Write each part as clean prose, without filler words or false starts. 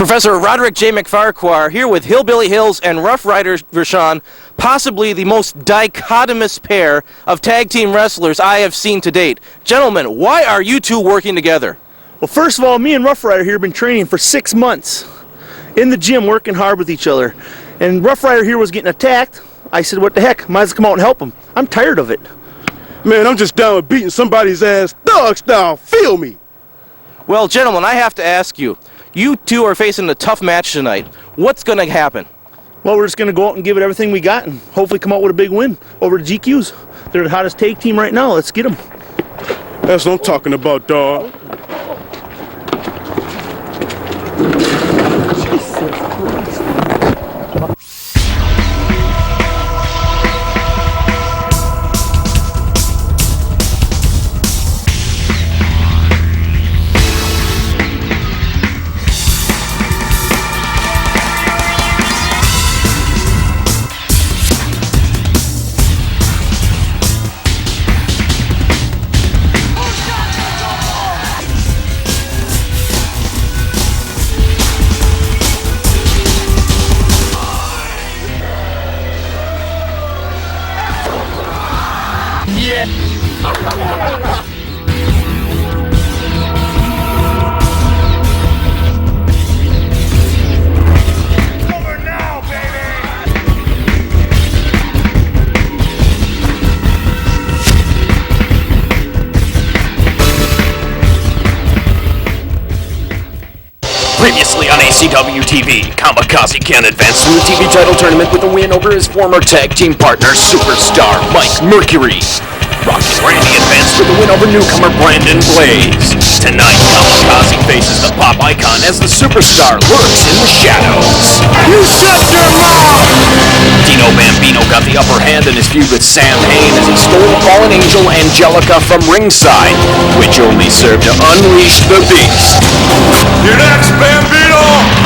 Professor Roderick J. MacFahrquar here with Hillbilly Hills and Rough Ryder Rashaan, possibly the most dichotomous pair of tag team wrestlers I have seen to date. Gentlemen, why are you two working together? Well, first of all, me and Rough Ryder here have been training for 6 months in the gym, working hard with each other. And Rough Ryder here was getting attacked. I said, what the heck, might as well come out and help him. I'm tired of it. Man, I'm just down with beating somebody's ass thug style. Feel me. Well, gentlemen, I have to ask you. You two are facing a tough match tonight. What's going to happen? Well, we're just going to go out and give it everything we got and hopefully come out with a big win over the GQs. They're the hottest tag team right now. Let's get them. That's what I'm talking about, dawg. Previously on ACW TV, Kamikaze can advance to the TV title tournament with a win over his former tag team partner, superstar Mike Mercury. Rockin Randy advanced with a win over newcomer Brandon Blaze. Tonight, Kamikaze faces the pop icon as the superstar lurks in the shadows. You shut your mouth! Dino Bambino got the upper hand in his feud with Sam Hayne as he stole the fallen angel Angelica from ringside, which only served to unleash the beast. You're next, Bambino!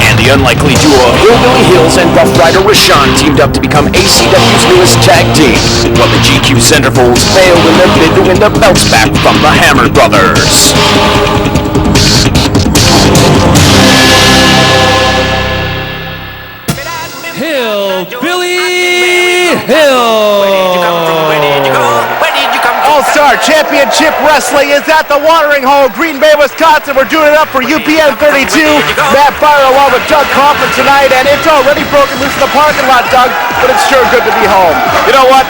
And the unlikely duo of Hillbilly Hills and Rough Ryder Rashaan teamed up to become ACW's newest tag team, while the GQ Centerfolds failed in their bid to win the belts back from the Hammer Brothers. Hillbilly Hills! All-Star Championship Wrestling is at the watering hole, Green Bay, Wisconsin. We're doing it up for UPN-32. MacFahrquar along with Doug Kaufmann tonight, and it's already broken loose in the parking lot, Doug, but it's sure good to be home. You know what?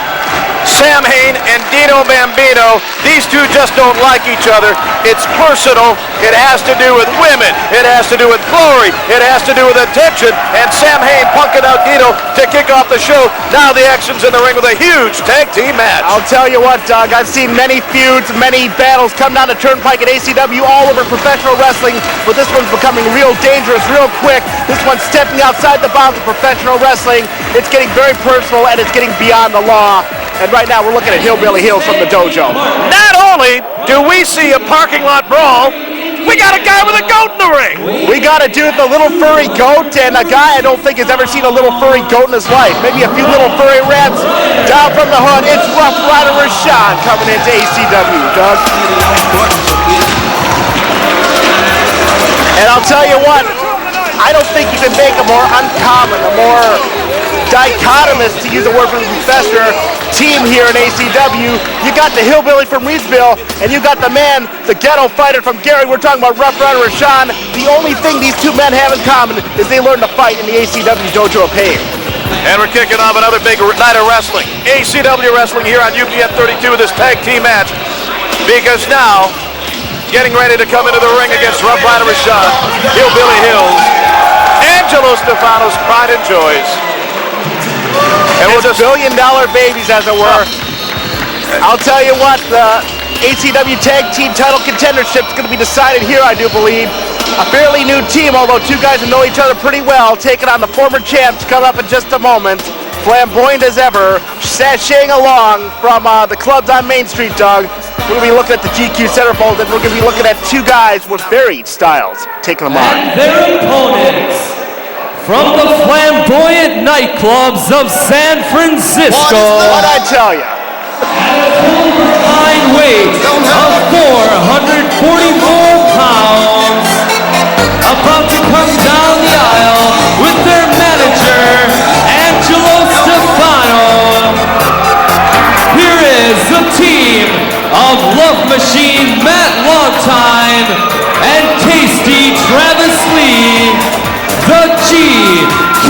Sam Hayne and Dino Bambino, these two just don't like each other. It's personal. It has to do with women. It has to do with glory. It has to do with attention. And Sam Hayne punking out Dino to kick off the show. Now the action's in the ring with a huge tag team match. I'll tell you what, Doug, I've seen many feuds, many battles come down the turnpike at ACW all over professional wrestling, but this one's becoming real dangerous, real quick. This one's stepping outside the bounds of professional wrestling. It's getting very personal, and it's getting beyond the law. And right now we're looking at Hillbilly Hills from the dojo. Not only do we see a parking lot brawl, we got a guy with a goat in the ring. We got a dude with a little furry goat, and a guy I don't think has ever seen a little furry goat in his life. Maybe a few little furry rats. Down from the hood, it's Rough Ryder Rashaan coming into ACW, Doug. And I'll tell you what, I don't think you can make a more uncommon, a more dichotomous, to use a word from the professor, team here in ACW. You got the hillbilly from Reedsville, and you got the man, the ghetto fighter from Gary. We're talking about Rough Ryder Rashaan. The only thing these two men have in common is they learned to fight in the ACW Dojo of Pain. And we're kicking off another big night of wrestling. ACW Wrestling here on UPN-32 with this tag team match. Because now, getting ready to come into the ring against Rough Ryder Rashaan, Hillbilly Hills, Angelo Stefano's pride and joys. And with billion-dollar babies, as it were. I'll tell you what, the ACW Tag Team Title Contendership is going to be decided here, I do believe. A fairly new team, although two guys that know each other pretty well, taking on the former champs, coming up in just a moment. Flamboyant as ever, sashaying along from the clubs on Main Street, Doug. We're going to be looking at the GQ Centerfolds, and we're going to be looking at two guys with varied styles, taking them on. And their opponents, from the flamboyant nightclubs of San Francisco. What'd I tell you? At a combined weight of 444 pounds, about to come down the team of Love Machine Matt Longtime and Tasty Travis Lee, the GQ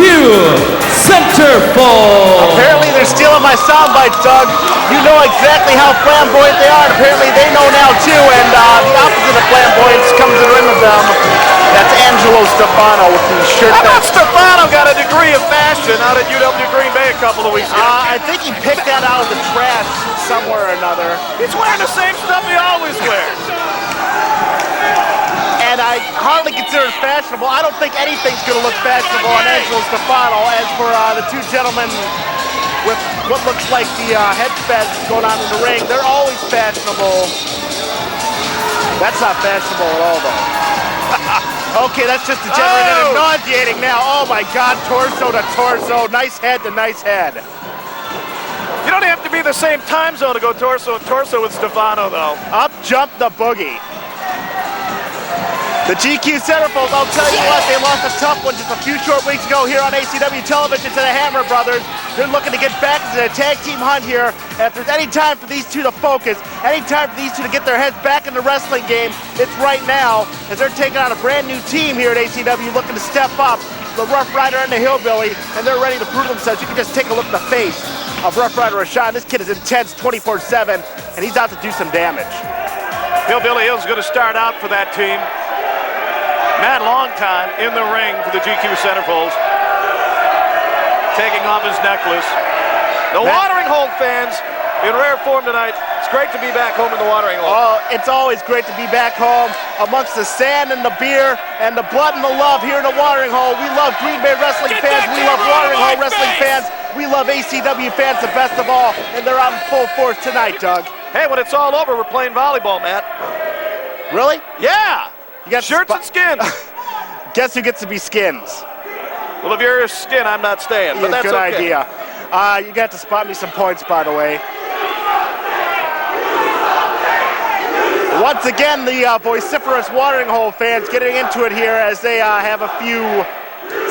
Centerfolds. Apparently they're stealing my sound bites, Doug. You know exactly how flamboyant they are, and apparently they know now too, and the opposite of flamboyance comes in the ring of them. That's Angelo Stefano with the shirt. How about Stefano got a degree of fashion out at UW Green Bay a couple of weeks ago? I think he picked that out of the trash somewhere or another. He's wearing the same stuff he always wears. And I hardly consider it fashionable. I don't think anything's going to look fashionable on Angelo Stefano. As for the two gentlemen with what looks like the head spaz going on in the ring, they're always fashionable. That's not fashionable at all, though. Okay, that's just degenerating and nauseating now. Oh my God, torso to torso, nice head to nice head. You don't have to be the same time zone to go torso to torso with Stefano, though. Up jumped the boogie. The GQ Centerfolds, I'll tell you what, they lost a tough one just a few short weeks ago here on ACW television to the Hammer Brothers. They're looking to get back into the tag team hunt here. And if there's any time for these two to focus, any time for these two to get their heads back in the wrestling game, it's right now, as they're taking on a brand new team here at ACW looking to step up, the Rough Ryder and the Hillbilly, and they're ready to prove themselves. You can just take a look at the face of Rough Ryder Rashaan. This kid is intense 24/7, and he's out to do some damage. Hillbilly Hill's going to start out for that team. Matt Longtime in the ring for the GQ Centerfolds, taking off his necklace. The watering hole fans in rare form tonight. It's great to be back home in the watering hole. Oh, it's always great to be back home amongst the sand and the beer and the blood and the love here in the watering hole. We love Green Bay wrestling fans. We love watering hole wrestling fans. We love ACW fans the best of all, and they're out in full force tonight, Doug. Hey, when it's all over, we're playing volleyball, Matt. Really? Yeah. You got shirts and skins. Guess who gets to be skins? Well, if you're a skin, I'm not staying, but that's good okay. idea. You got to spot me some points, by the way. Once again, the vociferous watering hole fans getting into it here as they have a few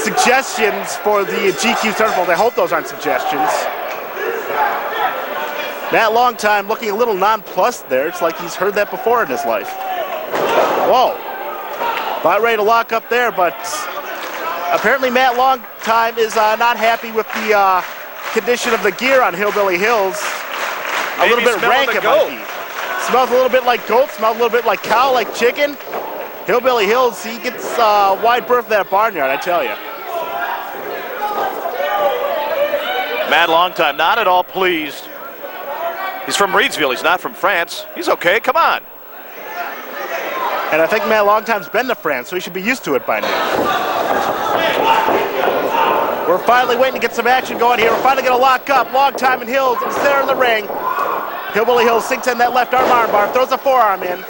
suggestions for the GQ Centerfold. I hope those aren't suggestions. Matt Longtime looking a little nonplussed there. It's like he's heard that before in his life. Whoa. About ready to lock up there, but apparently Matt Longtime is not happy with the condition of the gear on Hillbilly Hills. A little bit rank it might be. Smells a little bit like goat, smells a little bit like cow, like chicken. Hillbilly Hills, he gets wide berth in that barnyard, I tell you. Matt Longtime not at all pleased. He's from Reidsville, he's not from France. He's okay, come on. And I think Matt Longtime's been to France, so he should be used to it by now. We're finally waiting to get some action going here. We're finally going to lock up Longtime and Hills in the center of the ring. Hillbilly Hills sinks in that left arm bar, throws a forearm in.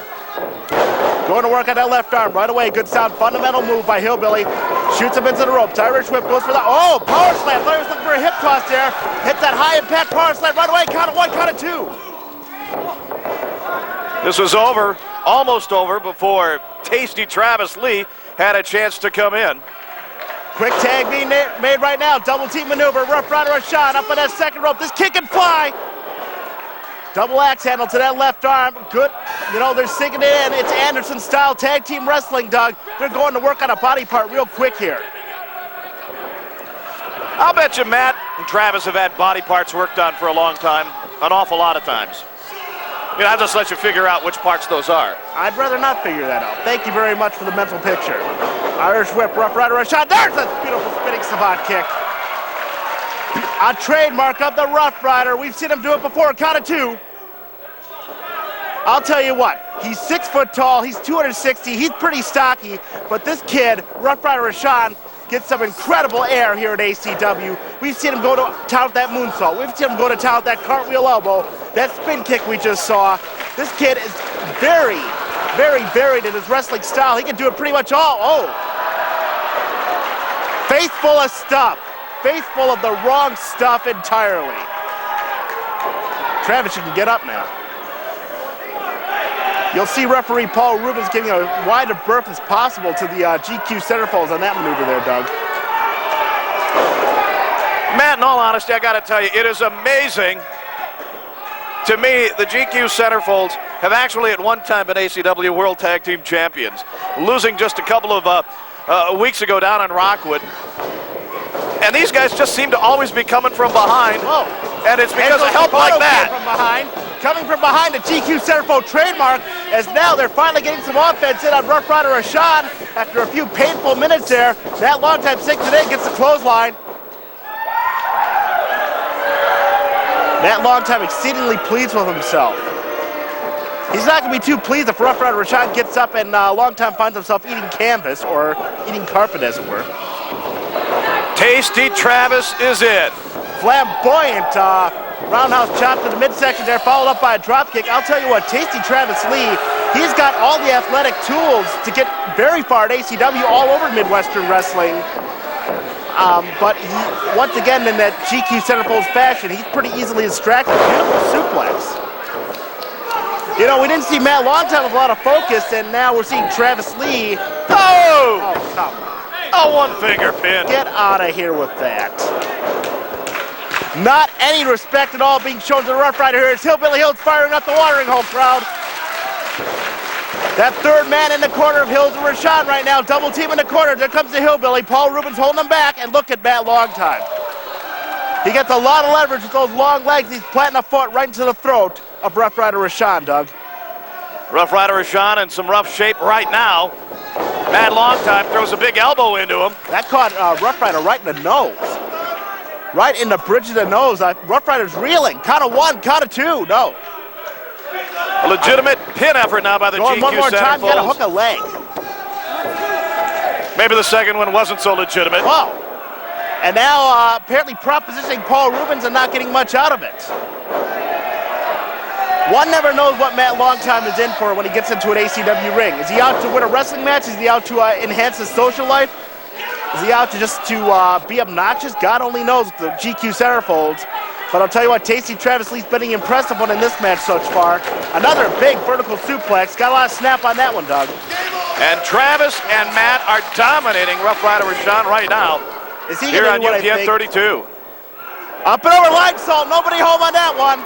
Going to work on that left arm right away. Good sound, fundamental move by Hillbilly. Shoots him into the ropes. Irish whip goes for the, oh, power slam. Thought he was looking for a hip toss there. Hits that high impact power slam right away. Count of one, count of two. This was over, almost over, before Tasty Travis Lee had a chance to come in. Quick tag being made right now. Double team maneuver. Rough Ryder Rashaan up on that second rope. This kick and fly. Double axe handle to that left arm. Good. You know, they're sinking it in. It's Anderson style tag team wrestling, Doug. They're going to work on a body part real quick here. I'll bet you Matt and Travis have had body parts worked on for a long time, an awful lot of times. You know, I'll just let you figure out which parts those are. I'd rather not figure that out. Thank you very much for the mental picture. Irish whip, Rough Ryder Rashaan. There's a beautiful spinning savant kick. A trademark of the Rough Ryder. We've seen him do it before. Count of two. I'll tell you what, he's 6 foot tall, he's 260, he's pretty stocky, but this kid, Rough Ryder Rashaan, gets some incredible air here at ACW. We've seen him go to town with that moonsault. We've seen him go to town with that cartwheel elbow, that spin kick we just saw. This kid is very, very varied in his wrestling style. He can do it pretty much all. Oh. Face full of stuff. Face full of the wrong stuff entirely. Travis, you can get up now. You'll see referee Paul Rubens giving a wide of berth as possible to the GQ Centerfolds on that maneuver there, Doug. Matt, in all honesty, I got to tell you, it is amazing To me, the GQ Centerfolds have actually at one time been ACW World Tag Team Champions, losing just a couple of weeks ago down in Rockwood. And these guys just seem to always be coming from behind. Whoa. And it's because of help like that. From behind, coming from behind, the GQ Centerfold trademark, as now they're finally getting some offense in on Rough Rider Rashaan. After a few painful minutes there, that longtime sick today gets the clothesline. That longtime exceedingly pleased with himself. He's not going to be too pleased if Rough Rider Rashaan gets up and longtime finds himself eating canvas, or eating carpet as it were. Tasty Travis is in. Flamboyant roundhouse chop to the midsection there, followed up by a drop kick. I'll tell you what, Tasty Travis Lee, he's got all the athletic tools to get very far at ACW, all over Midwestern Wrestling. But he, once again, in that GQ Centerfolds fashion, he's pretty easily distracted. Beautiful suplex. You know, we didn't see Matt Longtime with a lot of focus, and now we're seeing Travis Lee. Oh! Oh, come on. A one-finger pin. Get out of here with that. Not any respect at all being shown to the Rough Rider here as Hillbilly Hills firing up the watering hole crowd. That third man in the corner of Hills and Rashaan right now, double team in the corner. There comes the Hillbilly. Paul Rubens holding him back, and look at Matt Longtime. He gets a lot of leverage with those long legs. He's planting a foot right into the throat of Rough Rider Rashaan, Doug. Rough Rider Rashaan in some rough shape right now. Matt Longtime throws a big elbow into him. That caught Rough Rider right in the nose. Right in the bridge of the nose. Rough Rider's reeling. Count of one, count of two. No. A legitimate pin effort now by the Going GQ one more time, Centerfolds. got to hook a leg. Maybe the second one wasn't so legitimate. Whoa. And now apparently propositioning Paul Rubens and not getting much out of it. One never knows what Matt Longtime is in for when he gets into an ACW ring. Is he out to win a wrestling match? Is he out to enhance his social life? Is he out to just to be obnoxious? God only knows with the GQ Centerfolds. But I'll tell you what, Tasty Travis Lee's been the impressive one in this match so far. Another big vertical suplex. Got a lot of snap on that one, Doug. And Travis and Matt are dominating Rough Rider Rashaan right now. Is he here on what UPN-32. Up and over line salt. Nobody home on that one.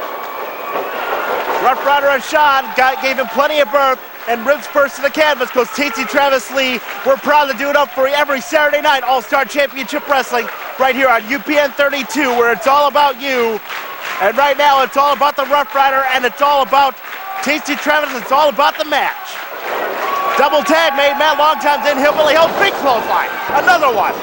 Rough Rider Rashaan gave him plenty of berth, and ribs first to the canvas goes Tasty Travis Lee. We're proud to do it up for you every Saturday night, All-Star Championship Wrestling, right here on UPN-32, where it's all about you. And right now, it's all about the Rough Rider, and it's all about Tasty Travis. It's all about the match. Double tag made, Matt Longtime's in, Hillbilly Hills, big clothesline. Another one.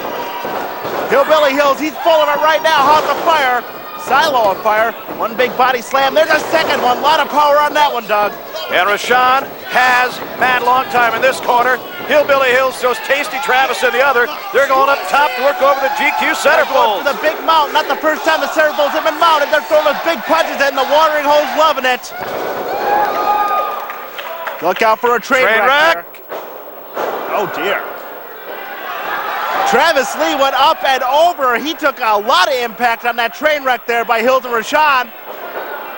Hillbilly Hills, he's full of it right now, hot the fire. Silo on fire, one big body slam. There's a second one, a lot of power on that one, Doug. And Rashaan has Matt Longtime in this corner. Hillbilly Hills shows Tasty Travis in the other. They're going up top to work over the GQ Centerfolds. The big mount, not the first time the Centerfolds have been mounted. They're throwing those big punches and the watering hole's loving it. Look out for a train wreck. Oh dear. Travis Lee went up and over. He took a lot of impact on that train wreck there by Hills and Rashaan.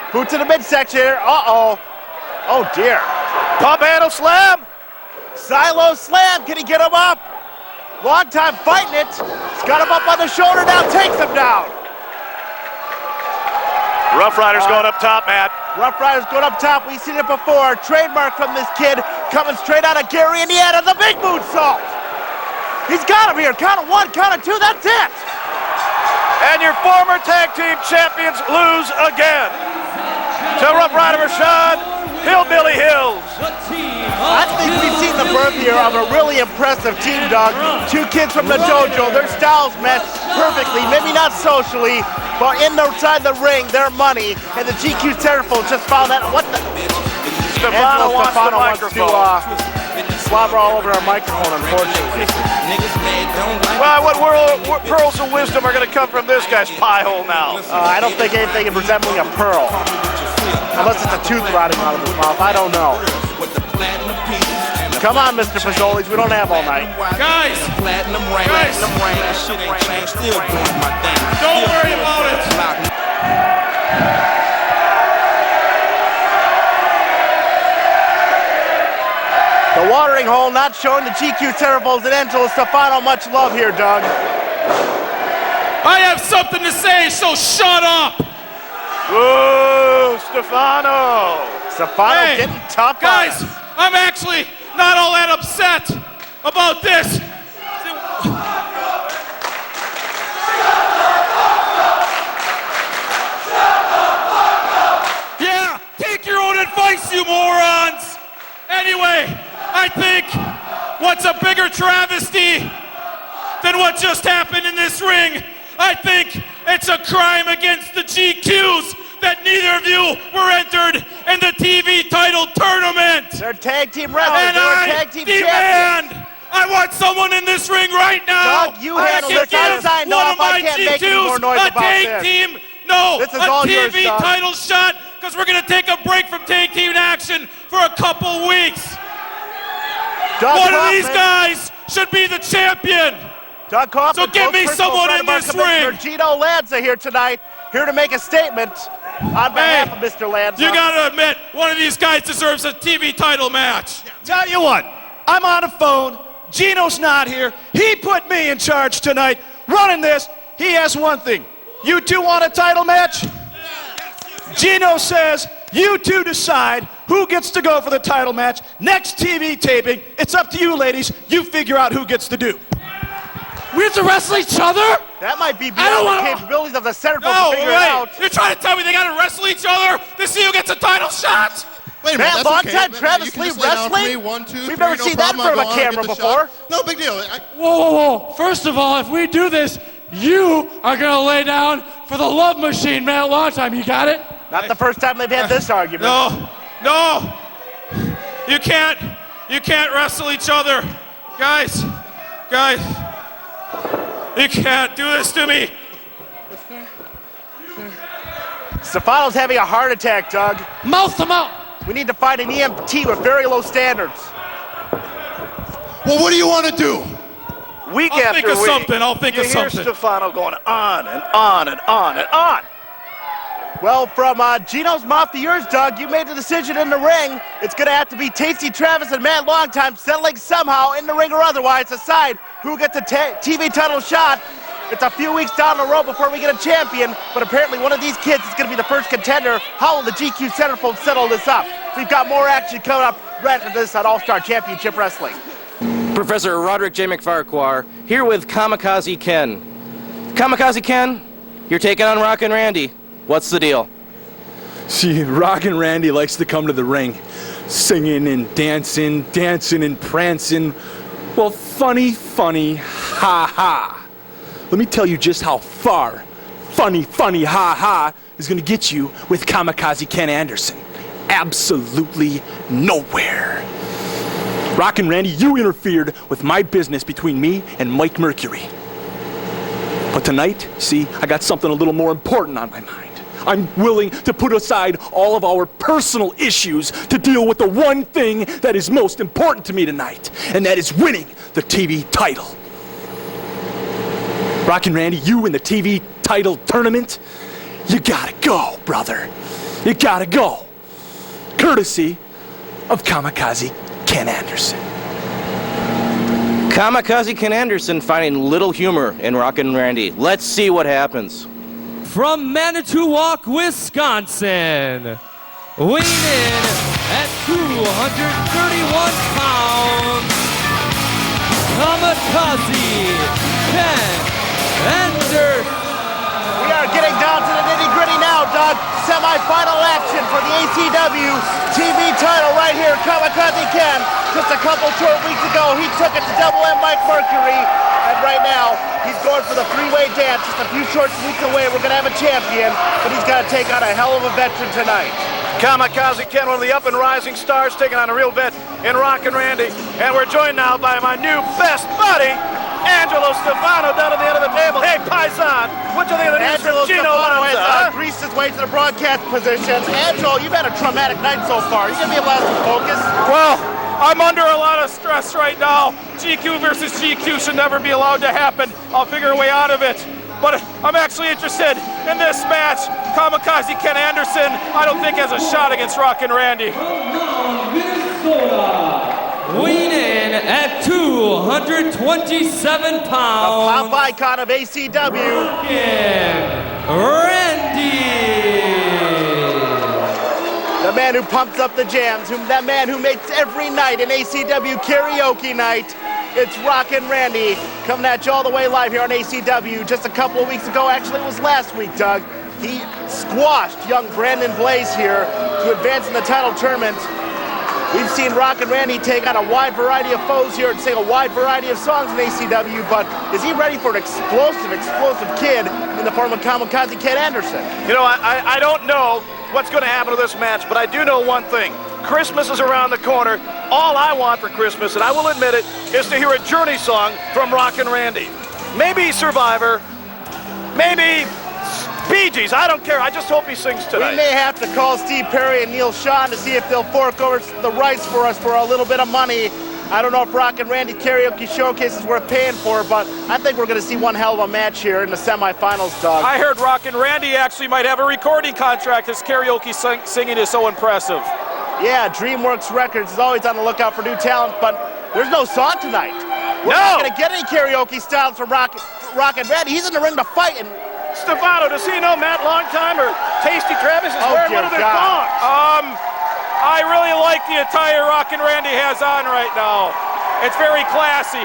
Boot to the midsection here. Uh-oh. Oh, dear. Pump handle slam. Silo slam. Can he get him up? Long time fighting it. He's got him up on the shoulder now. Takes him down. Rough Rider's going up top, Matt. Rough Rider's going up top. We've seen it before. Trademark from this kid coming straight out of Gary, Indiana. The big moonsault. He's got him here. Count of one, count of two, that's it. And your former tag team champions lose again. To Rough Rider Rashaan, Hillbilly Hills. I think we've seen the birth here of a really impressive team, Doug. Two kids from the dojo. Their styles match perfectly, maybe not socially, but inside the ring, their money. And the GQ Centerfolds just found out what the... Stefano wants the microphone. Slobber all over our microphone, unfortunately. Well, what pearls of wisdom are going to come from this guy's pie hole now? I don't think anything resembling a pearl. Unless it's a tooth rotting out of his mouth. I don't know. Come on, Mr. Fazoli's. We don't have all night. Guys! Don't worry about it! The watering hole not showing the GQ Centerfolds and Angelo Stefano much love here, Doug. I have something to say, so shut up! Whoa! Kujo Stefano. Stefano getting tough. Guys, I'm actually not all that upset about this. Yeah, take your own advice, you morons. Anyway, I think what's a bigger travesty than what just happened in this ring? I think it's a crime against the GQs that neither of you were entered in the TV title tournament. They're tag team wrestlers. And I demand, I want someone in this ring right now. Doug, you handle this. I signed one off. of my I can't make any more GQs noise a about tag this. team. No, This is a all yours, TV Doug. title shot, because we're going to take a break from tag team action for a couple weeks. Doug One of these Kaufmann. guys should be the champion. Doug Kaufmann, So give me someone in this ring. Gino Lanza here tonight, here to make a statement on behalf of Mr. Lanza. You gotta admit, one of these guys deserves a TV title match. Tell you what, I'm on the phone. Gino's not here. He put me in charge tonight, running this. He has one thing. You two want a title match? Gino says, you two decide who gets to go for the title match. Next TV taping, it's up to you ladies. You figure out who gets to do. We have to wrestle each other? That might be I don't beyond the wanna- capabilities of the Centerfolds No, to figure it wait. out. You're trying to tell me they gotta wrestle each other to see who gets a title shot? Wait a Man, minute, long that's time okay. Travis You can Lee just lay down for me. wrestling? 1, 2, We've 3, never no seen that in problem. front of a I'll go on, camera get the before. shot. No big deal. Whoa. First of all, if we do this, you are gonna lay down for the love machine, man, a long time. You got it? Not the first time they've had this argument. No. You can't wrestle each other. Guys. You can't do this to me. Stefano's having a heart attack, Doug. Mouth to mouth. We need to find an EMT with very low standards. Well, what do you want to do? Week I'll after think of week, something, I'll think you of hear something. Stefano going on and on and on and on. Well, from Gino's mouth to yours, Doug, you made the decision in the ring. It's going to have to be Tasty Travis and Matt Longtime settling somehow in the ring or otherwise decide who gets a TV title shot. It's a few weeks down the road before we get a champion, but apparently one of these kids is going to be the first contender. How will the GQ Centerfold settle this up? We've got more action coming up right after this on All-Star Championship Wrestling. Professor Roderick J. MacFahrquar here with Kamikaze Ken. Kamikaze Ken, you're taking on Rockin Randy. What's the deal? See, Rockin Randy likes to come to the ring, singing and dancing and prancing. Well, funny, ha ha. Let me tell you just how far funny, ha ha is gonna get you with Kamikaze Ken Anderson. Absolutely nowhere. Rockin Randy, you interfered with my business between me and Mike Mercury. But tonight, see, I got something a little more important on my mind. I'm willing to put aside all of our personal issues to deal with the one thing that is most important to me tonight, and that is winning the TV title. Rockin Randy, you in the TV title tournament, you gotta go, brother. You gotta go. Courtesy of Kamikaze Ken Anderson. Kamikaze Ken Anderson finding little humor in Rockin Randy. Let's see what happens. From Manitowoc, Wisconsin, weighing in at 231 pounds, Kamikaze Ken Anderson. We are getting down to the nitty-gritty now, Doug. Semi-final action for the ACW TV title right here. Kamikaze Ken, just a couple short weeks ago, he took it to Double M Mike Mercury. And right now, he's going for the three-way dance. Just a few short weeks away, we're going to have a champion. But he's got to take on a hell of a veteran tonight. Kamikaze Ken, one of the up-and-rising stars, taking on a real vet in Rockin Randy. And we're joined now by my new best buddy, Angelo Stefano, down at the end of the table. Hey, Paisan, what do you think of the news Angelo from Gino Stefano Lanza? has greased his way to the broadcast position. Angelo, you've had a traumatic night so far. You're going to be able to have some focus? Well, I'm under a lot of stress right now. GQ versus GQ should never be allowed to happen. I'll figure a way out of it. But I'm actually interested in this match. Kamikaze Ken Anderson, I don't think has a shot against Rockin Randy. Weighing in at 227 pounds, Pop icon of ACW. Randy. The man who pumps up the jams, that man who makes every night an ACW karaoke night. It's Rockin Randy coming at you all the way live here on ACW. Just a couple of weeks ago, actually it was last week, Doug, he squashed young Brandon Blaze here to advance in the title tournament. We've seen Rockin Randy take on a wide variety of foes here and sing a wide variety of songs in ACW, but is he ready for an explosive kid in the form of Kamikaze Ken Anderson? You know, I don't know what's going to happen to this match, but I do know one thing. Christmas is around the corner. All I want for Christmas, and I will admit it, is to hear a Journey song from Rockin Randy. Maybe Survivor, maybe Bee Gees, I don't care. I just hope he sings tonight. We may have to call Steve Perry and Neil Sean to see if they'll fork over the rights for us for a little bit of money. I don't know if Rockin Randy Karaoke Showcase is worth paying for, but I think we're going to see one hell of a match here in the semifinals, Doug. I heard Rockin Randy actually might have a recording contract. His karaoke singing is so impressive. Yeah, DreamWorks Records is always on the lookout for new talent, but there's no song tonight. We're not going to get any karaoke styles from Rockin Randy. He's in the ring to fight. And Stefano, does he know Matt Longtime or Tasty Travis is wearing one of their songs? I really like the attire Rockin Randy has on right now. It's very classy.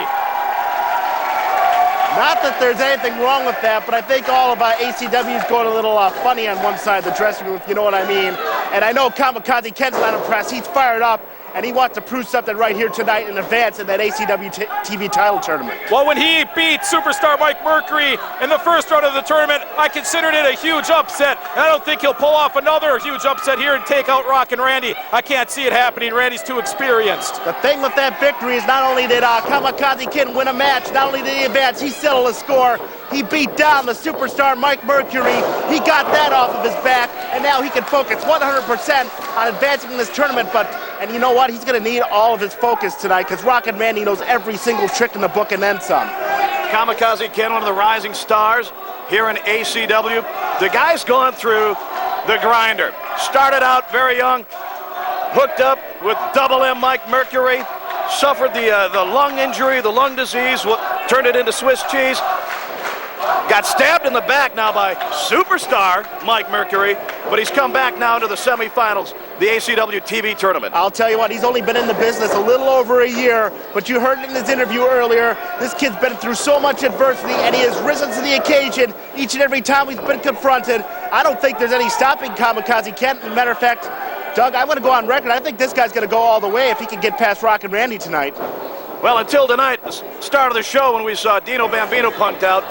Not that there's anything wrong with that, but I think all of ACW is going a little funny on one side of the dressing room, if you know what I mean. And I know Kamikaze Ken's not impressed. He's fired up, and he wants to prove something right here tonight in advance in that ACW TV title tournament. Well, when he beat superstar Mike Mercury in the first round of the tournament, I considered it a huge upset, and I don't think he'll pull off another huge upset here and take out Rockin Randy. I can't see it happening. Randy's too experienced. The thing with that victory is not only did Kamikaze Ken win a match, not only did he advance, he settled a score. He beat down the superstar Mike Mercury. He got that off of his back, and now he can focus 100% on advancing in this tournament. And you know what? He's going to need all of his focus tonight because Rockin Randy knows every single trick in the book and then some. Kamikaze Ken, one of the rising stars here in ACW. The guy's gone through the grinder. Started out very young, hooked up with Double M Mike Mercury, suffered the lung injury, the lung disease, turned it into Swiss cheese. Got stabbed in the back now by superstar Mike Mercury, but he's come back now to the semifinals, the ACW TV tournament. I'll tell you what, he's only been in the business a little over a year, but you heard it in his interview earlier. This kid's been through so much adversity, and he has risen to the occasion each and every time he's been confronted. I don't think there's any stopping Kamikaze Ken. As a matter of fact, Doug, I want to go on record. I think this guy's going to go all the way if he can get past Rockin Randy tonight. Well, until tonight, the start of the show when we saw Dino Bambino punked out,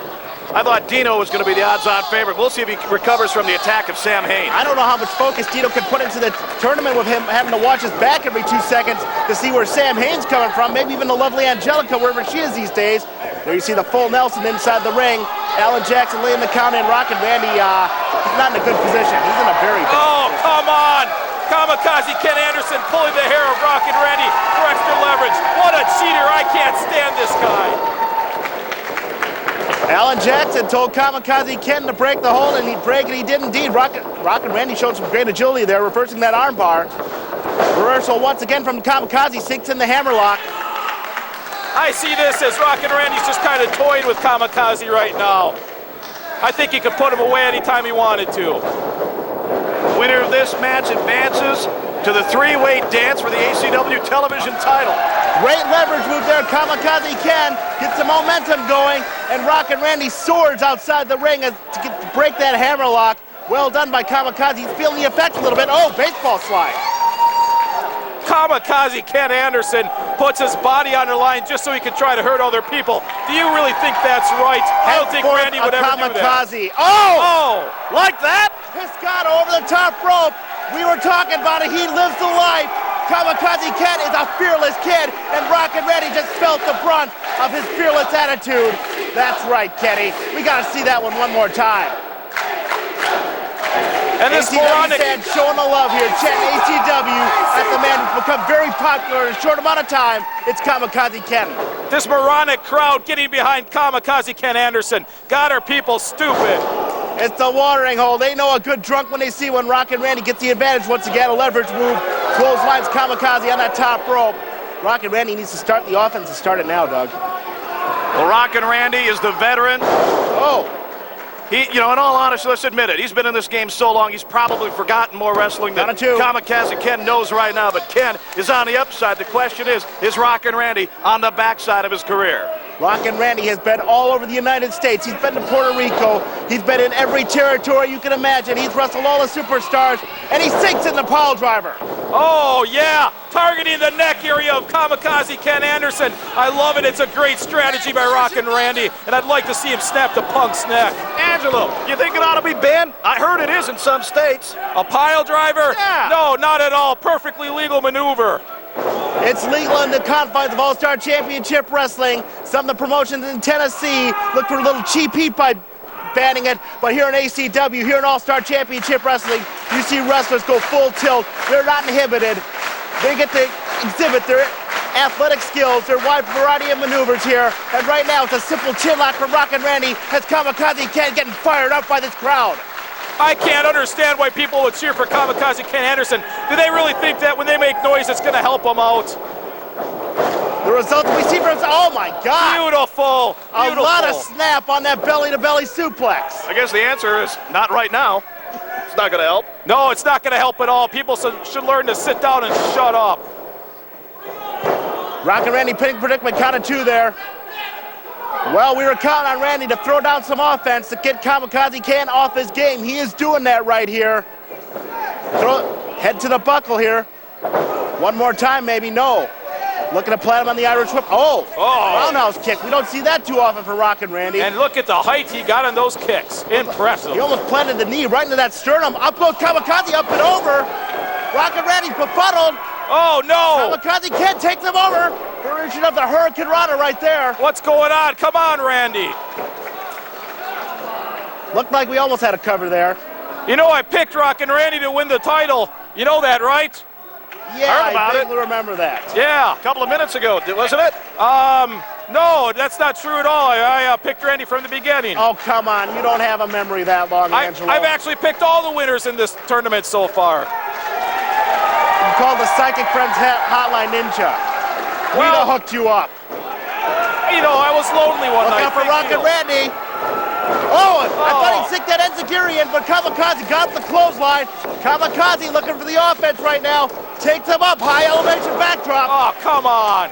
I thought Dino was going to be the odds-on favorite. We'll see if he recovers from the attack of Sam Hayne. I don't know how much focus Dino can put into the tournament with him having to watch his back every 2 seconds to see where Sam Hayne's coming from, maybe even the lovely Angelica, wherever she is these days. There you see the full Nelson inside the ring. Alan Jackson laying the count in. Rockin Randy, he's not in a good position. He's in a very bad position. Come on! Kamikaze Ken Anderson pulling the hair of Rockin Randy for extra leverage. What a cheater! I can't stand this guy. Alan Jackson told Kamikaze Ken to break the hold, and he'd break it. He did indeed. Rockin Randy showed some great agility there, reversing that armbar. Reversal once again from Kamikaze, sinks in the hammerlock. I see this as Rockin Randy's just kind of toying with Kamikaze right now. I think he could put him away anytime he wanted to. Winner of this match advances to the three-way dance for the ACW television title. Great leverage move there. Kamikaze Ken gets the momentum going, and Rockin Randy soars outside the ring to break that hammerlock. Well done by Kamikaze. He's feeling the effect a little bit. Oh, baseball slide. Kamikaze Ken Anderson puts his body on the line just so he can try to hurt other people. Do you really think that's right? I don't think Randy would ever do that. Oh! Like that? Piscata over the top rope. We were talking about it. He lives the life. Kamikaze Ken is a fearless kid, and Rockin Randy just felt the brunt of his fearless attitude. That's right, Kenny. We got to see that one more time. And this moronic fan showing the love here, chanting ACW at the man who's become very popular in a short amount of time. It's Kamikaze Ken. This moronic crowd getting behind Kamikaze Ken Anderson got our people stupid. It's the watering hole. They know a good drunk when they see when Rockin Randy gets the advantage once again. A leverage move. Clotheslines Kamikaze on that top rope. Rockin Randy needs to start the offense and start it now, Doug. Well, Rockin Randy is the veteran. Oh. in all honesty, let's admit it. He's been in this game so long, he's probably forgotten more wrestling than Kamikaze Ken knows right now. But Ken is on the upside. The question is Rockin Randy on the backside of his career? Rockin Randy has been all over the United States. He's been to Puerto Rico. He's been in every territory you can imagine. He's wrestled all the superstars, and he sinks in the pile driver. Oh, yeah, targeting the neck area of Kamikaze Ken Anderson. I love it. It's a great strategy by Rockin Randy, and I'd like to see him snap the Punk's neck. Angelo, you think it ought to be banned? I heard it is in some states. A pile driver? Yeah. No, not at all. Perfectly legal maneuver. It's legal in the confines of All-Star Championship Wrestling. Some of the promotions in Tennessee look for a little cheap heat by banning it, but here in ACW, here in All-Star Championship Wrestling, you see wrestlers go full tilt. They're not inhibited. They get to exhibit their athletic skills, their wide variety of maneuvers here. And right now, it's a simple chin lock from Rockin Randy as Kamikaze Ken getting fired up by this crowd. I can't understand why people would cheer for Kamikaze Ken Anderson. Do they really think that when they make noise, it's going to help them out? The results we see from, oh my God. Beautiful. A lot of snap on that belly-to-belly suplex. I guess the answer is not right now. It's not going to help. No, it's not going to help at all. People should learn to sit down and shut up. Rockin Randy pinning predicament, count of 2 there. Well, we were counting on Randy to throw down some offense to get Kamikaze Ken off his game. He is doing that right here. Head to the buckle here. One more time, maybe. No. Looking to plant him on the Irish whip. Oh, roundhouse kick. We don't see that too often for Rockin Randy. And look at the height he got on those kicks. Impressive. He almost planted the knee right into that sternum. Up goes Kamikaze, up and over. Rockin Randy's befuddled. Oh, no. Kamikaze Ken takes him over. Version of the Hurricane Rana right there. What's going on? Come on, Randy. Looked like we almost had a cover there. You know, I picked Rockin Randy to win the title. You know that, right? Yeah, I vaguely remember that. Yeah. A couple of minutes ago, wasn't it? No, that's not true at all. I picked Randy from the beginning. Oh, come on. You don't have a memory that long, Angelo. I've actually picked all the winners in this tournament so far. You called the Psychic Friends Hotline Ninja. Rita hooked you up. You know, I was lonely one night. Look out for Rockin Randy. Oh, I thought he'd stick that enziguri in, but Kamikaze got the clothesline. Kamikaze looking for the offense right now. Takes him up, high elevation backdrop. Oh, come on.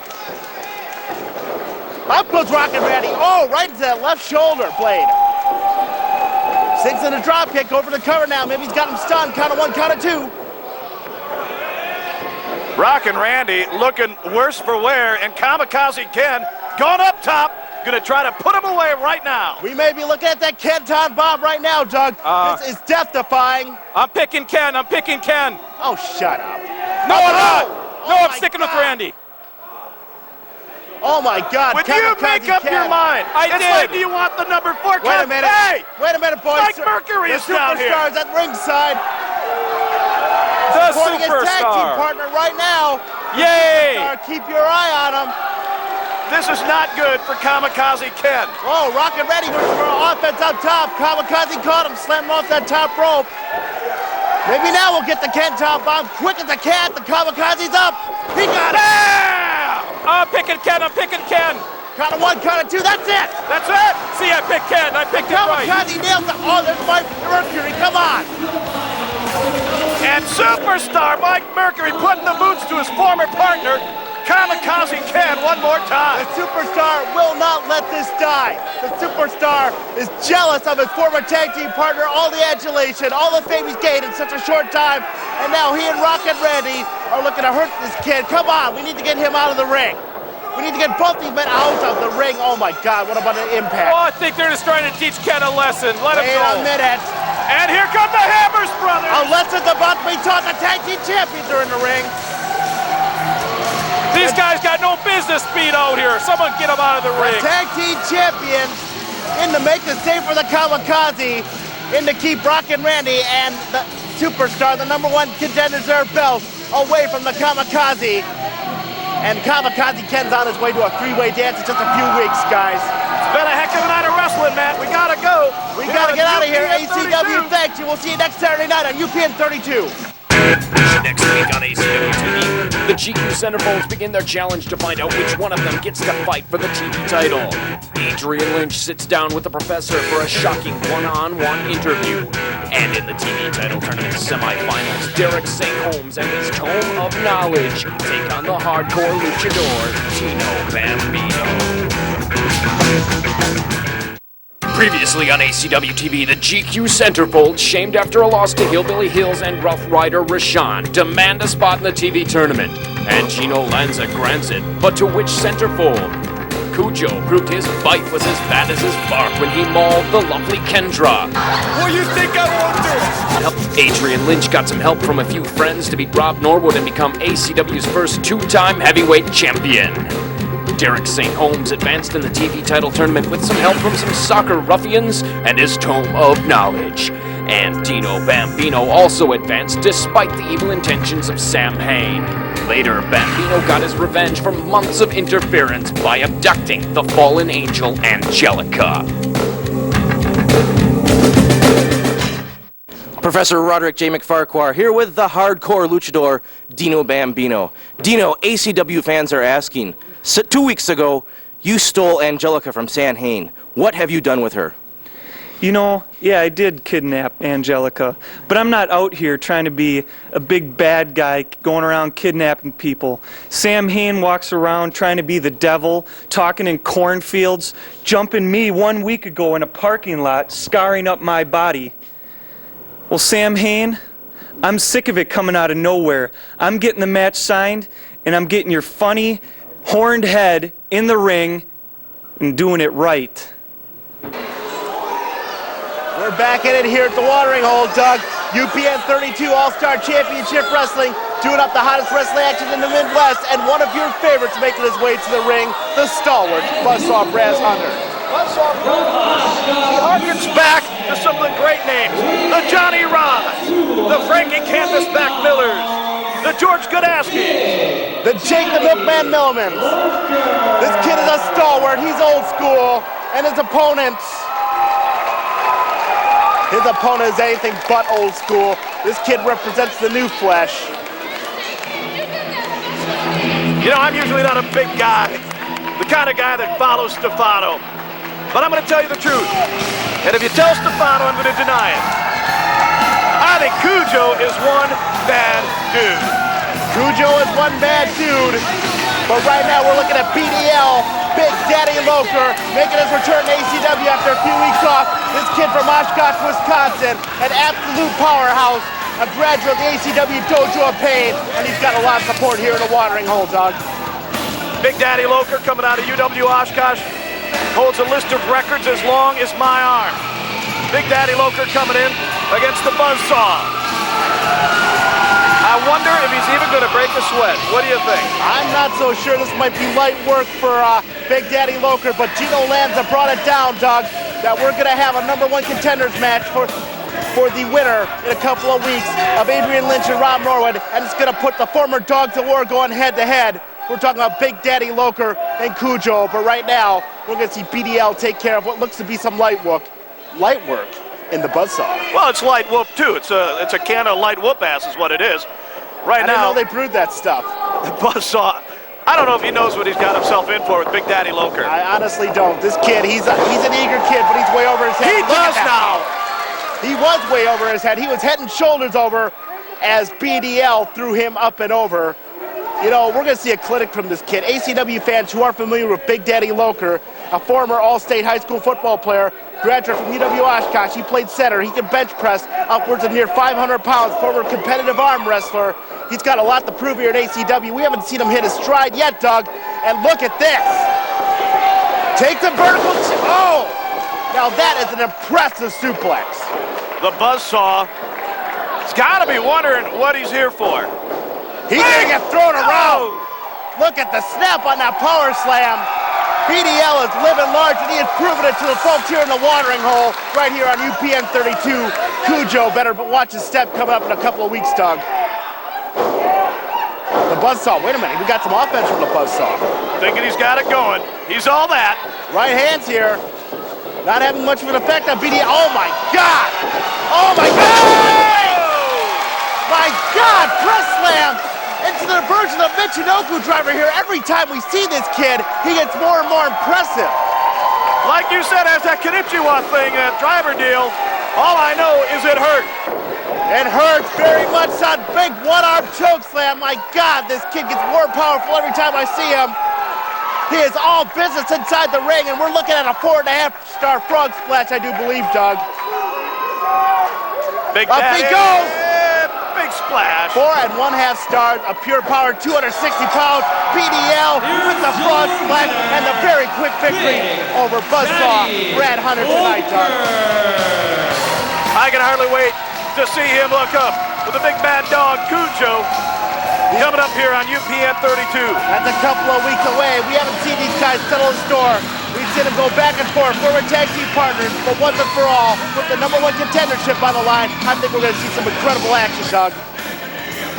Up goes Rockin Randy. Oh, right into that left shoulder blade. Sinks in a drop kick over the cover now. Maybe he's got him stunned. Count of 1, count of 2. Rockin Randy looking worse for wear, and Kamikaze Ken going up top, going to try to put him away right now. We may be looking at that Kenton bomb right now, Doug. This is death-defying. I'm picking Ken. I'm picking Ken. Oh, shut up. No, I'm not. No, I'm sticking with Randy. Oh, my God. Would you make up your mind? I did. Like, do you want the number 4 Wait a minute. Hey! Wait a minute, boys. Mike Mercury is down here. The superstars at ringside. The supporting his tag team superstar. partner right now. Yay! Keep your eye on him. This is not good for Kamikaze Ken. Oh, Rockin Randy goes for offense up top. Kamikaze caught him, slammed him off that top rope. Maybe now we'll get the Ken top bomb. Quick as a cat, the Kamikaze's up. He got it. Yeah! I'm picking Ken, I'm picking Ken. Count of 1, count of 2, that's it. That's it. See, I picked Ken, I picked it right. Kamikaze nails it. Oh, there's Mike Mercury, come on. And superstar Mike Mercury putting the boots to his former partner, Kamikaze Ken, one more time. The superstar will not let this die. The superstar is jealous of his former tag team partner, all the adulation, all the fame he's gained in such a short time. And now he and Rockin Randy are looking to hurt this kid. Come on, we need to get him out of the ring. We need to get both these men out of the ring. Oh my God, what about an impact? Oh, I think they're just trying to teach Ken a lesson. Let him go. Wait a minute. And here come the Hammers brothers. A lesson's about to be taught. The tag team champions are in the ring. These guys got no business being out here. Someone get them out of the ring. The tag team champions in to make the save for the Kamikaze, in to keep Rockin Randy and the superstar, the #1 contenders, their belts away from the Kamikaze. And Kamikaze Ken's on his way to a 3-way dance in just a few weeks, guys. It's been a heck of a night of wrestling, Matt. We gotta go. We gotta get out of here. ACW, thanks you. We'll see you next Saturday night on UPN 32. Next week on ACW TV, the GQ Centerfolds begin their challenge to find out which one of them gets to fight for the TV title. Adrian Lynch sits down with the Professor for a shocking one-on-one interview. And in the TV title tournament semifinals, Derek St. Holmes and his Tome of Knowledge take on the Hardcore Luchador, Dino Bambino. Previously on ACW TV, the GQ Centerfolds, shamed after a loss to Hillbilly Hills and Rough Ryder Rashaan, demand a spot in the TV tournament. And Gino Lanza grants it, but to which Centerfold? Kujo proved his bite was as bad as his bark when he mauled the lovely Kendra. Well, you think I won't do it? Adrian Lynch got some help from a few friends to beat Rob Norwood and become ACW's first two-time heavyweight champion. Derek St. Holmes advanced in the TV title tournament with some help from some soccer ruffians and his Tome of Knowledge. And Dino Bambino also advanced despite the evil intentions of Sam Hayne. Later, Bambino got his revenge for months of interference by abducting the fallen angel Angelica. Professor Roderick J. MacFahrquar here with the Hardcore Luchador, Dino Bambino. Dino, ACW fans are asking, 2 weeks ago, you stole Angelica from Sam Hayne. What have you done with her? You know, yeah, I did kidnap Angelica, but I'm not out here trying to be a big bad guy going around kidnapping people. Sam Hayne walks around trying to be the devil, talking in cornfields, jumping me 1 week ago in a parking lot, scarring up my body. Well, Sam Hayne, I'm sick of it coming out of nowhere. I'm getting the match signed, and I'm getting your funny, horned head in the ring and doing it right. We're back at it here at the watering hole, Doug. UPN-32 All-Star Championship Wrestling, doing up the hottest wrestling action in the Midwest, and one of your favorites making his way to the ring, the stalwart Buzzsaw Brass Hunter. Buzzsaw harkens back to some of the great names. The Johnny Rods, the Frankie Canvasback Millers, the George Godaskis, the Jake the Milkman Millmans. This kid is a stalwart, he's old school, and his opponent is anything but old school. This kid represents the new flesh. You know, I'm usually not a big guy, the kind of guy that follows Stefano. But I'm going to tell you the truth. And if you tell Stefano, I'm going to deny it. I think Kujo is one bad dude. Kujo is one bad dude. But right now we're looking at BDL, Big Daddy Loker, making his return to ACW after a few weeks off. This kid from Oshkosh, Wisconsin, an absolute powerhouse, a graduate of the ACW Dojo of Pain, and he's got a lot of support here in the watering hole, Doug. Big Daddy Loker coming out of UW Oshkosh holds a list of records as long as my arm. Big Daddy Loker coming in against the Buzzsaw. I wonder if he's even going to break a sweat. What do you think? I'm not so sure. This might be light work for Big Daddy Loker, but Gino Lanza brought it down, Doug, that we're going to have a #1 contenders match for the winner in a couple of weeks of Adrian Lynch and Rob Norwood, and it's going to put the former Dogs of War going head-to-head. We're talking about Big Daddy Loker and Kujo, but right now, we're going to see BDL take care of what looks to be some light work in the Buzzsaw. Well, it's light whoop, too. It's a can of light whoop ass is what it is. Right now, I didn't know they brewed that stuff. The Buzzsaw, I don't know if he knows what he's got himself in for with Big Daddy Loker. I honestly don't. This kid, he's an eager kid, but he's way over his head. He does now. He was way over his head. He was head and shoulders over as BDL threw him up and over. You know, we're going to see a clinic from this kid. ACW fans who are familiar with Big Daddy Loker, a former All-State high school football player, graduate from UW Oshkosh. He played center. He can bench press upwards of near 500 pounds, former competitive arm wrestler. He's got a lot to prove here at ACW. We haven't seen him hit his stride yet, Doug. And look at this. Take the vertical. Oh! Now that is an impressive suplex. The Buzzsaw has got to be wondering what he's here for. He's going to get thrown around. Look at the snap on that power slam. BDL is living large, and he has proven it to the folks here in the watering hole right here on UPN-32. Kujo better but watch his step coming up in a couple of weeks, Doug. The Buzzsaw, wait a minute, we got some offense from the Buzzsaw. Thinking he's got it going. He's all that. Right hands here. Not having much of an effect on BDL. Oh my God! Oh my God! My God! Yoku driver here. Every time we see this kid, he gets more and more impressive. Like you said, as that Konnichiwa thing, that driver deal, all I know is it hurt. It hurts very much, son. Big one-arm choke slam. My God, this kid gets more powerful every time I see him. He is all business inside the ring, and we're looking at a 4.5-star frog splash, I do believe, Doug. Big Up he goes. Big splash. 4.5 stars, a pure power, 260 pounds, PDL with the frog splash, and the very quick victory over Buzzsaw Brad Hunter tonight, Doug. I can hardly wait to see him look up with the big bad dog, Kujo, coming up here on UPN-32. That's a couple of weeks away. We haven't seen these guys settle the score. We've seen them go back and forth. Former tag team partners, but once and for all, with the #1 contendership on the line, I think we're going to see some incredible action, Doug.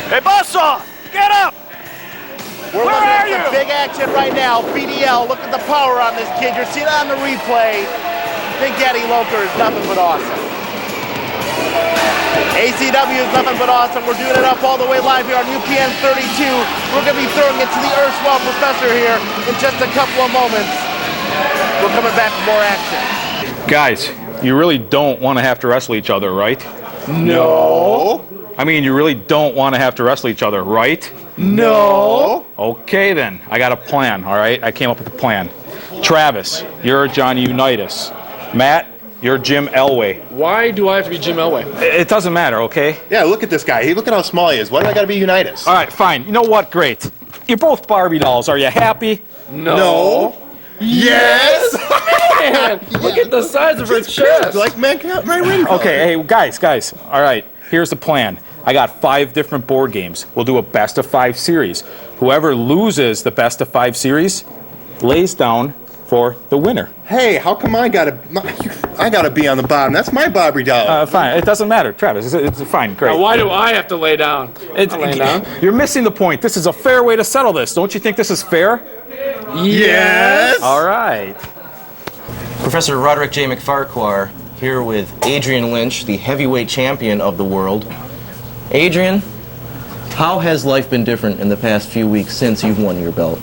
Hey, Buzzsaw, get up! We're looking at some big action right now. BDL, look at the power on this kid. You're seeing it on the replay. Big Daddy Loker is nothing but awesome. ACW is nothing but awesome. We're doing it up all the way live here on UPN-32. We're going to be throwing it to the erstwhile Professor here in just a couple of moments. We're coming back for more action. Guys, you really don't want to have to wrestle each other, right? No. I mean, you really don't want to have to wrestle each other, right? No. Okay then, I got a plan, all right? I came up with a plan. Travis, you're Johnny Unitas. Matt, you're Jim Elway. Why do I have to be Jim Elway? It doesn't matter, okay? Yeah, look at this guy. Hey, look at how small he is. Why do I gotta be Unitas? All right, fine. You know what? Great. You're both Barbie dolls. Are you happy? No. Yes. Man, look at the size of her chest. Like, man, my ring. Okay, hey, guys. All right, here's the plan. I got 5 different board games. We'll do a best-of-5 series. Whoever loses the best-of-5 series lays down for the winner. Hey, how come I gotta be on the bottom? That's my Barbie doll. Fine. It doesn't matter, Travis. It's fine. Great. Now, why do I have to lay down? Laying down. You're missing the point. This is a fair way to settle this. Don't you think this is fair? Yes. All right. Professor Roderick J. MacFahrquar here with Adrian Lynch, the heavyweight champion of the world. Adrian, how has life been different in the past few weeks since you've won your belt?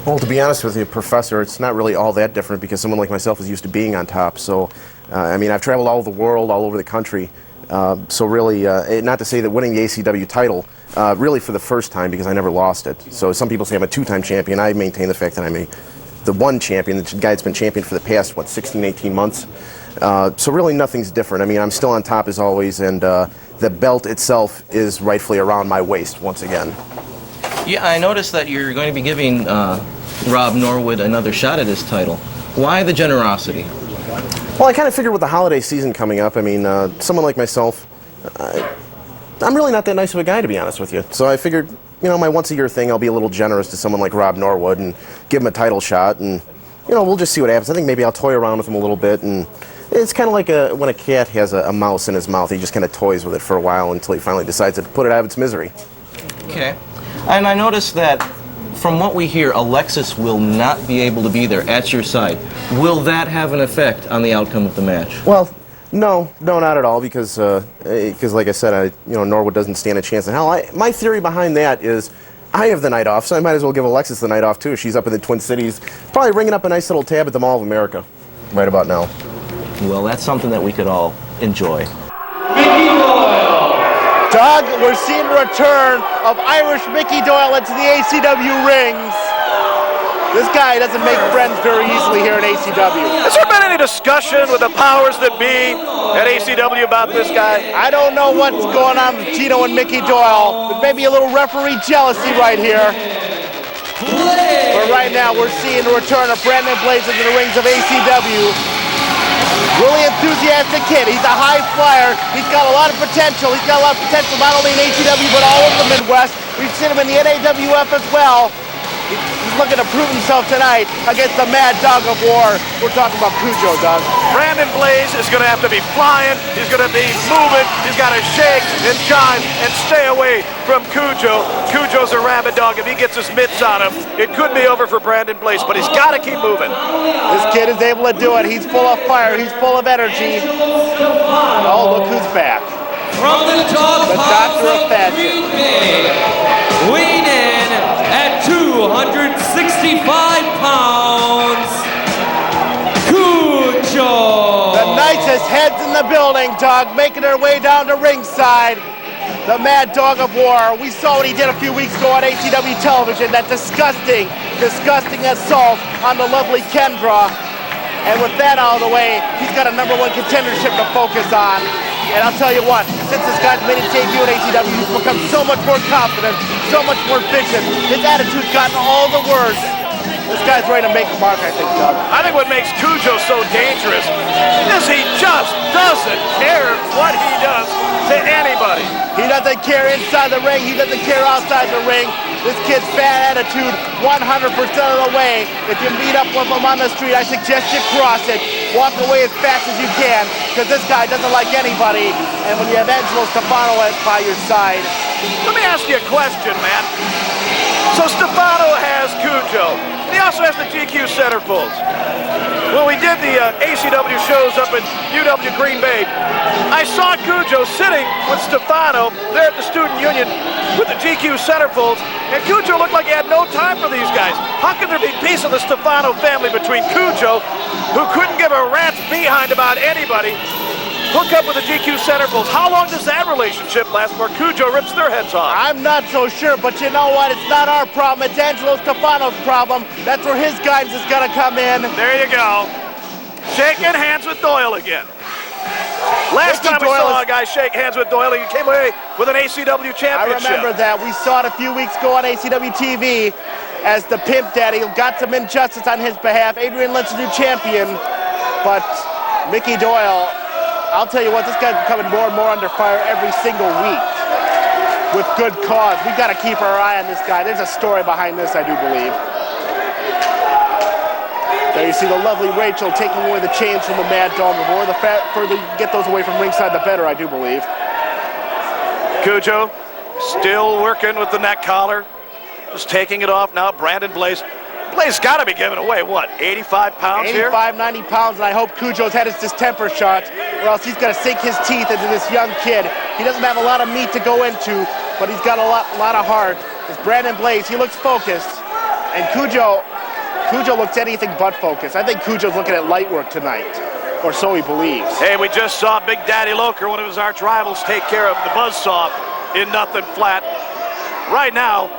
Well, to be honest with you, Professor, it's not really all that different because someone like myself is used to being on top. So, I mean, I've traveled all over the world, all over the country. So really, not to say that winning the ACW title, really for the first time because I never lost it. So some people say I'm a 2-time champion. I maintain the fact that I'm the 1 champion, the guy that's been champion for the past, 16, 18 months. So really nothing's different. I mean, I'm still on top as always, and the belt itself is rightfully around my waist once again. Yeah, I noticed that you're going to be giving Rob Norwood another shot at his title. Why the generosity? Well, I kind of figured with the holiday season coming up, I mean, someone like myself, I'm really not that nice of a guy, to be honest with you. So I figured, you know, my once-a-year thing, I'll be a little generous to someone like Rob Norwood and give him a title shot, and, you know, we'll just see what happens. I think maybe I'll toy around with him a little bit, and it's kind of like when a cat has a mouse in his mouth. He just kind of toys with it for a while until he finally decides to put it out of its misery. Okay. And I noticed that from what we hear, Alexis will not be able to be there at your side. Will that have an effect on the outcome of the match? Well, no, not at all, because like I said, Norwood doesn't stand a chance in hell. My theory behind that is I have the night off, so I might as well give Alexis the night off too. She's up in the Twin Cities, probably ringing up a nice little tab at the Mall of America right about now. Well, that's something that we could all enjoy. Doug, we're seeing a return of Irish Mickey Doyle into the ACW rings. This guy doesn't make friends very easily here at ACW. Has there been any discussion with the powers that be at ACW about this guy? I don't know what's going on with Gino and Mickey Doyle. There may be a little referee jealousy right here. But right now, we're seeing the return of Brandon Blaze into the rings of ACW. Really enthusiastic kid. He's a high flyer. He's got a lot of potential. He's got a lot of potential not only in ACW but all over the Midwest. We've seen him in the NAWF as well. He's looking to prove himself tonight against the Mad Dog of War. We're talking about Kujo, Doug. Brandon Blaze is going to have to be flying. He's going to be moving. He's got to shake and jive and stay away from Kujo. Kujo's a rabid dog. If he gets his mitts on him, it could be over for Brandon Blaze, but he's got to keep moving. This kid is able to do it. He's full of fire. He's full of energy. Oh, look who's back. From the top the Doctor of Fashion. Weighing in at Heads in the building, Doug, making their way down to ringside. The Mad Dog of War. We saw what he did a few weeks ago on ACW television, that disgusting assault on the lovely Kendra. And with that out of the way, he's got a #1 contendership to focus on. And I'll tell you what, since this guy's made his debut in ACW, he's become so much more confident, so much more vicious. His attitude's gotten all the words. This guy's ready to make a mark, I think, Doug. I think what makes Kujo so dangerous is he just doesn't care what he does to anybody. He doesn't care inside the ring. He doesn't care outside the ring. This kid's bad attitude 100% of the way. If you meet up with him on the street, I suggest you cross it. Walk away as fast as you can, because this guy doesn't like anybody. And when you have Angelo Stefano by your side. Let me ask you a question, man. So Stefano has Kujo. He also has the GQ Centerfolds. When we did the ACW shows up in UW Green Bay, I saw Kujo sitting with Stefano there at the Student Union with the GQ Centerfolds, and Kujo looked like he had no time for these guys. How can there be peace in the Stefano family between Kujo, who couldn't give a rat's behind about anybody, hook up with the GQ Centerfolds? How long does that relationship last before Kujo rips their heads off? I'm not so sure, but you know what? It's not our problem. It's Angelo Stefano's problem. That's where his guidance is going to come in. There you go. Shaking hands with Doyle again. Last time we saw a guy shake hands with Doyle, he came away with an ACW championship. I remember that. We saw it a few weeks ago on ACW TV as the Pimp Daddy got some injustice on his behalf. Adrian Lynch, the new champion, but Mickey Doyle, I'll tell you what, this guy's becoming more and more under fire every single week with good cause. We've got to keep our eye on this guy. There's a story behind this, I do believe. There you see the lovely Rachel taking away the chains from the Mad Dog of War. The further you get those away from ringside, the better, I do believe. Kujo still working with the neck collar. Just taking it off now. Brandon Blaze. Blaze got to be giving away, what, 85 pounds 85, here? 85, 90 pounds, and I hope Kujo's had his distemper shot, or else he's going to sink his teeth into this young kid. He doesn't have a lot of meat to go into, but he's got a lot of heart. It's Brandon Blaze. He looks focused, and Kujo looks anything but focused. I think Kujo's looking at light work tonight, or so he believes. Hey, we just saw Big Daddy Loker, one of his arch rivals, take care of the buzzsaw in nothing flat. Right now,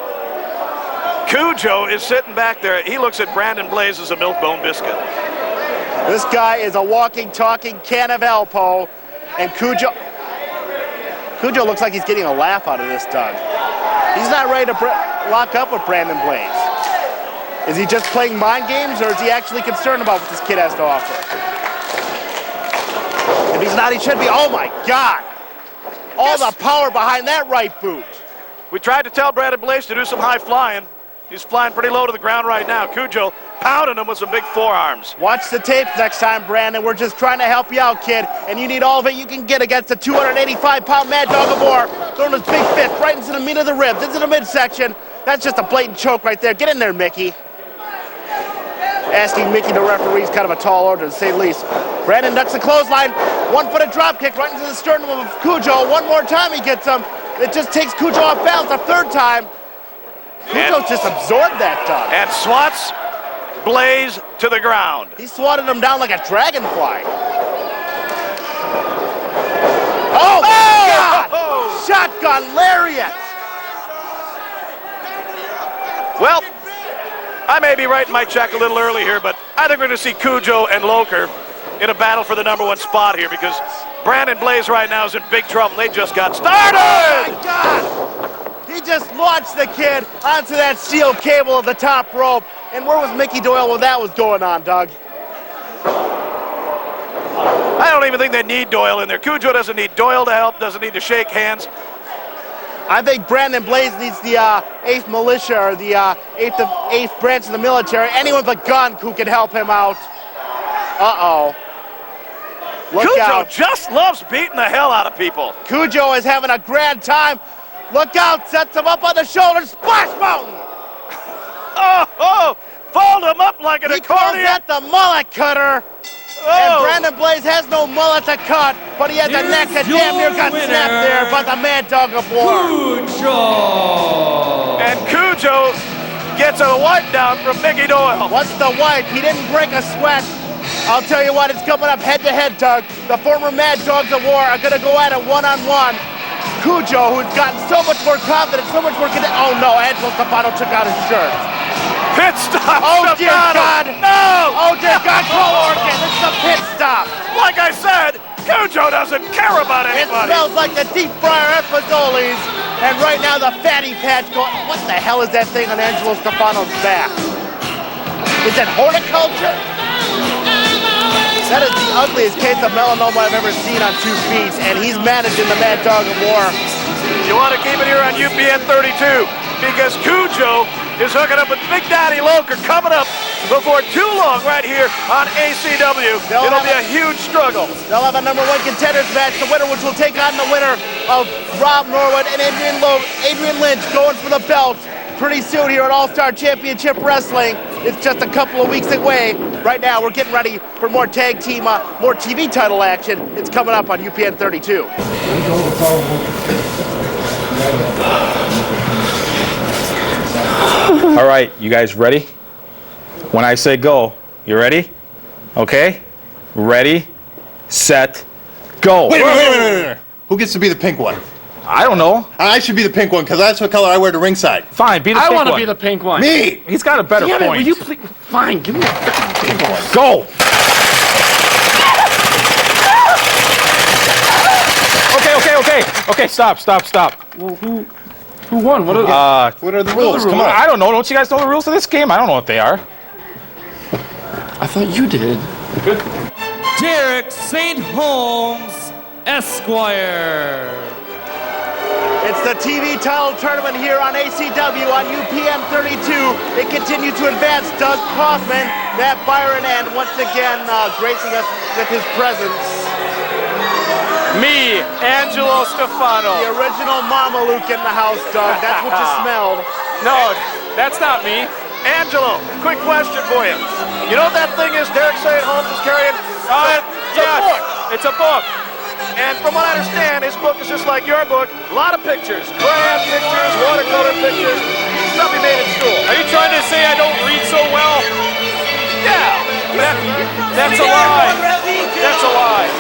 Kujo is sitting back there. He looks at Brandon Blaze as a milk-bone biscuit. This guy is a walking, talking can of Alpo, and Kujo looks like he's getting a laugh out of this, Doug. He's not ready to lock up with Brandon Blaze. Is he just playing mind games, or is he actually concerned about what this kid has to offer? If he's not, he should be. Oh my God! All the power behind that right boot. We tried to tell Brandon Blaze to do some high flying. He's flying pretty low to the ground right now. Kujo pounding him with some big forearms. Watch the tapes next time, Brandon. We're just trying to help you out, kid. And you need all of it you can get against the 285-pound Mad Dog of War. Throwing his big fist right into the meat of the ribs, into the midsection. That's just a blatant choke right there. Get in there, Mickey. Asking Mickey to referee is kind of a tall order, to say the least. Brandon ducks a clothesline. One-footed drop kick right into the sternum of Kujo. One more time he gets him. It just takes Kujo off balance a third time. Kujo just absorbed that, Doug. And swats Blaze to the ground. He swatted him down like a dragonfly. Oh, my God! Shotgun lariat! Well, I may be writing my check a little early here, but I think we're going to see Kujo and Loker in a battle for the #1 spot here, because Brandon Blaze right now is in big trouble. They just got started! Oh, my God! He just launched the kid onto that steel cable of the top rope. And where was Mickey Doyle when that was going on, Doug? I don't even think they need Doyle in there. Kujo doesn't need Doyle to help, doesn't need to shake hands. I think Brandon Blaze needs the 8th Militia, or the 8th branch of the military. Anyone with a gun who can help him out. Uh-oh. Look Kujo out. just loves beating the hell out of people. Kujo is having a grand time. Look out, sets him up on the shoulders. Splash Mountain! Oh, fold him up like an accordion. He calls that the mullet cutter. And Brandon Blaze has no mullet to cut, but he has a neck that damn near got snapped there by the Mad Dog of War. Kujo! And Kujo gets a wipe down from Mickey Doyle. What's the wipe? He didn't break a sweat. I'll tell you what, it's coming up head-to-head, Doug. The former Mad Dogs of War are going to go at it one-on-one. Kujo, who's gotten so much more confident, so much more oh no, Angelo Stefano took out his shirt. Pit stop! Oh dear God! No! Oh dear God, call Oregon, this is a pit stop! Like I said, Kujo doesn't care about anybody! It smells like the deep fryer at Fazoli's, and right now the fatty patch going, what the hell is that thing on Angelo Stefano's back? Is that horticulture? That is the ugliest case of melanoma I've ever seen on 2 feet, and he's managing the Mad Dog of War. You want to keep it here on UPN-32 because Kujo is hooking up with Big Daddy Loker coming up before too long right here on ACW. It'll be a huge struggle. They'll have a #1 contenders match, the winner which will take on the winner of Rob Norwood and Adrian Lynch going for the belt pretty soon here at All-Star Championship Wrestling. It's just a couple of weeks away. Right now, we're getting ready for more tag team, more TV title action. It's coming up on UPN-32. All right, you guys ready? When I say go, you ready? Okay? Ready, set, go. Wait. Who gets to be the pink one? I don't know. I should be the pink one because that's what color I wear to ringside. Fine, be the pink one. I want to be the pink one. Me! He's got a better Damn it, point. will you please? Fine, give me the pink one. Go! Okay, stop. Well, who won? What are what are the rules? Come on. I don't know. Don't you guys know the rules of this game? I don't know what they are. I thought you did. Good. Derek St. Holmes, Esquire. It's the TV title tournament here on ACW on UPN-32. It continues to advance. Doug Kaufmann, Matt Byron, and once again gracing us with his presence. Me, Angelo Stefano. The original Mama Luke in the house, Doug. That's what you smelled. No, that's not me. Angelo, quick question for you. You know what that thing is Derek St. Holmes is carrying? It's a book. It's a book. And from what I understand, his book is just like your book. A lot of pictures. Crayon pictures, watercolor pictures, stuff he made at school. Are you trying to say I don't read so well? Yeah. That's a lie. That's a lie.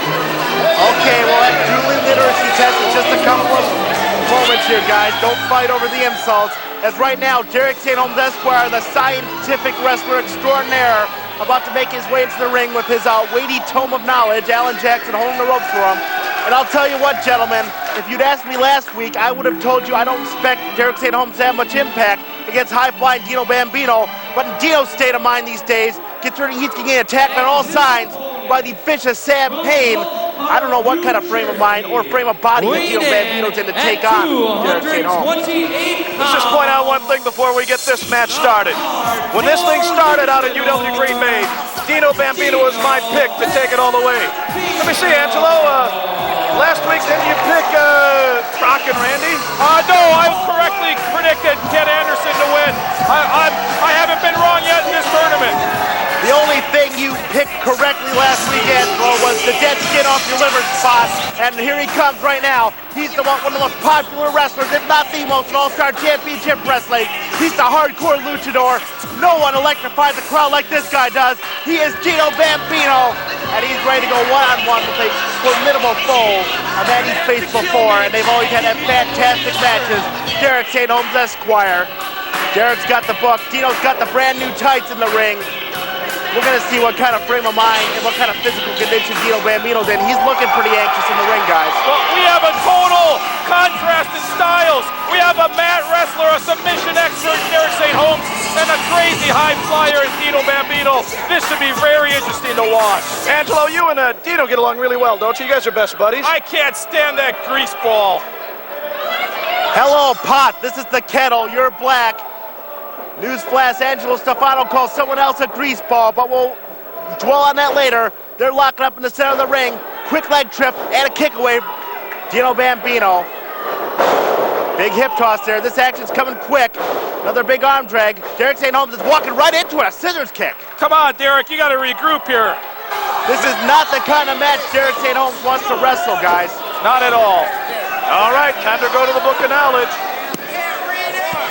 Okay, well, that dueling literacy test is just a couple of moments here, guys. Don't fight over the insults. As right now, Derek St. Holmes Esquire, the scientific wrestler extraordinaire, about to make his way into the ring with his weighty tome of knowledge, Alan Jackson holding the ropes for him. And I'll tell you what, gentlemen, if you'd asked me last week, I would have told you I don't expect Derek St. Holmes to have much impact against high-flying Dino Bambino. But in Dino's state of mind these days, considering he's getting attacked on all sides by the vicious Sam Hayne, I don't know what kind of frame of mind or frame of body that Dino Bambino's in to take on Derek St. Holmes. Let's just point out one thing before we get this match started. When this thing started out at UW Green Bay, Dino Bambino was my pick to take it all the way. Let me see, Angelo. Last week, didn't you pick Rockin Randy? No, I correctly predicted Ken Anderson to win. I haven't been wrong yet in this tournament. The only thing you picked correctly last weekend, Angelo, was the dead skin off your liver spot, and here he comes right now. He's one of the most popular wrestlers, if not the most, in All-Star Championship Wrestling. He's the Hardcore Luchador. No one electrifies the crowd like this guy does. He is Dino Bambino, and he's ready to go one-on-one with a formidable foe, a man he's faced before, and they've always had fantastic matches. Derek St. Holmes Esquire. Derek's got the book. Dino's got the brand new tights in the ring. We're going to see what kind of frame of mind and what kind of physical condition Dino Bambino's in. He's looking pretty anxious in the ring, guys. Well, we have a total contrast in styles. We have a mat wrestler, a submission expert, Derek St. Holmes, and a crazy high flyer in Dino Bambino. This should be very interesting to watch. Angelo, you and Dino get along really well, don't you? You guys are best buddies. I can't stand that grease ball. Hello, pot. This is the kettle. You're black. Newsflash, Angelo Stefano calls someone else a grease ball, but we'll dwell on that later. They're locking up in the center of the ring. Quick leg trip and a kick away. Dino Bambino. Big hip toss there. This action's coming quick. Another big arm drag. Derek St. Holmes is walking right into it. A scissors kick. Come on, Derek. You got to regroup here. This is not the kind of match Derek St. Holmes wants to wrestle, guys. Not at all. All right, time to go to the book of knowledge.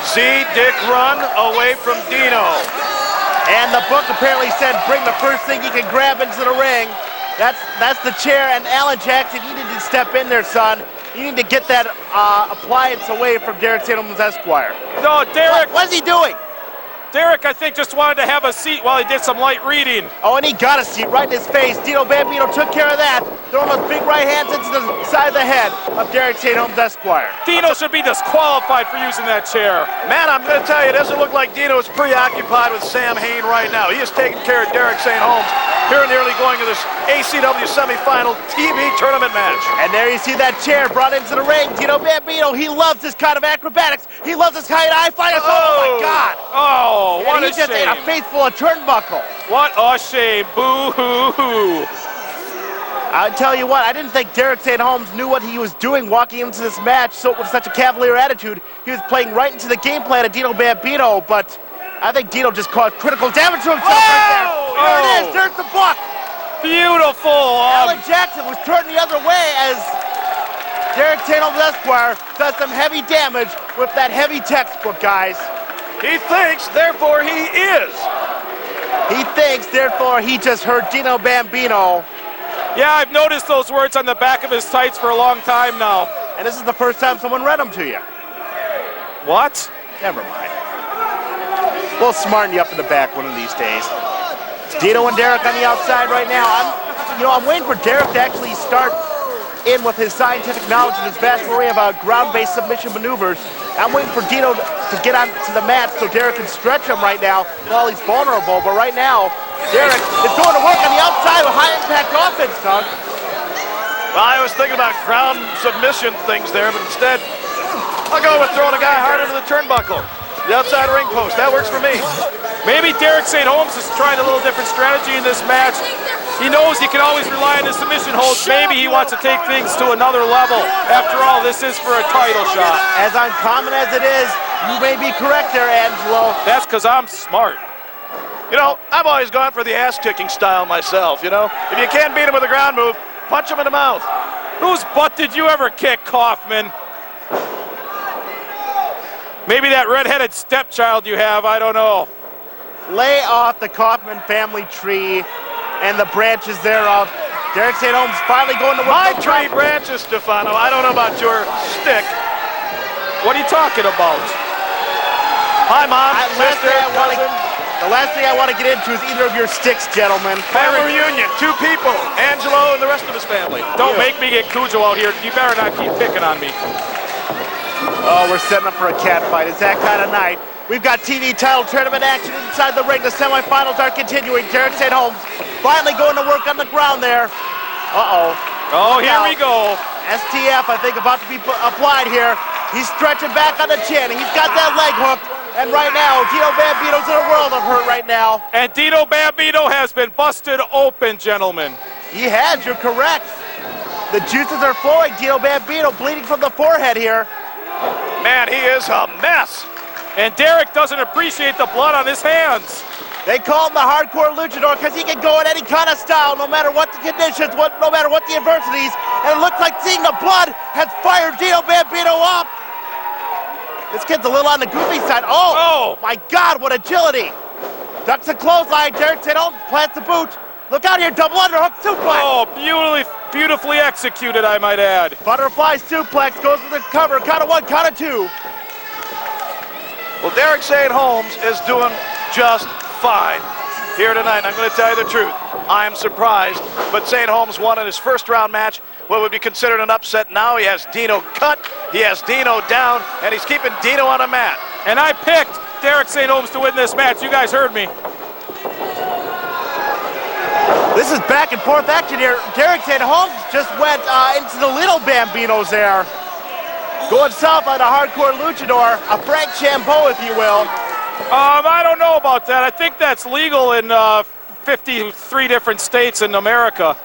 See Dick run away from Dino. And the book apparently said, bring the first thing you can grab into the ring. That's the chair, and Alan Jackson, you need to step in there, son. You need to get that appliance away from Derek St. Holmes Esquire. No, Derek. What's he doing? Derek, I think, just wanted to have a seat while he did some light reading. Oh, and he got a seat right in his face. Dino Bambino took care of that. Throwing those big right hands into the side of the head of Derek St. Holmes Esquire. Dino should be disqualified for using that chair. Man, I'm going to tell you, it doesn't look like Dino is preoccupied with Sam Hayne right now. He is taking care of Derek St. Holmes here in the early going of this ACW semifinal TV tournament match. And there you see that chair brought into the ring. Dino Bambino, he loves this kind of acrobatics. He loves this kind of eye fighters. Oh, my God. Oh, what a shame. He just ate a faithful turnbuckle. What a shame. Boo-hoo-hoo. I'll tell you what, I didn't think Derek St. Holmes knew what he was doing walking into this match with such a cavalier attitude. He was playing right into the game plan of Dino Bambino, but I think Dino just caused critical damage to himself right there. There it is, there's the buck. Beautiful. Alan Jackson was turned the other way as Derek St. Holmes Esquire does some heavy damage with that heavy textbook, guys. He thinks, therefore he is. He thinks, therefore he just heard Dino Bambino. Yeah, I've noticed those words on the back of his tights for a long time now. And this is the first time someone read them to you. What? Never mind. We'll smarten you up in the back one of these days. Dino and Derek on the outside right now. I'm waiting for Derek to actually start in with his scientific knowledge and his vast array of ground-based submission maneuvers. I'm waiting for Dino to get onto the mat so Derek can stretch him right now while he's vulnerable. But right now, Derek is going to work on the outside with high-impact offense, Doug. Well, I was thinking about ground submission things there, but instead, I'll go with throwing a guy hard into the turnbuckle. The outside ring post, that works for me. Maybe Derek St. Holmes is trying a little different strategy in this match. He knows he can always rely on his submission holds. Maybe he wants to take things to another level. After all, this is for a title shot. As uncommon as it is, you may be correct there, Angelo. That's because I'm smart. You know, I've always gone for the ass-kicking style myself, you know? If you can't beat him with a ground move, punch him in the mouth. Whose butt did you ever kick, Kaufmann? Maybe that red-headed stepchild you have, I don't know. Lay off the Kaufmann family tree and the branches thereof. Derek St. Holmes finally going to work. My tree branches, Stefano. I don't know about your stick. What are you talking about? Hi, Mom, sister, cousin. The last thing I want to get into is either of your sticks, gentlemen. Family reunion, 2 people, Angelo and the rest of his family. Don't make me get Kujo out here. You better not keep picking on me. Oh, we're setting up for a cat fight. It's that kind of night. We've got TV title tournament action inside the ring. The semifinals are continuing. Derek St. Holmes finally going to work on the ground there. Uh-oh. Oh, here we go. STF, I think, about to be applied here. He's stretching back on the chin. He's got that leg hooked. And right now, Dino Bambino's in a world of hurt right now. And Dino Bambino has been busted open, gentlemen. He has, you're correct. The juices are flowing. Dino Bambino bleeding from the forehead here. Man, he is a mess. And Derek doesn't appreciate the blood on his hands. They call him the Hardcore Luchador because he can go in any kind of style, no matter what the conditions, no matter what the adversities. And it looks like seeing the blood has fired Dino Bambino up. This kid's a little on the goofy side. Oh, my God, what agility. Ducks a clothesline. Derek St. Holmes plants the boot. Look out here, double underhook suplex. Oh, beautifully executed, I might add. Butterfly suplex goes to the cover. Count of 1, count of 2. Well, Derek St. Holmes is doing just fine here tonight. I'm going to tell you the truth. I am surprised, but St. Holmes won in his first round match what would be considered an upset. Now he has Dino cut, he has Dino down, and he's keeping Dino on a mat. And I picked Derek St. Holmes to win this match. You guys heard me. This is back and forth action here. Derek St. Holmes just went into the little Bambinos there. Going south on a Hardcore Luchador, a Frank Chambeau, if you will. I don't know about that. I think that's legal in 53 different states in America.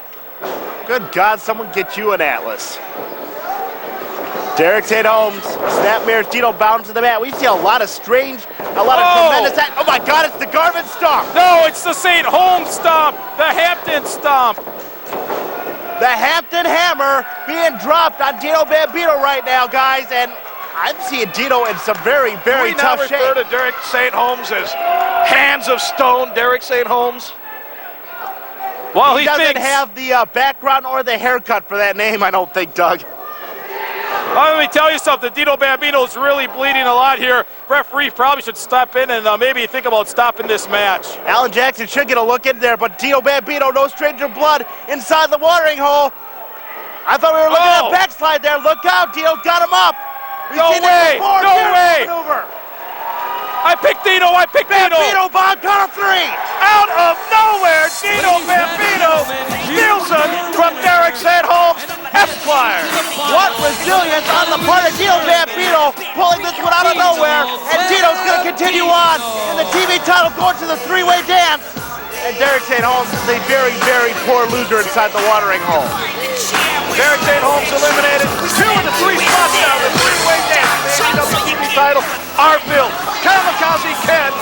Good God, someone get you an atlas. Derek St. Holmes, snapmares Dino bound to the mat. We see a lot of tremendous, oh my God, it's the Garvin stomp. No, it's the St. Holmes stomp, the Hampton stomp. The Hampton Hammer being dropped on Dino Bambino right now, guys, and I'm seeing Dino in some very, very tough shape. We now refer to Derek St. Holmes as Hands of Stone, Derek St. Holmes. Well, he doesn't have the background or the haircut for that name, I don't think, Doug. Well, let me tell you something. Dino Bambino's really bleeding a lot here. Referee probably should step in and maybe think about stopping this match. Alan Jackson should get a look in there, but Dino Bambino, no stranger blood inside the watering hole. I thought we were looking at a backslide there. Look out, Dino's got him up. No way, no way. I picked Dino, Bambino, bomb, count of 3. Out of nowhere, Dino Bambino steals it from Derek St. Holmes, Esquire. What resilience on the part of Dino Bambino, pulling this one out of nowhere, and Dino's going to continue on in the TV title, going to the three-way dance. And Derek St. Holmes is a very, very poor loser inside the watering hole. Derek St. Holmes eliminated 2 of the 3 spots now. The three-way dance. The ACW title are filled. Kamikaze Ken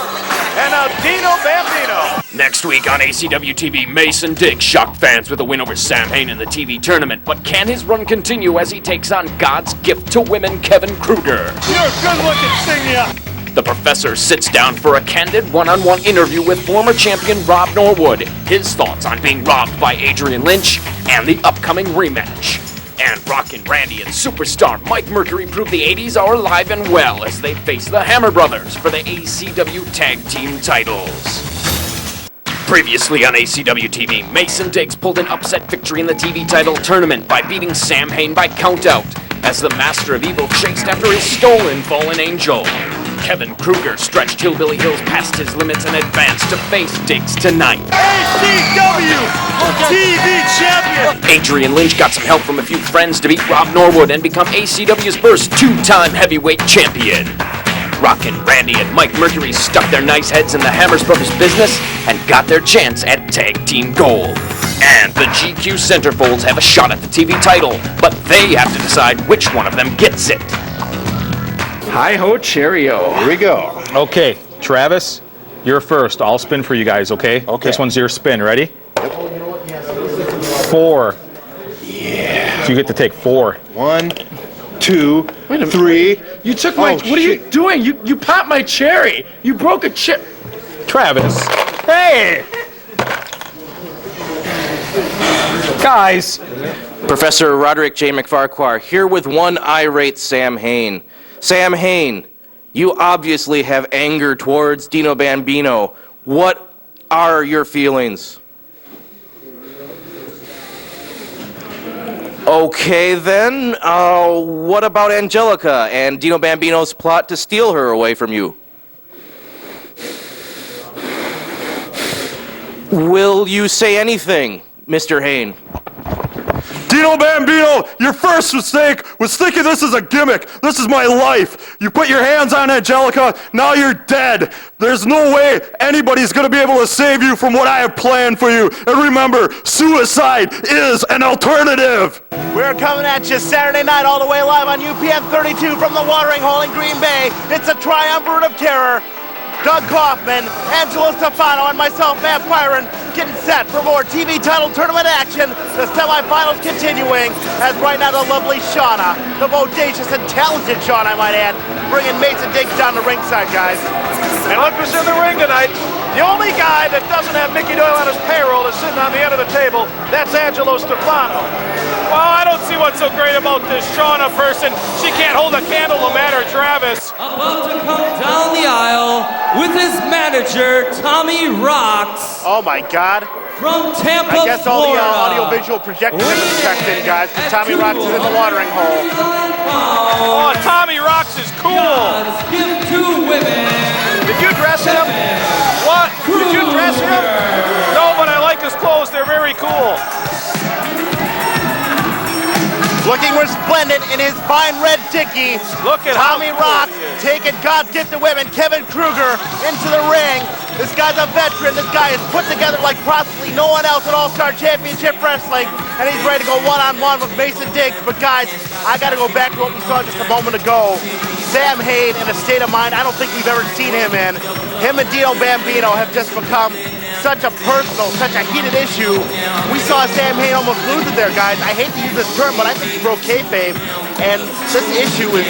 and now Dino Bambino. Next week on ACW TV, Mason Diggs shocked fans with a win over Sam Hayne in the TV tournament. But can his run continue as he takes on God's gift to women, Kevin Kruger? You're a good-looking senior. The Professor sits down for a candid one-on-one interview with former champion Rob Norwood, his thoughts on being robbed by Adrian Lynch, and the upcoming rematch. And Rockin Randy and superstar Mike Mercury prove the 80s are alive and well as they face the Hammer Brothers for the ACW Tag Team titles. Previously on ACW TV, Mason Diggs pulled an upset victory in the TV title tournament by beating Sam Hayne by countout as the Master of Evil chased after his stolen fallen angel. Kevin Kruger stretched Hillbilly Hills past his limits and advanced to face Diggs tonight. ACW TV champion! Adrian Lynch got some help from a few friends to beat Rob Norwood and become ACW's first 2-time heavyweight champion. Rockin Randy and Mike Mercury stuck their nice heads in the Hammers Brothers business and got their chance at tag team gold. And the GQ Centerfolds have a shot at the TV title, but they have to decide which one of them gets it. Hi-ho, Cherri-O. Here we go. Okay, Travis, you're first. I'll spin for you guys, okay? Okay. This one's your spin. Ready? 4. Yeah. So you get to take 4. 1, 2, 3. You took my... what are you doing? You popped my cherry. You broke a chip. Travis. Hey! Guys. Professor Roderick J. MacFahrquar here with one irate Sam Hayne. Sam Hayne, you obviously have anger towards Dino Bambino. What are your feelings? Okay then, what about Angelica and Dino Bambino's plot to steal her away from you? Will you say anything, Mr. Hayne? Dino Bambino, your first mistake was thinking this is a gimmick. This is my life. You put your hands on Angelica, now you're dead. There's no way anybody's going to be able to save you from what I have planned for you. And remember, suicide is an alternative. We're coming at you Saturday night all the way live on UPN-32 from the watering hole in Green Bay. It's a triumvirate of terror. Doug Kaufmann, Angelo Stefano, and myself, Matt Byron, getting set for more TV title tournament action. The semifinals continuing, as right now the lovely Shauna, the bodacious and talented Shauna, I might add, bringing Mason Diggs down the ringside, guys. And look who's in the ring tonight. The only guy that doesn't have Mickey Doyle on his payroll is sitting on the end of the table. That's Angelo Stefano. Well, I don't see what's so great about this Shauna person. She can't hold a candle no matter, Travis. About to come down the aisle with his manager, Tommy Rocks. Oh my God. From Tampa, I guess all the Florida. audio-visual projectors have been checked in, guys, because Tommy Rocks is in the watering hole. Oh, Tommy Rocks is cool. Give to women. Did you dress him? What? Did you dress him? No, but I like his clothes. They're very cool. Looking resplendent in his fine red dickie. Look at Tommy how cool Rocks he is. taking God's gift to women. Kevin Kruger into the ring. This guy's a veteran. This guy is put together like possibly no one else at All-Star Championship Wrestling. And he's ready to go one-on-one with Mason Diggs. But guys, I got to go back to what we saw just a moment ago. Sam Hayne in a state of mind I don't think we've ever seen him in. Him and Dino Bambino have just become such a personal, such a heated issue. We saw Sam Hayne almost lose it there, guys. I hate to use this term, but I think he broke kayfabe. And this issue is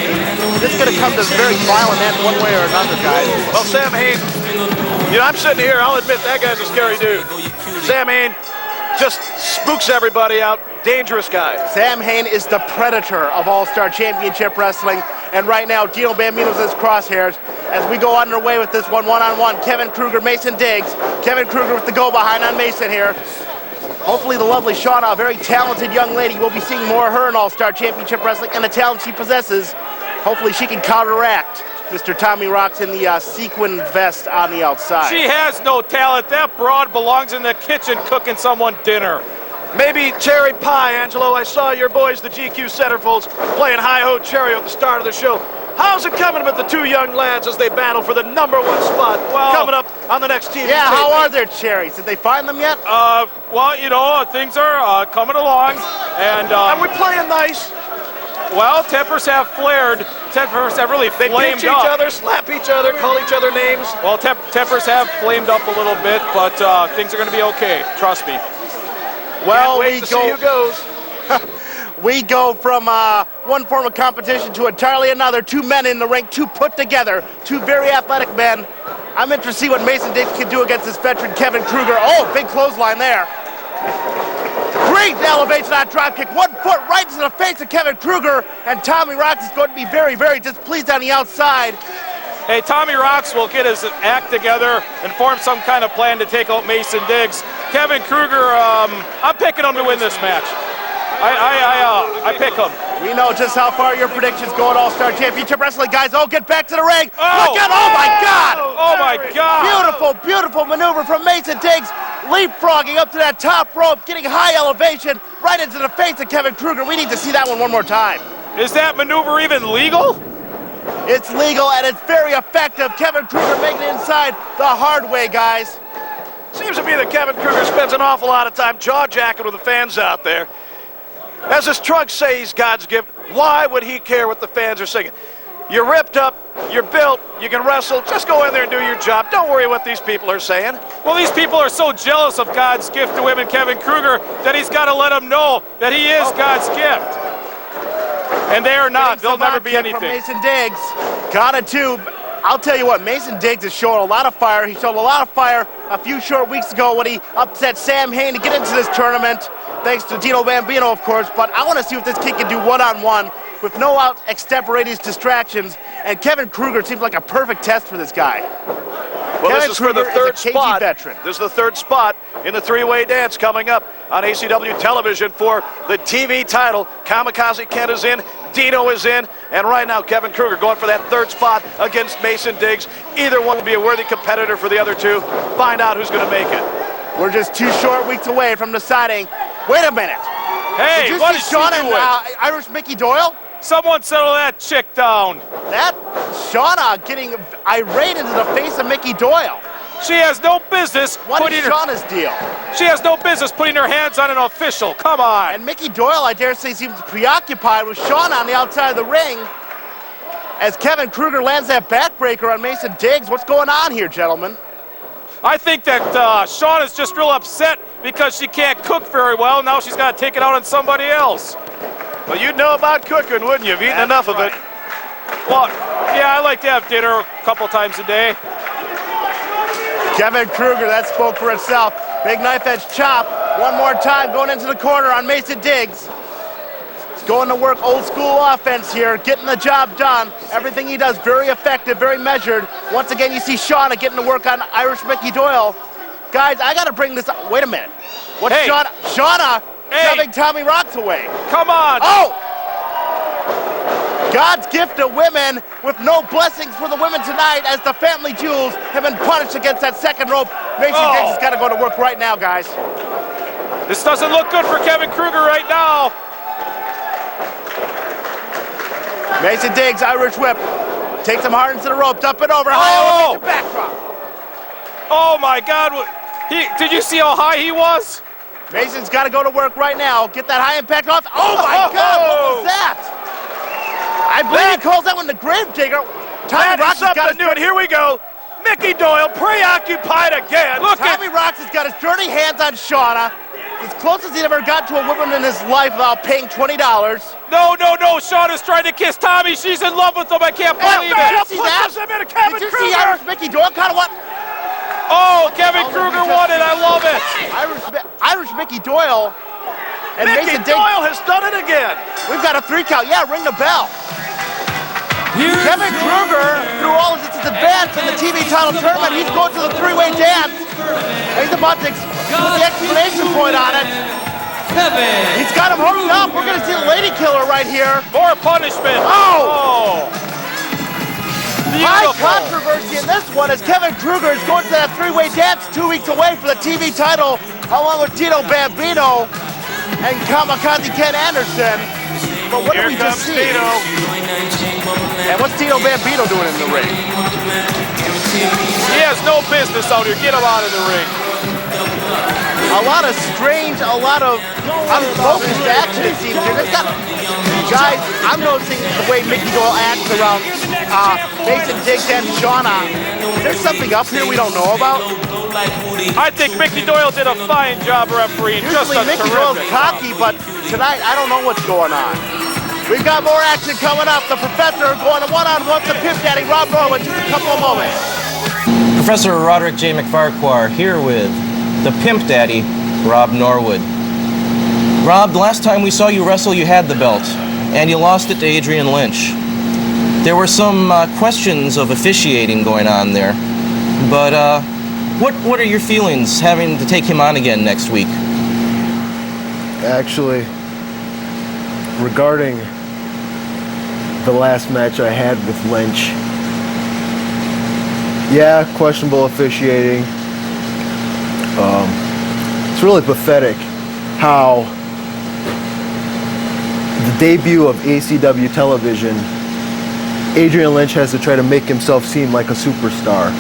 going to come to very violent end one way or another, guys. Well, Sam Hayne You know, I'm sitting here, I'll admit that guy's a scary dude. Sam Hayne just spooks everybody out. Dangerous guy. Sam Hayne is the predator of All-Star Championship Wrestling, and right now Dino Bambino's in his crosshairs as we go underway with this one-on-one. Kevin Kruger, Mason Diggs. Kevin Kruger with the go-behind on Mason here. Hopefully the lovely Shauna, a very talented young lady, we'll be seeing more of her in All-Star Championship Wrestling and the talent she possesses. Hopefully she can counteract Mr. Tommy Rocks in the sequin vest on the outside. She has no talent. That broad belongs in the kitchen cooking someone dinner. Maybe cherry pie, Angelo. I saw your boys, the GQ Centerfolds, playing Hi-Ho Cherry-O at the start of the show. How's it coming with the two young lads as they battle for the #1 spot coming up on the next TV? Yeah, how are their cherries? Did they find them yet? Well, you know, things are coming along. And are we playing nice? Well, tempers have flared. Tempers have really flamed up. They pinch each other, slap each other, call each other names. Well, tempers have flamed up a little bit, but things are going to be okay. Trust me. Well, we go. See who goes. We go from one form of competition to entirely another. Two men in the ring, two put together, two very athletic men. I'm interested to see what Mason Diggs can do against this veteran Kevin Kruger. Oh, big clothesline there. Great elevation on drop kick. 1 foot right into the face of Kevin Kruger, and Tommy Rocks is going to be very, very displeased on the outside. Hey, Tommy Rocks will get his act together and form some kind of plan to take out Mason Diggs. Kevin Kruger, I'm picking him to win this match. I pick him. We know just how far your predictions go at All-Star Championship Wrestling, guys. Oh, get back to the ring. Oh. Look out, oh my God. Oh my God. Beautiful, beautiful maneuver from Mason Diggs. Leapfrogging up to that top rope, getting high elevation right into the face of Kevin Kruger. We need to see that one more time. Is that maneuver even legal? It's legal and it's very effective. Kevin Kruger making it inside the hard way, guys. Seems to me that Kevin Kruger spends an awful lot of time jaw-jacking with the fans out there. As his truck says God's gift, why would he care what the fans are singing? You're ripped up, you're built, you can wrestle, just go in there and do your job. Don't worry what these people are saying. Well, these people are so jealous of God's gift to him and Kevin Kruger that he's got to let them know that he is God's gift. And they are not. They'll never be anything. From Mason Diggs. Got it too. I'll tell you what, Mason Diggs is showing a lot of fire. He showed a lot of fire a few short weeks ago when he upset Sam Hayne to get into this tournament, thanks to Dino Bambino, of course. But I want to see what this kid can do one-on-one with no extemporaneous distractions. And Kevin Kruger seems like a perfect test for this guy. Well, Kevin this is for the Kruger third is a KG spot. Veteran. This is the third spot in the three-way dance coming up on ACW television for the TV title. Kamikaze Kent is in, Dino is in, and right now Kevin Kruger going for that third spot against Mason Diggs. Either one will be a worthy competitor for the other two. Find out who's going to make it. We're just 2 short weeks away from deciding. Wait a minute. Hey, did you what see is Shawn she and doing? Irish Mickey Doyle? Someone settle that chick down. That Shauna getting irate into the face of Mickey Doyle. She has no business What is Shauna's deal? She has no business putting her hands on an official. Come on. And Mickey Doyle, I dare say, seems preoccupied with Shauna on the outside of the ring. As Kevin Kruger lands that backbreaker on Mason Diggs. What's going on here, gentlemen? I think that Shawn is just real upset because she can't cook very well. Now she's got to take it out on somebody else. Well, you'd know about cooking, wouldn't you? You've eaten enough of it. Well, yeah, I like to have dinner a couple times a day. Kevin Kruger, that spoke for itself. Big knife edge chop. One more time going into the corner on Mason Diggs. He's going to work old school offense here, getting the job done. Everything he does very effective, very measured. Once again, you see Shauna getting to work on Irish Mickey Doyle. Guys, I got to bring this up. Wait a minute. What's Shauna shoving Tommy Rocks away? Come on. Oh! God's gift to women with no blessings for the women tonight as the family jewels have been punished against that second rope. Mason Diggs has got to go to work right now, guys. This doesn't look good for Kevin Kruger right now. Mason Diggs, Irish whip. Takes him hard into the rope, dump it over. High elevation backdrop. Oh my God. Did you see how high he was? Mason's got to go to work right now. Get that high impact off. Oh my God, what was that? I believe he calls that one the Gravedigger. Tommy Rocks has got to do it. Here we go. Mickey Doyle preoccupied again. Look, Tommy Rocks has got his dirty hands on Shauna. As close as he ever got to a woman in his life without paying $20. No. Shauna's trying to kiss Tommy. She's in love with him. I can't believe it. see that? Did you see Irish Mickey Doyle kind of what? Oh, Kevin Kruger won it. I love it. Irish Mickey Doyle. And Mickey Doyle has done it again. We've got a 3 count. Yeah, ring the bell. Kevin Kruger, through all of his advance in the TV title tournament, he's going to the 3-way dance. He's about to put the exclamation point on it. He's got him hooked up. We're going to see the lady killer right here. More punishment. Oh! High controversy in this one as Kevin Kruger is going to that 3-way dance 2 weeks away for the TV title, along with Dino Bambino and Kamikaze Ken Anderson. But what did we just see? Dino. And what's Dino Bambino doing in the ring? He has no business out here. Get him out of the ring. A lot of strange, a lot of unfocused action it seems here. Guys, I'm noticing the way Mickey Doyle acts around Mason Diggs and Shauna. There's something up here we don't know about. I think Mickey Doyle did a fine job refereeing. Usually Mickey Doyle's cocky, but tonight I don't know what's going on. We've got more action coming up. The Professor going to one-on-one to Pimp Daddy Rob Norwood in just a couple of moments. Professor Roderick J. MacFahrquar here with the Pimp Daddy, Rob Norwood. Rob, the last time we saw you wrestle, you had the belt, and you lost it to Adrian Lynch. There were some questions of officiating going on there, but what are your feelings having to take him on again next week? Actually, regarding the last match I had with Lynch, yeah, questionable officiating. It's really pathetic how the debut of ACW television, Adrian Lynch has to try to make himself seem like a superstar.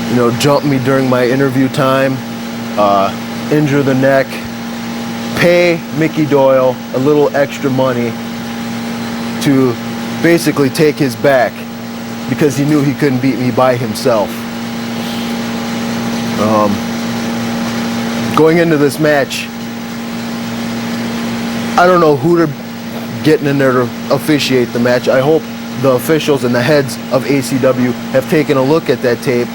You know, jump me during my interview time, injure the neck, pay Mickey Doyle a little extra money to basically take his back because he knew he couldn't beat me by himself. Going into this match, I don't know who they're getting in there to officiate the match. I hope the officials and the heads of ACW have taken a look at that tape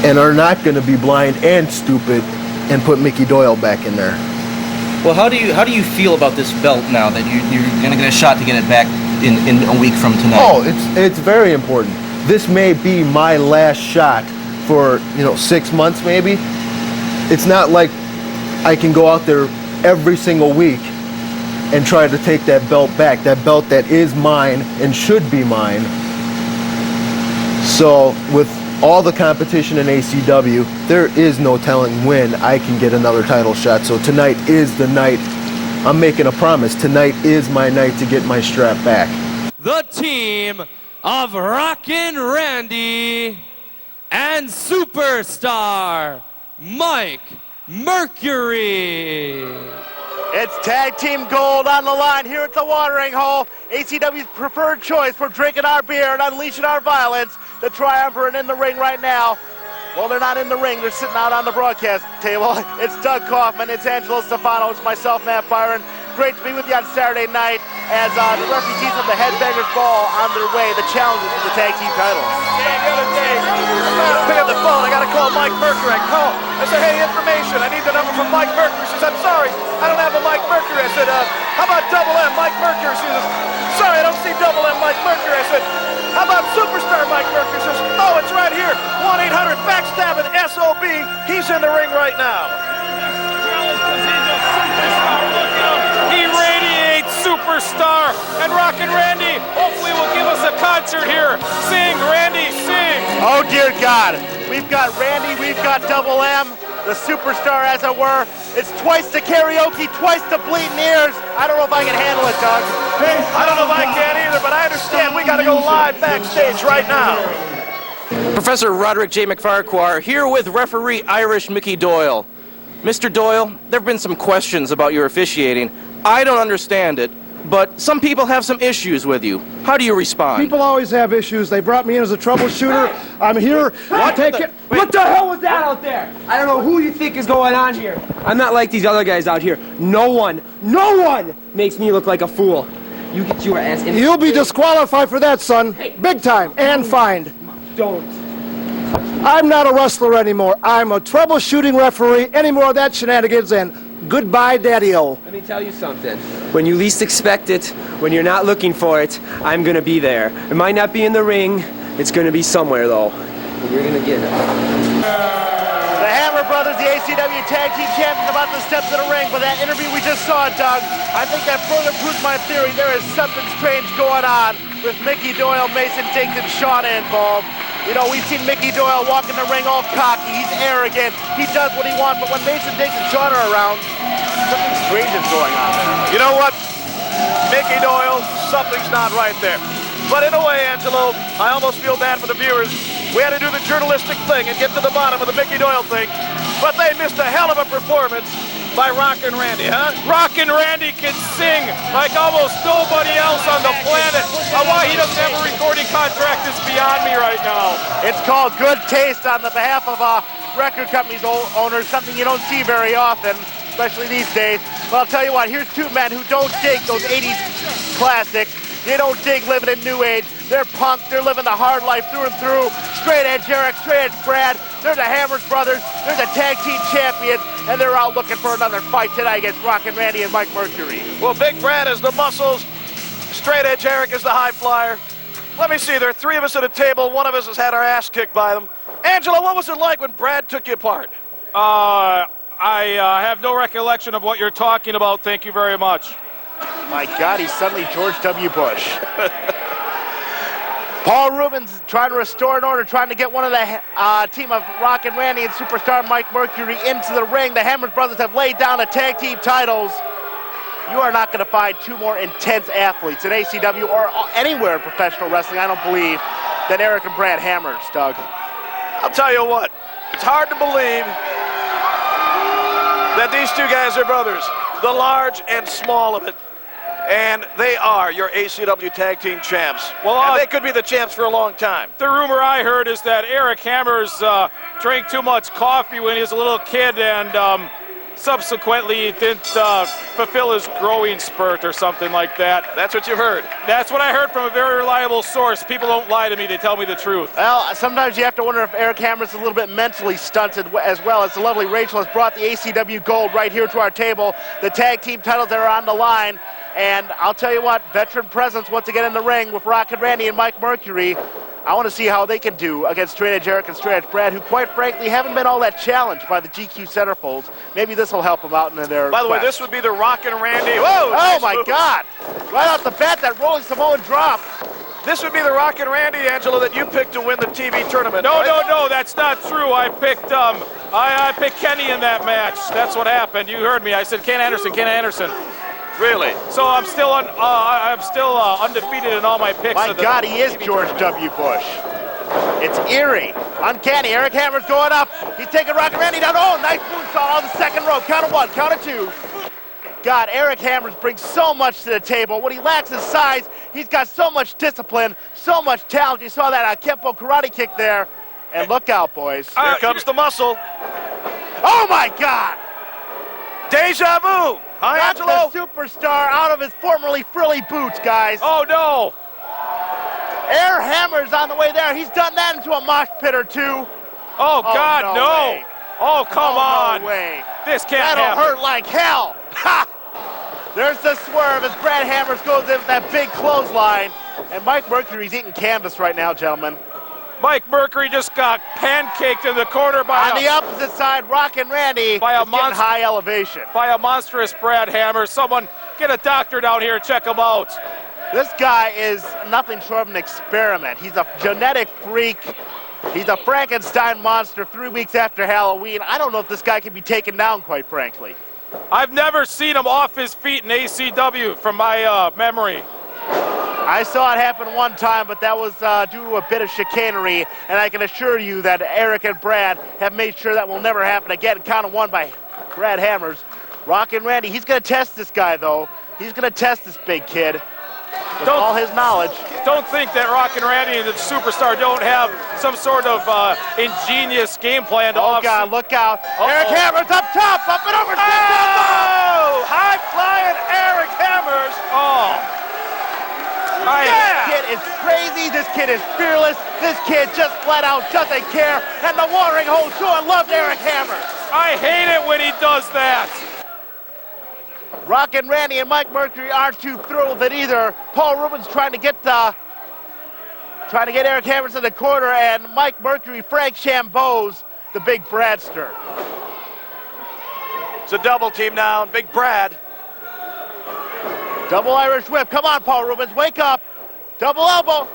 and are not going to be blind and stupid and put Mickey Doyle back in there. Well, how do you feel about this belt now that you're going to get a shot to get it back in a week from tonight? Oh, it's very important. This may be my last shot for 6 months maybe. It's not like I can go out there every single week and try to take that belt back. That belt that is mine and should be mine. So with all the competition in ACW, there is no telling when I can get another title shot. So tonight is the night. I'm making a promise. Tonight is my night to get my strap back. The team of Rockin Randy and Superstar Mike Mercury. It's tag team gold on the line here at the watering hole. ACW's preferred choice for drinking our beer and unleashing our violence. The triumvirate in the ring right now. Well, they're not in the ring. They're sitting out on the broadcast table. It's Doug Kaufmann. It's Angelo Stefano. It's myself, Matt Byron. Great to be with you on Saturday night as the refugees from the Headbangers Ball on their way. The challenges for the tag team titles. Yeah, the other day, I pick up the phone. I got to call Mike Mercury. I call. I said, hey, information. I need the number from Mike Mercury. She says, I'm sorry. I don't have a Mike Mercury. I said, how about Double M Mike Mercury? She says, sorry, I don't see Double M Mike Mercury. I said, how about Superstar Mike Mercury? She says, oh, it's right here. 1-800-BACKSTABBING SOB. He's in the ring right now. He radiates superstar, and Rockin Randy hopefully will give us a concert here. Sing, Randy, sing. Oh, dear God. We've got Randy, we've got Double M, the superstar, as it were. It's twice the karaoke, twice the bleeding ears. I don't know if I can handle it, Doug. Hey, I don't know if I can either, but I understand we got to go live backstage right now. Professor Roderick J. MacFahrquar here with referee Irish Mickey Doyle. Mr. Doyle, there have been some questions about your officiating. I don't understand it, but some people have some issues with you. How do you respond? People always have issues. They brought me in as a troubleshooter. I'm here to take it. What the hell was that out there? I don't know who you think is going on here. I'm not like these other guys out here. No one makes me look like a fool. You get your ass in. You'll be disqualified for that, son. Big time. And fined. Don't. I'm not a wrestler anymore. I'm a troubleshooting referee. Any more of that shenanigans, and goodbye, Daddy-O. Let me tell you something. When you least expect it, when you're not looking for it, I'm gonna be there. It might not be in the ring. It's gonna be somewhere, though. And you're gonna get it. The Hammer Brothers, the ACW Tag Team Champions, about to step to the ring. But that interview we just saw, Doug, I think that further proves my theory. There is something strange going on with Mickey Doyle, Mason Dixon, and Shauna involved. You know, we've seen Mickey Doyle walk in the ring all cocky. He's arrogant. He does what he wants. But when Mason Dixon and Shauna are around, something strange is going on there. You know what? Mickey Doyle, something's not right there. But in a way, Angelo, I almost feel bad for the viewers. We had to do the journalistic thing and get to the bottom of the Mickey Doyle thing. But they missed a hell of a performance by Rockin Randy, huh? Rockin Randy can sing like almost nobody else on the planet. Why he doesn't have a recording contract is beyond me right now. It's called good taste on the behalf of record companies owners, something you don't see very often, especially these days. But I'll tell you what, here's two men who don't dig those 80s classics. They don't dig living in New Age. They're punk. They're living the hard life through and through. Straight edge Eric, straight edge Brad. They're the Hammers brothers. They're the tag team champions, and they're out looking for another fight tonight against Rockin Randy and Mike Mercury. Well, Big Brad is the muscles. Straight edge Eric is the high flyer. Let me see, there are three of us at a table. One of us has had our ass kicked by them. Angelo, what was it like when Brad took you apart? I have no recollection of what you're talking about. Thank you very much. My God, he's suddenly George W. Bush. Paul Rubens trying to restore an order, trying to get one of the team of Rockin Randy and superstar Mike Mercury into the ring. The Hammers brothers have laid down the tag team titles. You are not going to find two more intense athletes in ACW or anywhere in professional wrestling, I don't believe, than Eric and Brad Hammers, Doug. I'll tell you what, it's hard to believe that these two guys are brothers, the large and small of it. And they are your ACW Tag Team champs. Well, and they could be the champs for a long time. The rumor I heard is that Eric Hammers drank too much coffee when he was a little kid and subsequently didn't fulfill his growing spurt or something like that. That's what you heard? That's what I heard from a very reliable source. People don't lie to me, they tell me the truth. Well, sometimes you have to wonder if Eric Hammers is a little bit mentally stunted as well. As the lovely Rachel has brought the ACW gold right here to our table. The tag team titles that are on the line. And I'll tell you what, veteran presence once again in the ring with Rockin Randy and Mike Mercury. I want to see how they can do against Straight Edge Eric and Straight Edge Brad, who quite frankly haven't been all that challenged by the GQ Centerfolds. Maybe this will help them out in their By the way, quest. this would be the Rockin Randy. Whoa! Oh nice my move. God! Right off the bat, that rolling Samoan drop. This would be the Rockin Randy, Angelo, that you picked to win the TV tournament. No, right? no, that's not true. I picked I picked Kenny in that match. That's what happened. You heard me. I said Ken Anderson. Really? So I'm still undefeated in all my picks. My God, he is George W. Bush. It's eerie. Uncanny. Eric Hammers going up. He's taking Rockin Randy down. Oh, nice moonsault on the second rope. Count of one, count of two. God, Eric Hammers brings so much to the table. When he lacks his size, he's got so much discipline, so much talent. You saw that Kempo karate kick there. And look out, boys. Here comes the muscle. Oh, my God. Deja vu. Hi, Got Angelo. the superstar out of his formerly frilly boots, guys. Oh, no. Air Hammer's on the way there. He's done that into a mosh pit or two. Oh, God, no. Way. Oh, come on. No way. This can't That'll happen. hurt like hell. Ha! There's the swerve as Brad Hammers goes in with that big clothesline. And Mike Mercury's eating canvas right now, gentlemen. Mike Mercury just got pancaked in the corner by on the opposite side, Rockin Randy by a getting high elevation. By a monstrous Brad Hammers. Someone get a doctor down here and check him out. This guy is nothing short of an experiment. He's a genetic freak. He's a Frankenstein monster 3 weeks after Halloween. I don't know if this guy can be taken down, quite frankly. I've never seen him off his feet in ACW from my memory. I saw it happen one time, but that was due to a bit of chicanery, and I can assure you that Eric and Brad have made sure that will never happen again. Count of one by Brad Hammers. Rockin Randy, he's going to test this guy, though. He's going to test this big kid with all his knowledge. Don't think that Rockin Randy and the superstar don't have some sort of ingenious game plan to Oh, God, look out. Eric Hammers up top, up and over. Oh! High-flying Eric Hammers. Oh. This kid is crazy. This kid is fearless. This kid just flat out doesn't care. And the watering hole showing love to Eric Hammer. I hate it when he does that. Rockin Randy and Mike Mercury aren't too thrilled with it either. Paul Rubens trying to get Eric Hammer to the corner, and Mike Mercury, Frank Shambows, the big Bradster. It's a double team now, and Big Brad. Double Irish whip. Come on, Paul Rubens, wake up. Double elbow.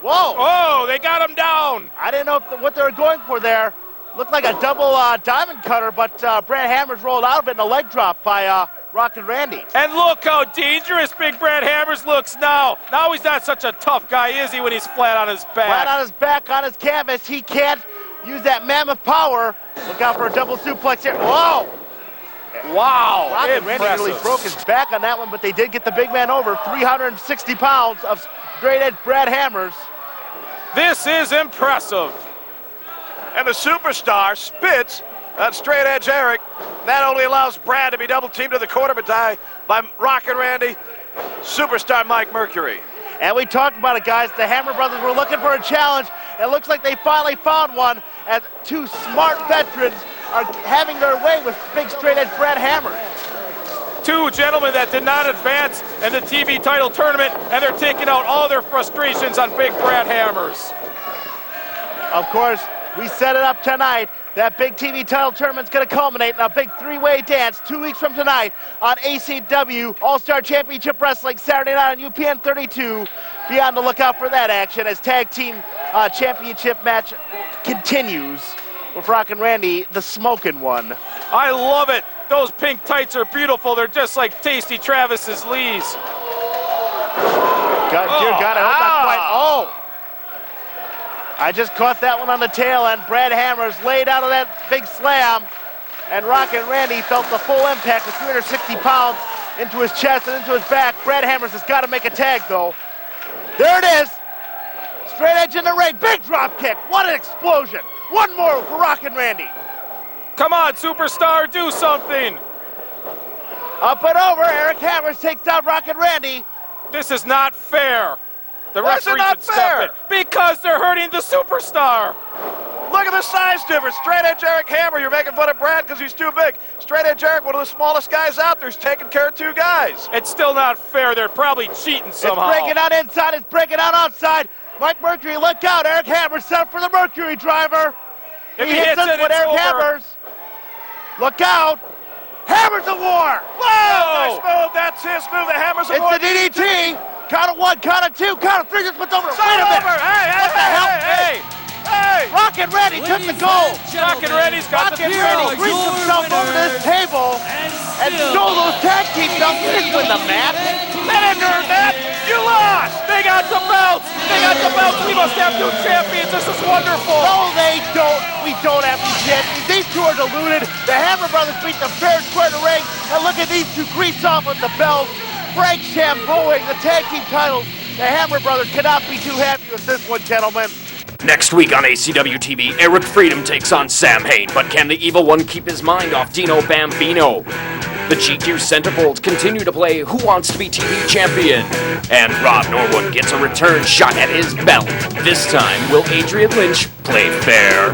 Whoa. Oh, they got him down. I didn't know what they were going for there. Looked like a double diamond cutter, but Brad Hammers rolled out of it in a leg drop by Rockin Randy. And look how dangerous Big Brad Hammers looks now. Now he's not such a tough guy, is he, when he's flat on his back? Flat on his back, on his canvas. He can't use that mammoth power. Look out for a double suplex here. Whoa. Wow. Rockin Randy really broke his back on that one, but they did get the big man over. 360 pounds of straight edge Brad Hammers. This is impressive. And the superstar spits that straight edge Eric. That only allows Brad to be double teamed to the corner, but by Rockin Randy, superstar Mike Mercury. And we talked about it, guys. The Hammer Brothers were looking for a challenge. It looks like they finally found one, as two smart veterans are having their way with big straight edge Brad Hammer. Two gentlemen that did not advance in the TV title tournament, and they're taking out all their frustrations on Big Brad Hammers. Of course, we set it up tonight. That big TV title tournament's going to culminate in a big three-way dance 2 weeks from tonight on ACW All-Star Championship Wrestling Saturday night on UPN-32. Be on the lookout for that action as tag team championship match continues with Rockin Randy, the smoking one. I love it. Those pink tights are beautiful. They're just like Tasty Travis's Lee's. Dear God, I hope not quite. Oh! I just caught that one on the tail end. Brad Hammers laid out of that big slam, and Rockin Randy felt the full impact with 360 pounds into his chest and into his back. Brad Hammers has got to make a tag, though. There it is. Straight edge in the ring. Big drop kick. What an explosion. One more for Rockin Randy. Come on, superstar, do something. Up and over. Eric Hammers takes down Rockin Randy. This is not fair. The Why is it referee not should step fair? in because they're hurting the superstar. Look at the size difference. Straight edge Eric Hammer, you're making fun of Brad because he's too big. Straight edge Eric, one of the smallest guys out there, is taking care of two guys. It's still not fair. They're probably cheating somehow. It's breaking out inside. It's breaking out outside. Mike Mercury, look out. Eric Hammers set up for the Mercury driver. If he hits it with Eric Hammers. Look out. Hammers of War. Whoa! Nice move. That's his move. The Hammers of War. It's the DDT. Count of one, count of two, count of three. Just puts over. It's Wait a minute. over. Hey, what the hell? Hey! Rockin Randy took the goal. Rockin Randy's got the Randy brings himself over to this table and stole those tag team belts. You didn't win the match. They didn't earn that. You lost. They got the belts. They got the belts. We must have new champions. This is wonderful. No, they don't. We don't have new champions. These two are deluded. The Hammer Brothers beat them fair and square in the ring. And look at these two grease off with the belts. Frank Shamboing the tag team titles. The Hammer Brothers cannot be too happy with this one, gentlemen. Next week on ACW TV, Eric Freedom takes on Sam Hayne, but can the Evil One keep his mind off Dino Bambino? The GQ Centerfolds continue to play Who Wants to Be TV Champion? And Rob Norwood gets a return shot at his belt. This time, will Adrian Lynch play fair?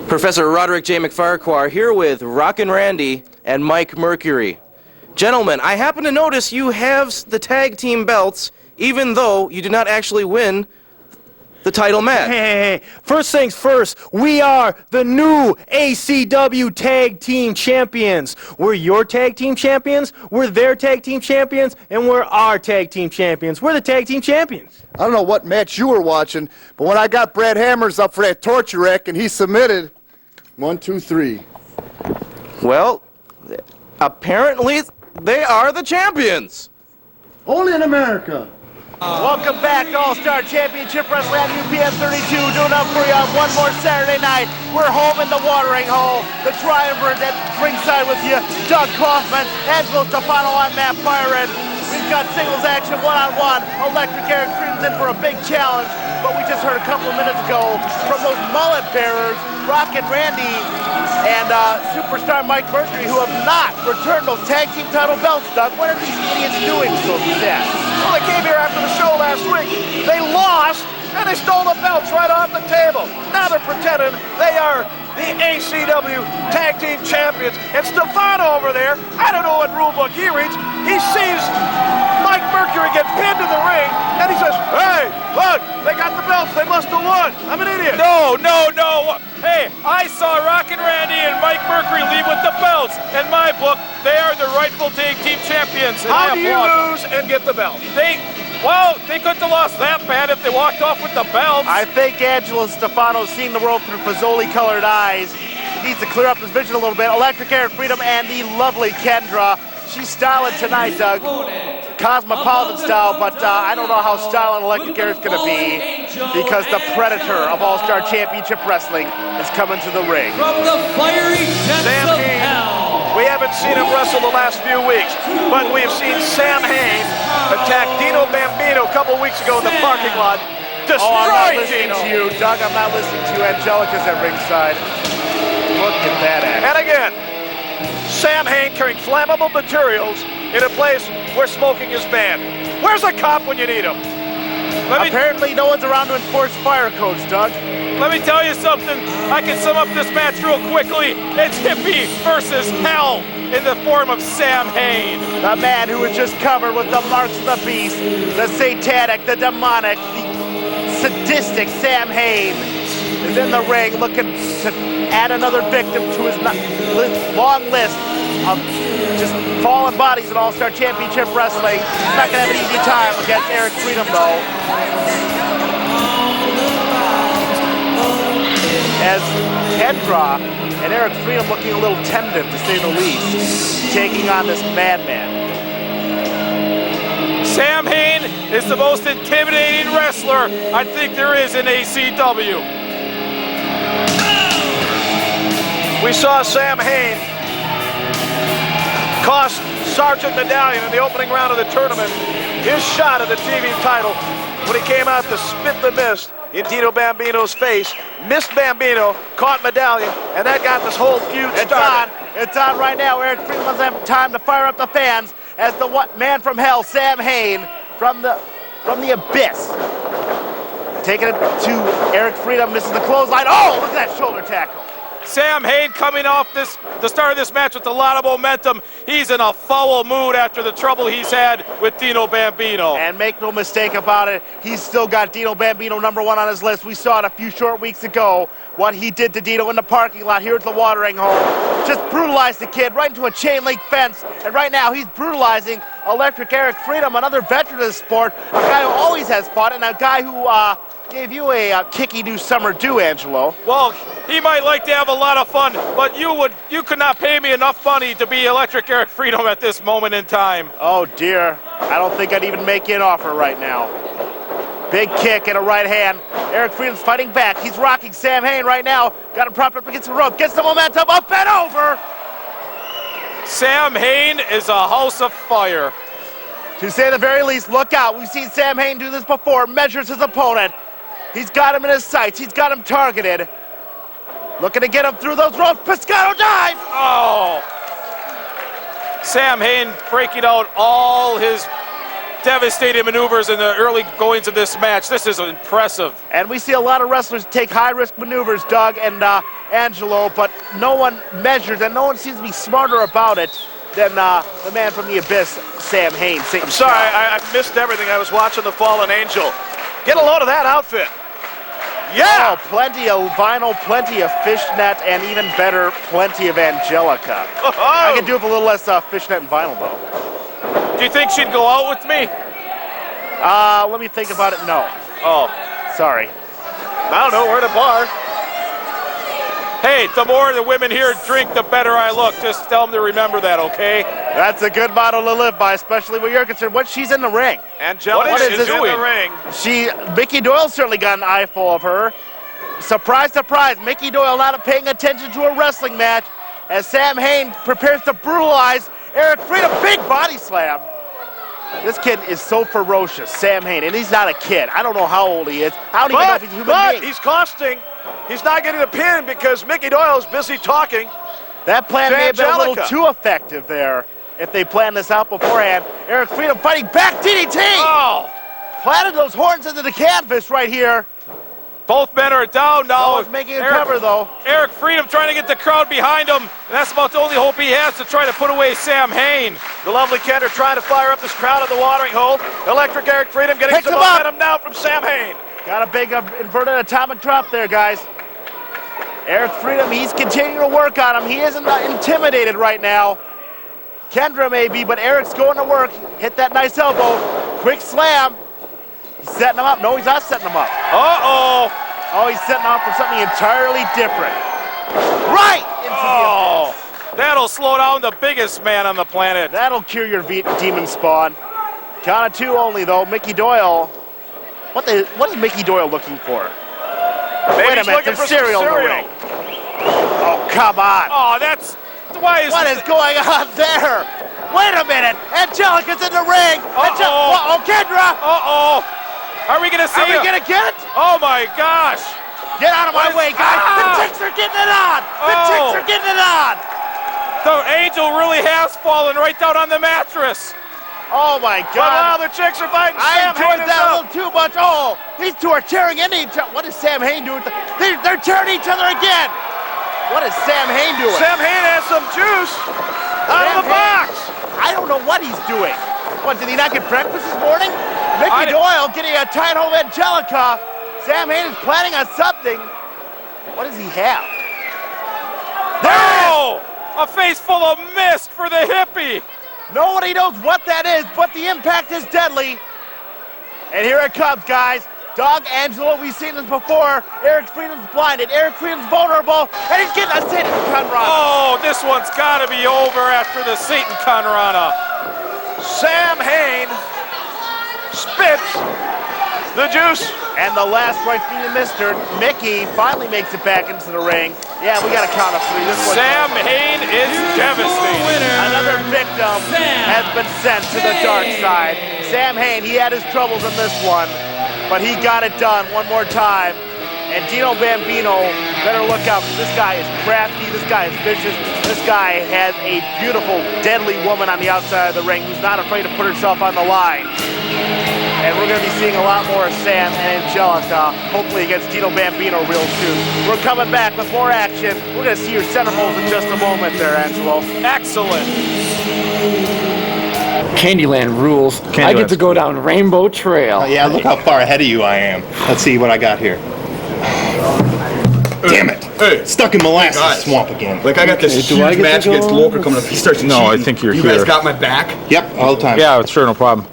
Professor Roderick J. MacFahrquar here with Rockin Randy and Mike Mercury. Gentlemen, I happen to notice you have the tag team belts, even though you did not actually win the title match. Hey. First things first, we are the new ACW Tag Team Champions. We're your tag team champions, we're their tag team champions, and we're our tag team champions. We're the tag team champions. I don't know what match you were watching, but when I got Brad Hammers up for that torture rack and he submitted, 1, 2, 3. Well, apparently they are the champions. Only in America. Welcome back to All-Star Championship Wrestling on UPN-32. Doing up for you on one more Saturday night. We're home in the watering hole. The triumvirate at ringside with you. Doug Kaufmann, Angelo Stefano, I'm Matt Byron. We've got singles action one-on-one. Electric Eric Freedom's in for a big challenge. But we just heard a couple of minutes ago from those mullet bearers, Rockin Randy and superstar Mike Mercury, who have not returned those tag team title belts, Doug. What are these idiots doing so fast? Well, they came here after the show last week. They lost, and they stole the belts right off the table. Now they're pretending they are the ACW Tag Team Champions. And Stefano over there, I don't know what rule book he reads. He sees Mike Mercury get pinned to the ring, and he says, hey, look, they got the belts. They must have won. I'm an idiot. No. Hey, I saw Rockin Randy and Mike Mercury leave with the belts. In my book, they are the rightful tag team champions. How do you lose and get the belt? Well, they couldn't have lost that bad if they walked off with the belts. I think Angelo Stefano seeing the world through Fazoli-colored eyes. He needs to clear up his vision a little bit. Electric Eric Freedom and the lovely Kendra. She's styling tonight, Doug. Cosmopolitan style, but I don't know how styling Electric Eric's going to be because the Predator of All-Star Championship Wrestling is coming to the ring. From the fiery depths of hell. We haven't seen him wrestle the last few weeks, but we've seen Sam Hayne attack Dino Bambino a couple weeks ago in the parking lot. Oh, I'm not listening to you, Doug. I'm not listening to you. Angelica's at ringside. Look at that act. And again, Sam Hayne carrying flammable materials in a place where smoking is banned. Where's a cop when you need him? Apparently no one's around to enforce fire codes, Doug. Let me tell you something. I can sum up this match real quickly. It's hippie versus hell in the form of Sam Hayne. The man who was just covered with the marks of the beast, the satanic, the demonic, the sadistic Sam Hayne is in the ring looking to add another victim to his long list of just fallen bodies in All-Star Championship Wrestling. He's not going to have an easy time against Eric Freedom, though. As Kendra and Eric Freedom looking a little tentative, to say the least, taking on this madman. Sam Hayne is the most intimidating wrestler I think there is in ACW. We saw Sam Hayne cost Sergeant Medallion in the opening round of the tournament his shot at the TV title when he came out to spit the mist in Dino Bambino's face. Missed Bambino, caught Medallion, and that got this whole feud started. It's on right now. Eric Freedom doesn't have time to fire up the fans as the man from hell, Sam Hayne, from the abyss. Taking it to Eric Freedom, misses the clothesline. Oh, look at that shoulder tackle. Sam Hayne coming off the start of this match with a lot of momentum. He's in a foul mood after the trouble he's had with Dino Bambino. And make no mistake about it, he's still got Dino Bambino #1 on his list. We saw it a few short weeks ago, what he did to Dino in the parking lot here at the watering hole. Just brutalized the kid right into a chain link fence. And right now he's brutalizing Electric Eric Freedom, another veteran of the sport, a guy who always has fought, and a guy who gave you a kicky new summer do, Angelo. Well, he might like to have a lot of fun, but you could not pay me enough money to be Electric Eric Freedom at this moment in time. Oh dear, I don't think I'd even make you an offer right now. Big kick and a right hand. Eric Freedom's fighting back. He's rocking Sam Hayne right now. Got him propped up against the rope. Gets the momentum up and over. Sam Hayne is a house of fire. To say the very least, look out. We've seen Sam Hayne do this before. Measures his opponent. He's got him in his sights. He's got him targeted. Looking to get him through those ropes. Pescado dive! Oh! Sam Hayne breaking out all his devastating maneuvers in the early goings of this match. This is impressive. And we see a lot of wrestlers take high-risk maneuvers, Doug and Angelo, but no one measures and no one seems to be smarter about it than the man from the abyss, Sam Hayne. I'm sorry, I missed everything. I was watching The Fallen Angel. Get a load of that outfit. Yeah! Oh, plenty of vinyl, plenty of fishnet, and even better, plenty of Angelica. Oh. I could do with a little less fishnet and vinyl, though. Do you think she'd go out with me? Let me think about it. No. Oh. Sorry. I don't know. We're at a bar. Hey, the more the women here drink, the better I look. Just tell them to remember that, okay? That's a good motto to live by, especially when you're concerned. She's in the ring. Angelica what is in the ring. Mickey Doyle certainly got an eyeful of her. Surprise, surprise. Mickey Doyle not paying attention to a wrestling match as Sam Hayne prepares to brutalize Eric Freedom. Big body slam. This kid is so ferocious, Sam Hayne, and he's not a kid. I don't know how old he is. I don't even know if he's a human being. He's costing. He's not getting the pin because Mickey Doyle is busy talking. That plan may have been a little too effective there. if they planned this out beforehand. Eric Freedom fighting back DDT! Oh! Planted those horns into the canvas right here. Both men are down now. He's making a cover, though. Eric Freedom trying to get the crowd behind him. And that's about the only hope he has to try to put away Sam Hayne. The lovely Kender trying to fire up this crowd at the watering hole. Electric Eric Freedom getting Picks some him up. momentum now from Sam Hayne. Got a big inverted atomic drop there, guys. Eric Freedom, he's continuing to work on him. He isn't intimidated right now. Kendra may be, but Eric's going to work. Hit that nice elbow. Quick slam. He's setting him up. No, he's not setting him up. Uh-oh. Oh, he's setting him up for something entirely different. Right! Oh, that'll slow down the biggest man on the planet. That'll cure your demon spawn. Count of two only, though. Mickey Doyle. What is Mickey Doyle looking for? Maybe Wait a minute, there's cereal in the ring. Oh, come on. Oh, that's... Why is what is going on there? Wait a minute. Angelica's in the ring. Uh-oh. Kendra. Uh-oh. Are we going to see Are we going to get it? Oh, my gosh. Get out of my way, guys. The chicks are getting it on. The chicks are getting it on. The angel really has fallen right down on the mattress. Oh, my God. But now the chicks are fighting. I Sam enjoyed Hayne that a is little too much. Oh, these two are tearing into each other. What is Sam Hayne doing? They're tearing each other again. What is Sam Hayne doing? Sam Hayne has some juice out of the box. I don't know what he's doing. What, did he not get breakfast this morning? Mickey Doyle getting a tight home Angelica. Sam Hayne is planning on something. What does he have? A face full of mist for the hippie. Nobody knows what that is, but the impact is deadly. And here it comes, guys. Doug, Angelo, we've seen this before. Eric Freedom's blinded. Eric Freedom's vulnerable. And he's getting a Satan Kanrana. Oh, this one's got to be over after the Satan Kanrana. Sam Hayne spits the juice. And the last right being Mr. Mickey finally makes it back into the ring. Yeah, we got to count of three. Sam Hayne is devastated. Another victim has been sent to the dark side. Sam Hayne, he had his troubles in this one, but he got it done one more time. And Dino Bambino, better look out, because this guy is crafty, this guy is vicious, this guy has a beautiful, deadly woman on the outside of the ring who's not afraid to put herself on the line. And we're going to be seeing a lot more of Sam and Angelica, hopefully against Dino Bambino real soon. We're coming back with more action. We're going to see your Centerfolds in just a moment there, Angelo. Excellent. Candyland rules. I get to go down Rainbow Trail. Oh, yeah, look how far ahead of you I am. Let's see what I got here. Damn it! Hey, stuck in molasses swamp again. Like I got this huge match against Loker coming up. He starts cheating. I think you're You here. guys got my back? Yep, all the time. Yeah, sure, no problem.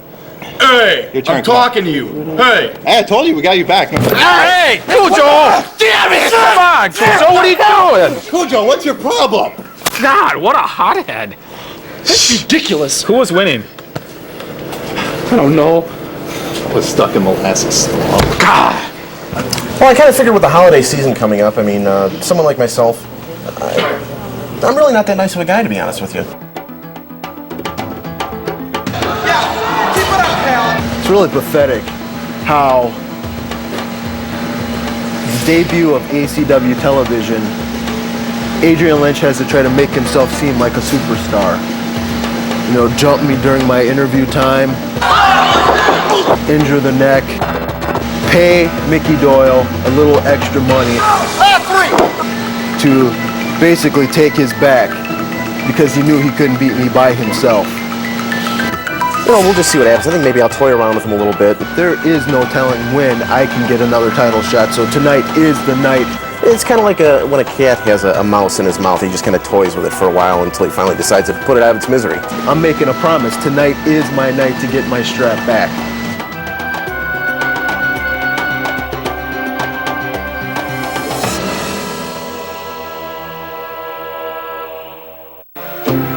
Hey, I'm talking to you. Hey. I told you we got you back. Hey, Kujo! Damn it! Come on, Kujo, what are you doing? Kujo, what's your problem? God, what a hothead. That's ridiculous. Who was winning? I don't know. I was stuck in molasses. God. Well, I kind of figured with the holiday season coming up, I mean, someone like myself, I'm really not that nice of a guy, to be honest with you. It's really pathetic how the debut of ACW television, Adrian Lynch has to try to make himself seem like a superstar. You know, jump me during my interview time, injure the neck, pay Mickey Doyle a little extra money to basically take his back because he knew he couldn't beat me by himself. Well, we'll just see what happens. I think maybe I'll toy around with him a little bit. There is no telling when I can get another title shot, so tonight is the night. It's kind of like when a cat has a mouse in his mouth. He just kind of toys with it for a while until he finally decides to put it out of its misery. I'm making a promise. Tonight is my night to get my strap back.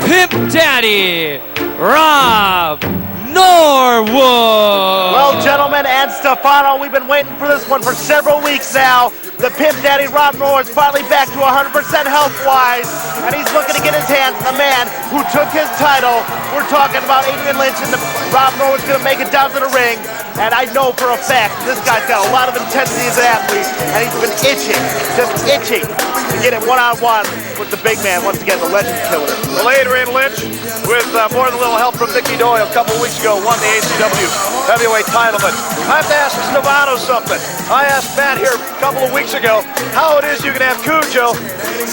Pimp Daddy, Rob Norwood. Well, gentlemen and Stefano, we've been waiting for this one for several weeks now. The Pimp Daddy Rob Norwood is finally back to 100% health-wise, and he's looking to get his hands on the man who took his title. We're talking about Adrian Lynch, and Rob Norwood's going to make it down to the ring. And I know for a fact this guy's got a lot of intensity as an athlete, and he's been itching, just itching to get it one-on-one with the big man, once again, the legend killer. Well, Adrian Lynch, with more than a little help from Mickey Doyle a couple weeks ago, won the ACW heavyweight title. But I have to ask Stefano something. I asked Matt here a couple of weeks ago how it is you can have Kujo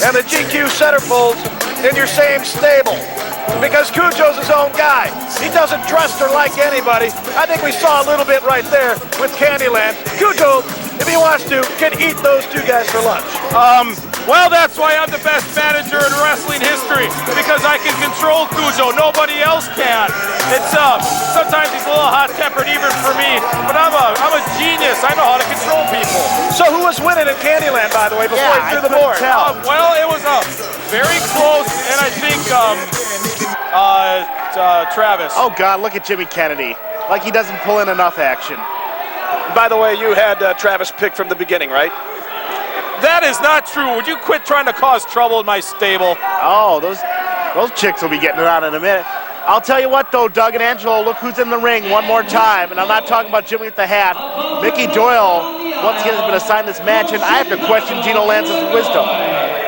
and the GQ Centerfolds in your same stable. Because Kujo's his own guy. He doesn't trust or like anybody. I think we saw a little bit right there with Candyland. Kujo, if he wants to, can eat those two guys for lunch. Well, that's why I'm the best manager in wrestling history, because I can control Kujo. Nobody else can. It's sometimes he's a little hot-tempered even for me, but I'm a genius. I know how to control people. So who was winning in Candyland, by the way, before he threw the board? Well, it was very close, and I think Travis. Oh God, look at Jimmy Kennedy. Like he doesn't pull in enough action. By the way, you had Travis picked from the beginning, right? That is not true. Would you quit trying to cause trouble in my stable? Oh, those chicks will be getting it on in a minute. I'll tell you what, though, Doug and Angelo, look who's in the ring one more time. And I'm not talking about Jimmy with the hat. Mickey Doyle, once again, has been assigned this match, and I have to question Gino Lance's wisdom.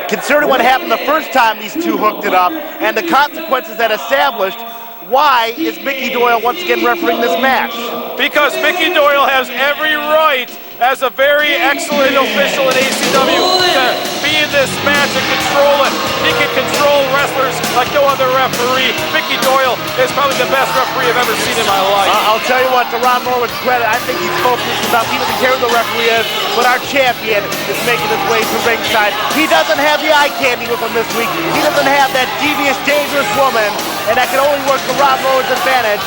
Considering what happened the first time these two hooked it up and the consequences that established, why is Mickey Doyle once again refereeing this match? Because Mickey Doyle has every right as a very excellent official in ACW to be in this match and control it. He can control wrestlers like no other referee. Mickey Doyle is probably the best referee I've ever seen in my life. I'll tell you what, to Ron Norwood's credit, I think he's focused about he doesn't care who the referee is, but our champion is making his way to ringside. He doesn't have the eye candy with him this week. He doesn't have that devious, dangerous woman, and that can only work to Ron Norwood's advantage.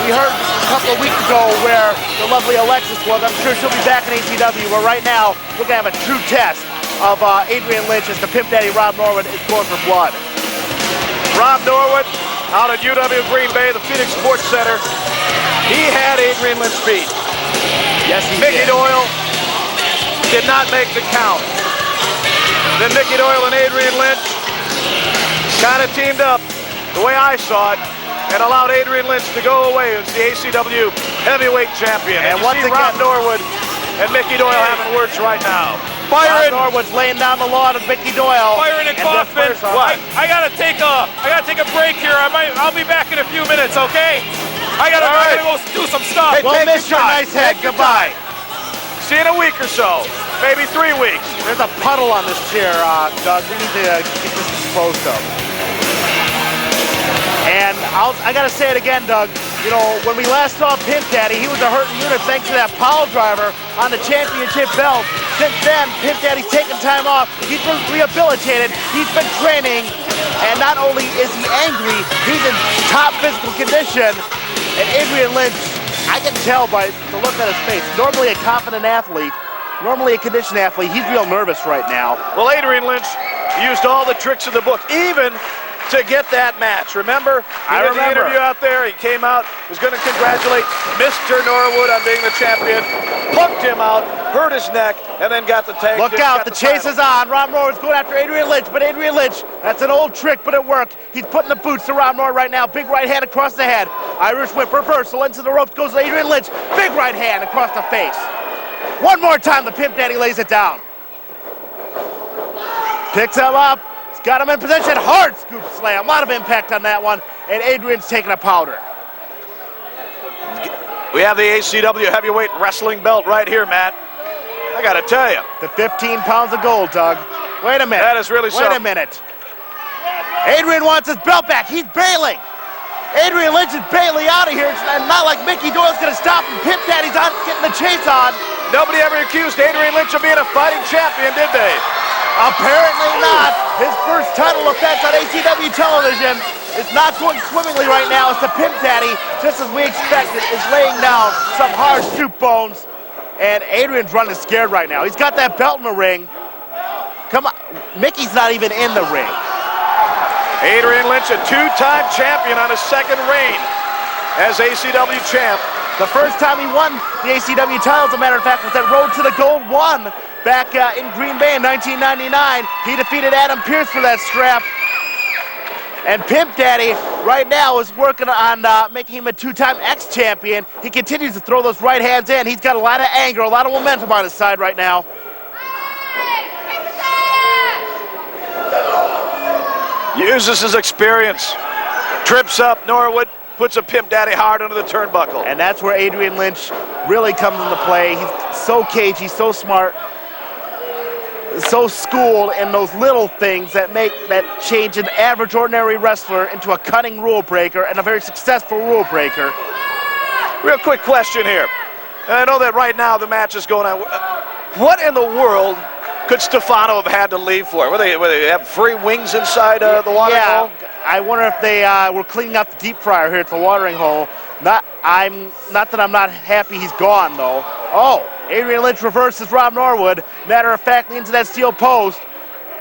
We heard a couple of weeks ago where the lovely Alexis was. I'm sure she'll be back in ACW, but right now we're going to have a true test of Adrian Lynch as the Pimp Daddy Rob Norwood is going for blood. Rob Norwood out at UW Green Bay, the Phoenix Sports Center. He had Adrian Lynch beat. Yes, he Mickey did. Doyle did not make the count. Then Mickey Doyle and Adrian Lynch kind of teamed up, the way I saw it, and allowed Adrian Lynch to go away as the ACW heavyweight champion. And you once see again, Rob Norwood and Mickey Doyle having words right now. Byron Norwood's laying down the law to Mickey Doyle. Byron and Kaufmann, I gotta take a break here. I'll be back in a few minutes, okay? I gotta go do some stuff. Hey, we'll miss your nice head. Goodbye. See you in a week or so, maybe 3 weeks. There's a puddle on this chair, Doug. We need to get this disposed of. And I gotta say it again, Doug. You know, when we last saw Pimp Daddy, he was a hurting unit thanks to that pile driver on the championship belt. Since then, Pimp Daddy's taken time off. He's been rehabilitated. He's been training. And not only is he angry, he's in top physical condition. And Adrian Lynch, I can tell by the look on his face, normally a confident athlete, normally a conditioned athlete, he's real nervous right now. Well, Adrian Lynch used all the tricks of the book, even to get that match. Remember? I remember. The interview out there, he came out, was going to congratulate Mr. Norwood on being the champion, punked him out, hurt his neck, and then got the tag. Look out, the chase is on. Rob Norwood's going after Adrian Lynch, but Adrian Lynch, that's an old trick, but it worked. He's putting the boots to Rob Norwood right now. Big right hand across the head. Irish whip reversal into the ropes goes to Adrian Lynch. Big right hand across the face. One more time, the Pimp Daddy lays it down. Picks him up. Got him in position, hard scoop slam, a lot of impact on that one, and Adrian's taking a powder. We have the ACW heavyweight wrestling belt right here, Matt. I gotta tell you. The 15 pounds of gold, Doug. Wait a minute. That is really Wait a minute. Adrian wants his belt back, he's bailing. Adrian Lynch is bailing out of here, it's not like Mickey Doyle's gonna stop him. Pimp Daddy's on, getting the chase on. Nobody ever accused Adrian Lynch of being a fighting champion, did they? Apparently not. His first title offense on ACW television is not going swimmingly right now as the Pimp Daddy, just as we expected, is laying down some hard stoop bones. And Adrian's running scared right now. He's got that belt in the ring. Come on, Mickey's not even in the ring. Adrian Lynch, a two-time champion on his second reign as ACW champ. The first time he won the ACW title, as a matter of fact, was that Road to the Gold one back in Green Bay in 1999. He defeated Adam Pearce for that strap. And Pimp Daddy right now is working on making him a two-time X-champion. He continues to throw those right hands in. He's got a lot of anger, a lot of momentum on his side right now. Uses his experience. Trips up Norwood, puts a Pimp Daddy hard under the turnbuckle. And that's where Adrian Lynch really comes into play. He's so cagey, so smart, so schooled in those little things that change an average, ordinary wrestler into a cunning rule breaker and a very successful rule breaker. Real quick question here. And I know that right now the match is going on. What in the world could Stefano have had to leave for? Were they have free wings inside the watering hole? I wonder if they were cleaning out the deep fryer here at the watering hole. Not that I'm not happy he's gone, though. Oh, Adrian Lynch reverses Rob Norwood. Matter of fact, into that steel post.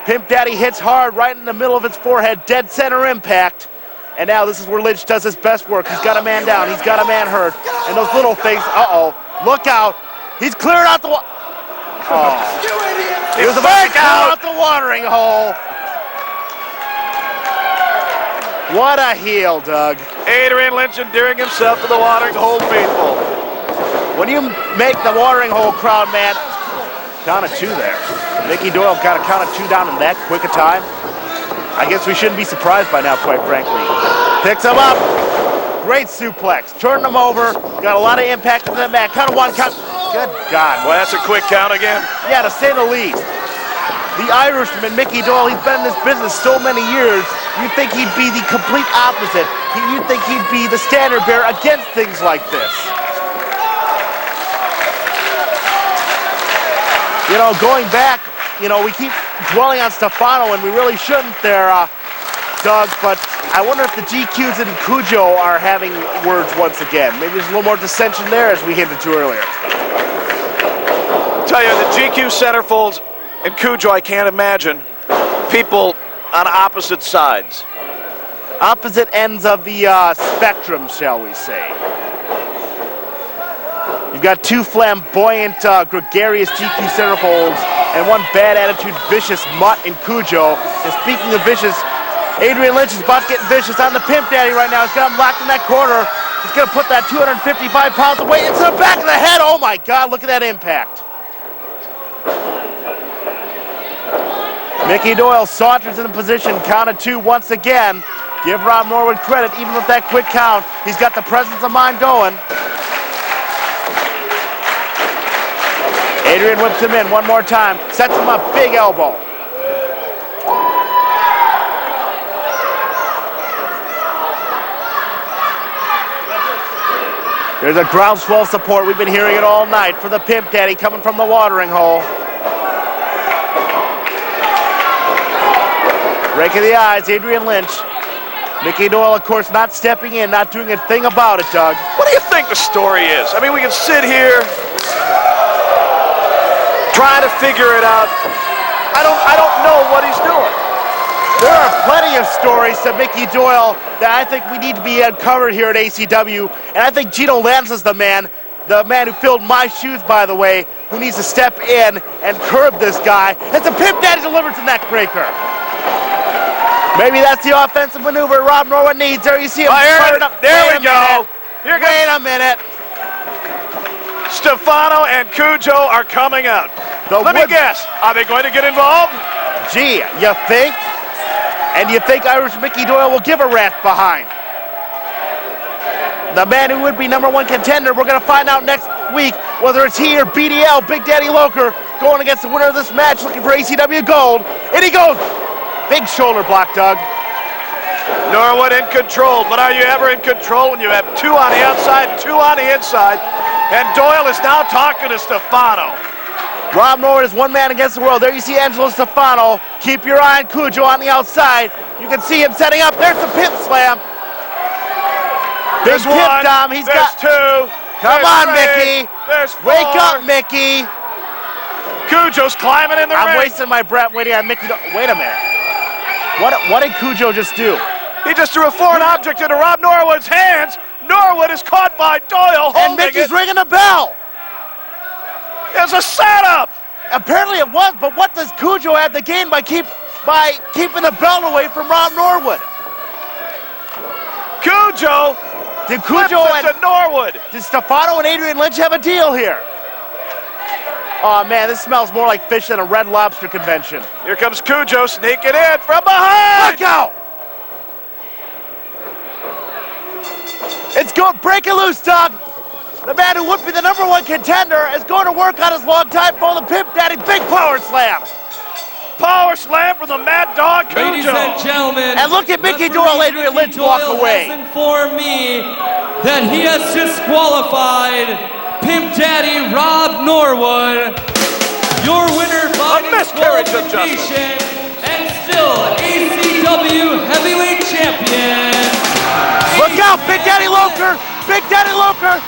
Pimp Daddy hits hard right in the middle of his forehead, dead center impact. And now this is where Lynch does his best work. He's got a man down, he's got a man hurt. And those little things, look out. He's clearing out the he was about to clear out the watering hole. What a heel, Doug. Adrian Lynch endearing himself to the watering hole faithful. When you make the watering hole crowd, man, count of 2 there. Mickey Doyle got a count of 2 down in that quick a time. I guess we shouldn't be surprised by now, quite frankly. Picks him up. Great suplex. Turned him over. Got a lot of impact into that man. Count of 1, count. Good God. Well, that's a quick count again. Yeah, to say the least. The Irishman, Mickey Doyle, he's been in this business so many years, you'd think he'd be the complete opposite. You'd think he'd be the standard bearer against things like this. You know, going back, we keep dwelling on Stefano, and we really shouldn't there, Doug, but I wonder if the GQs and Kujo are having words once again. Maybe there's a little more dissension there, as we hinted to earlier. I'll tell you, the GQ Centerfolds and Kujo, I can't imagine people on opposite sides. Opposite ends of the spectrum, shall we say. You've got 2 flamboyant, gregarious GQ Centerfolds and 1 bad attitude, vicious mutt in Kujo. And speaking of vicious, Adrian Lynch is about to get vicious on the Pimp Daddy right now. He's got him locked in that corner. He's going to put that 255 pounds of weight into the back of the head. Oh my God, look at that impact. Mickey Doyle saunters in position, count of 2 once again. Give Rob Norwood credit, even with that quick count. He's got the presence of mind going. Adrian whips him in one more time, sets him up, big elbow. There's a groundswell support. We've been hearing it all night for the Pimp Daddy coming from the watering hole. Break of the eyes, Adrian Lynch. Mickey Doyle, of course, not stepping in, not doing a thing about it, Doug. What do you think the story is? I mean, we can sit here trying to figure it out. I don't know what he's doing. There are plenty of stories to Mickey Doyle that I think we need to be uncovered here at ACW, and I think Gino Lanza's the man who filled my shoes, by the way, who needs to step in and curb this guy. As the Pimp Daddy delivers the neck breaker. Maybe that's the offensive maneuver Rob Norwood needs. There you see him. There we go. Wait a minute. Stefano and Kujo are coming out. Let me guess. Are they going to get involved? Gee, you think? And you think Irish Mickey Doyle will give a rat's behind? The man who would be #1 contender, we're going to find out next week whether it's he or BDL, Big Daddy Loker, going against the winner of this match looking for ACW gold. And he goes. Big shoulder block, Doug. Norwood in control, but are you ever in control when you have 2 on the outside, 2 on the inside? And Doyle is now talking to Stefano. Rob Norwood is one man against the world. There you see Angelo Stefano. Keep your eye on Kujo on the outside. You can see him setting up. There's the pimp slam. Big There's pimp, 1, Dom. He's there's got 2. Come there's on, 3, Mickey. There's 4. Wake up, Mickey. Kujo's climbing in the ring. I'm wasting my breath waiting on Mickey. Wait a minute. What did Kujo just do? He just threw a foreign object into Rob Norwood's hands. Norwood is caught by Doyle holding and Mickey's ringing the bell. There's a setup. Apparently it was, but what does Kujo have to gain by keeping the belt away from Rob Norwood? Kujo did Kujo and Norwood. Did Stefano and Adrian Lynch have a deal here? Oh man, this smells more like fish than a Red Lobster convention. Here comes Kujo sneaking in from behind. Look out! It's going, break it loose, Doug. The man who would be the #1 contender is going to work on his long-time foe, the Pimp Daddy Big Power Slam. Power slam from the Mad Dog Kujo. Ladies and gentlemen, and look at Mickey Doyle, Adrian Lynch walk away. Has informed me that he has disqualified Pimp Daddy Rob Norwood, your winner by disqualification, and still ACW Heavyweight Champion. Look out, Big Daddy Loker! Big Daddy Loker!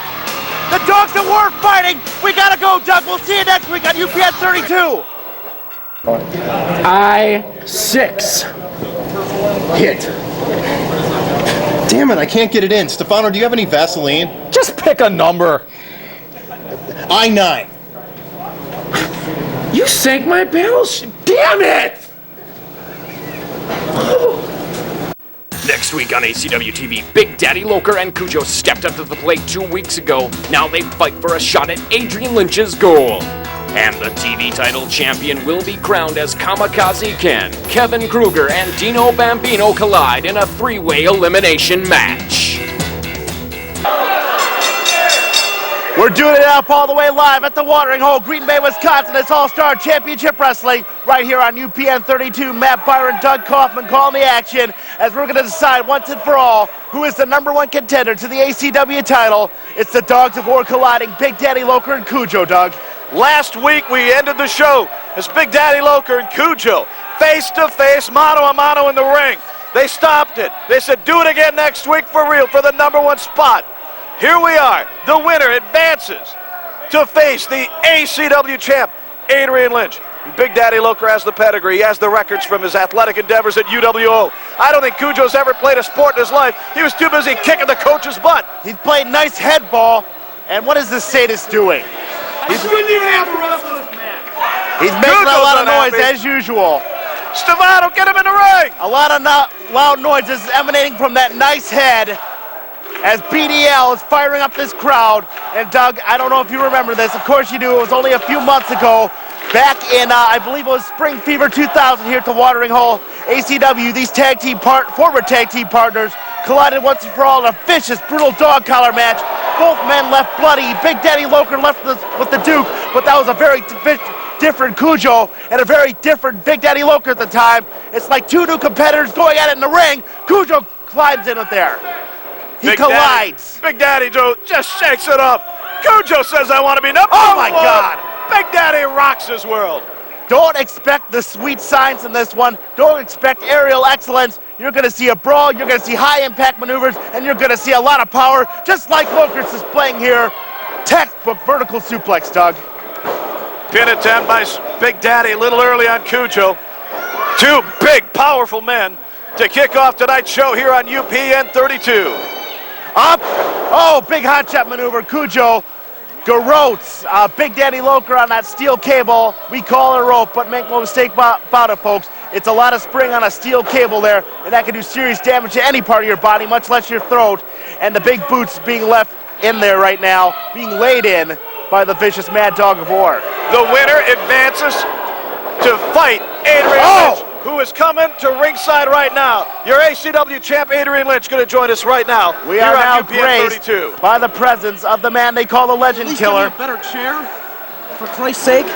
The dogs that were fighting! We gotta go, Doug! We'll see you next week on UPN-32! I-6. Hit. Damn it, I can't get it in. Stefano, do you have any Vaseline? Just pick a number. I-9. You sank my battleship. Damn it! Next week on ACW TV, Big Daddy Loker and Kujo stepped up to the plate 2 weeks ago. Now they fight for a shot at Adrian Lynch's goal. And the TV title champion will be crowned as Kamikaze Ken. Kevin Kruger and Dino Bambino collide in a 3-way elimination match. We're doing it up all the way live at the Watering Hole, Green Bay, Wisconsin. It's All-Star Championship Wrestling right here on UPN-32. Matt Byron, Doug Kaufmann calling the action as we're going to decide once and for all who is the #1 contender to the ACW title. It's the Dogs of War colliding, Big Daddy Loker and Kujo, Doug. Last week we ended the show as Big Daddy Loker and Kujo face-to-face, mano-a-mano in the ring. They stopped it. They said, do it again next week for real for the #1 spot. Here we are. The winner advances to face the ACW champ, Adrian Lynch. Big Daddy Loker has the pedigree. He has the records from his athletic endeavors at UWO. I don't think Kujo's ever played a sport in his life. He was too busy kicking the coach's butt. He's played nice head ball. And what is this sadist doing? He shouldn't even have to wrestle this man. He's making a lot of noise as usual. Stefano, get him in the ring. A lot of loud noises emanating from that nice head as BDL is firing up this crowd. And Doug, I don't know if you remember this. Of course you do. It was only a few months ago. Back in, I believe it was Spring Fever 2000 here at the Watering Hole. ACW, these former tag team partners collided once and for all in a vicious, brutal dog collar match. Both men left bloody. Big Daddy Loker left with the Duke, but that was a very different Kujo and a very different Big Daddy Loker at the time. It's like two new competitors going at it in the ring. Kujo climbs in with there. He collides. Big Daddy Joe just shakes it up. Kujo says, I want to be #1. Oh my God. Big Daddy rocks his world. Don't expect the sweet science in this one. Don't expect aerial excellence. You're going to see a brawl, you're going to see high-impact maneuvers, and you're going to see a lot of power, just like Loker's is playing here. Textbook vertical suplex, Doug. Pin attempt by Big Daddy a little early on Kujo. Two big, powerful men to kick off tonight's show here on UPN-32. Up. Oh, big hot shot maneuver. Kujo garrotes Big Daddy Loker on that steel cable. We call it a rope, but make no mistake about it, folks. It's a lot of spring on a steel cable there, and that can do serious damage to any part of your body, much less your throat. And the big boots being left in there right now, being laid in by the vicious Mad Dog of War. The winner advances to fight Adrian Lynch, who is coming to ringside right now. Your ACW champ, Adrian Lynch, going to join us right now. We are now graced by the presence of the man they call the Legend Killer. Give me a better chair, for Christ's sake.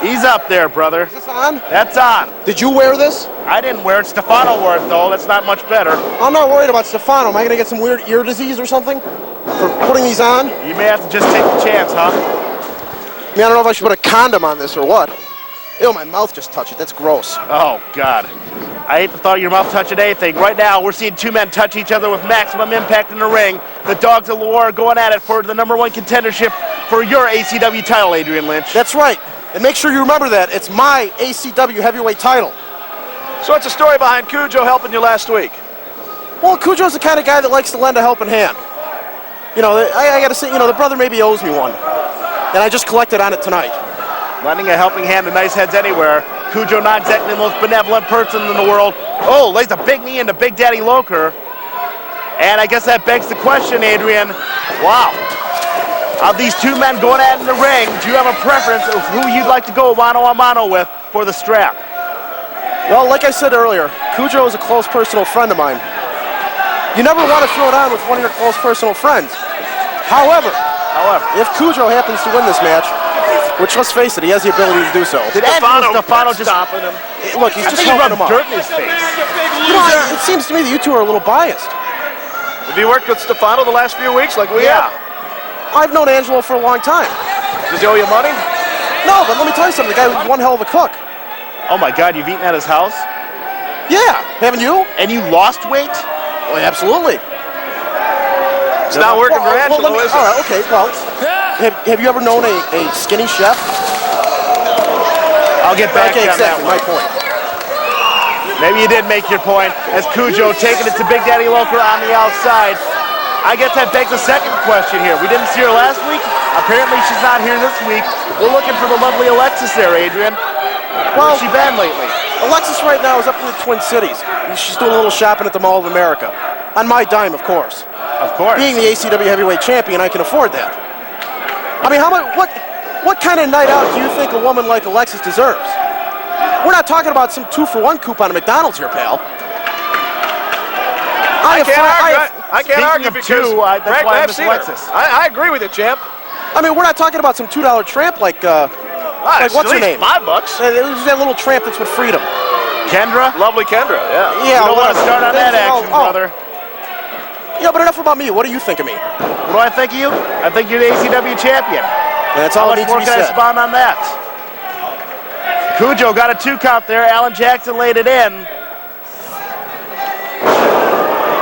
He's up there, brother. Is this on? That's on. Did you wear this? I didn't wear it. Stefano wore it, though. That's not much better. I'm not worried about Stefano. Am I going to get some weird ear disease or something for putting these on? You may have to just take the chance, huh? I mean, I don't know if I should put a condom on this or what. Ew, my mouth just touched it. That's gross. Oh, God. I hate the thought of your mouth touching anything. Right now, we're seeing two men touch each other with maximum impact in the ring. The Dogs of War are going at it for the #1 contendership for your ACW title, Adrian Lynch. That's right. And make sure you remember that. It's my ACW heavyweight title. So what's the story behind Kujo helping you last week? Well, Kujo's the kind of guy that likes to lend a helping hand. You know, I got to say, you know, the brother maybe owes me one. And I just collected on it tonight. Lending a helping hand to nice heads anywhere. Kujo not exactly the most benevolent person in the world. Oh, lays a big knee into Big Daddy Loker. And I guess that begs the question, Adrian. Wow. Of these two men going at it in the ring, do you have a preference of who you'd like to go mano-a-mano with for the strap? Well, like I said earlier, Kujo is a close personal friend of mine. you never want to throw it on with one of your close personal friends. However, if Kujo happens to win this match, which, let's face it, he has the ability to do so. Did Angelo Stefano just stopping him? Look, he's just helping helping him him up. dirt in his face. You know, it seems to me that you two are a little biased. Have you worked with Stefano the last few weeks like we have? I've known Angelo for a long time. Does he owe you money? No, but let me tell you something. The guy was one hell of a cook. Oh my God, you've eaten at his house? Yeah, haven't you? And you lost weight? Well, absolutely. It's not working for Angelo, is it? All right, okay, well, have you ever known a skinny chef? I'll get back to you on that exactly, one. my point. Maybe you did make your point, as Kujo taking it to Big Daddy Loker on the outside. I guess that begs the second question here. We didn't see her last week. Apparently she's not here this week. We're looking for the lovely Alexis there, Adrian. Where's she been lately? Alexis right now is up in the Twin Cities. She's doing a little shopping at the Mall of America. On my dime, of course. Of course. Being the ACW heavyweight champion, I can afford that. I mean, what kind of night out do you think a woman like Alexis deserves? We're not talking about some 2-for-1 coupon at McDonald's here, pal. I can't argue because, that's why I miss Alexis. I agree with you, champ. I mean, we're not talking about some $2 tramp like what's her name? $5. It was that little tramp that's with Freedom. Kendra? Lovely Kendra, yeah. Yeah, you don't want to start on that action, brother. Yeah, but enough about me. What do you think of me? What do I think of you? I think you're the ACW champion. That's all that needs to be How much more can I said. spawn on that? Kujo got a 2 count there. Alan Jackson laid it in.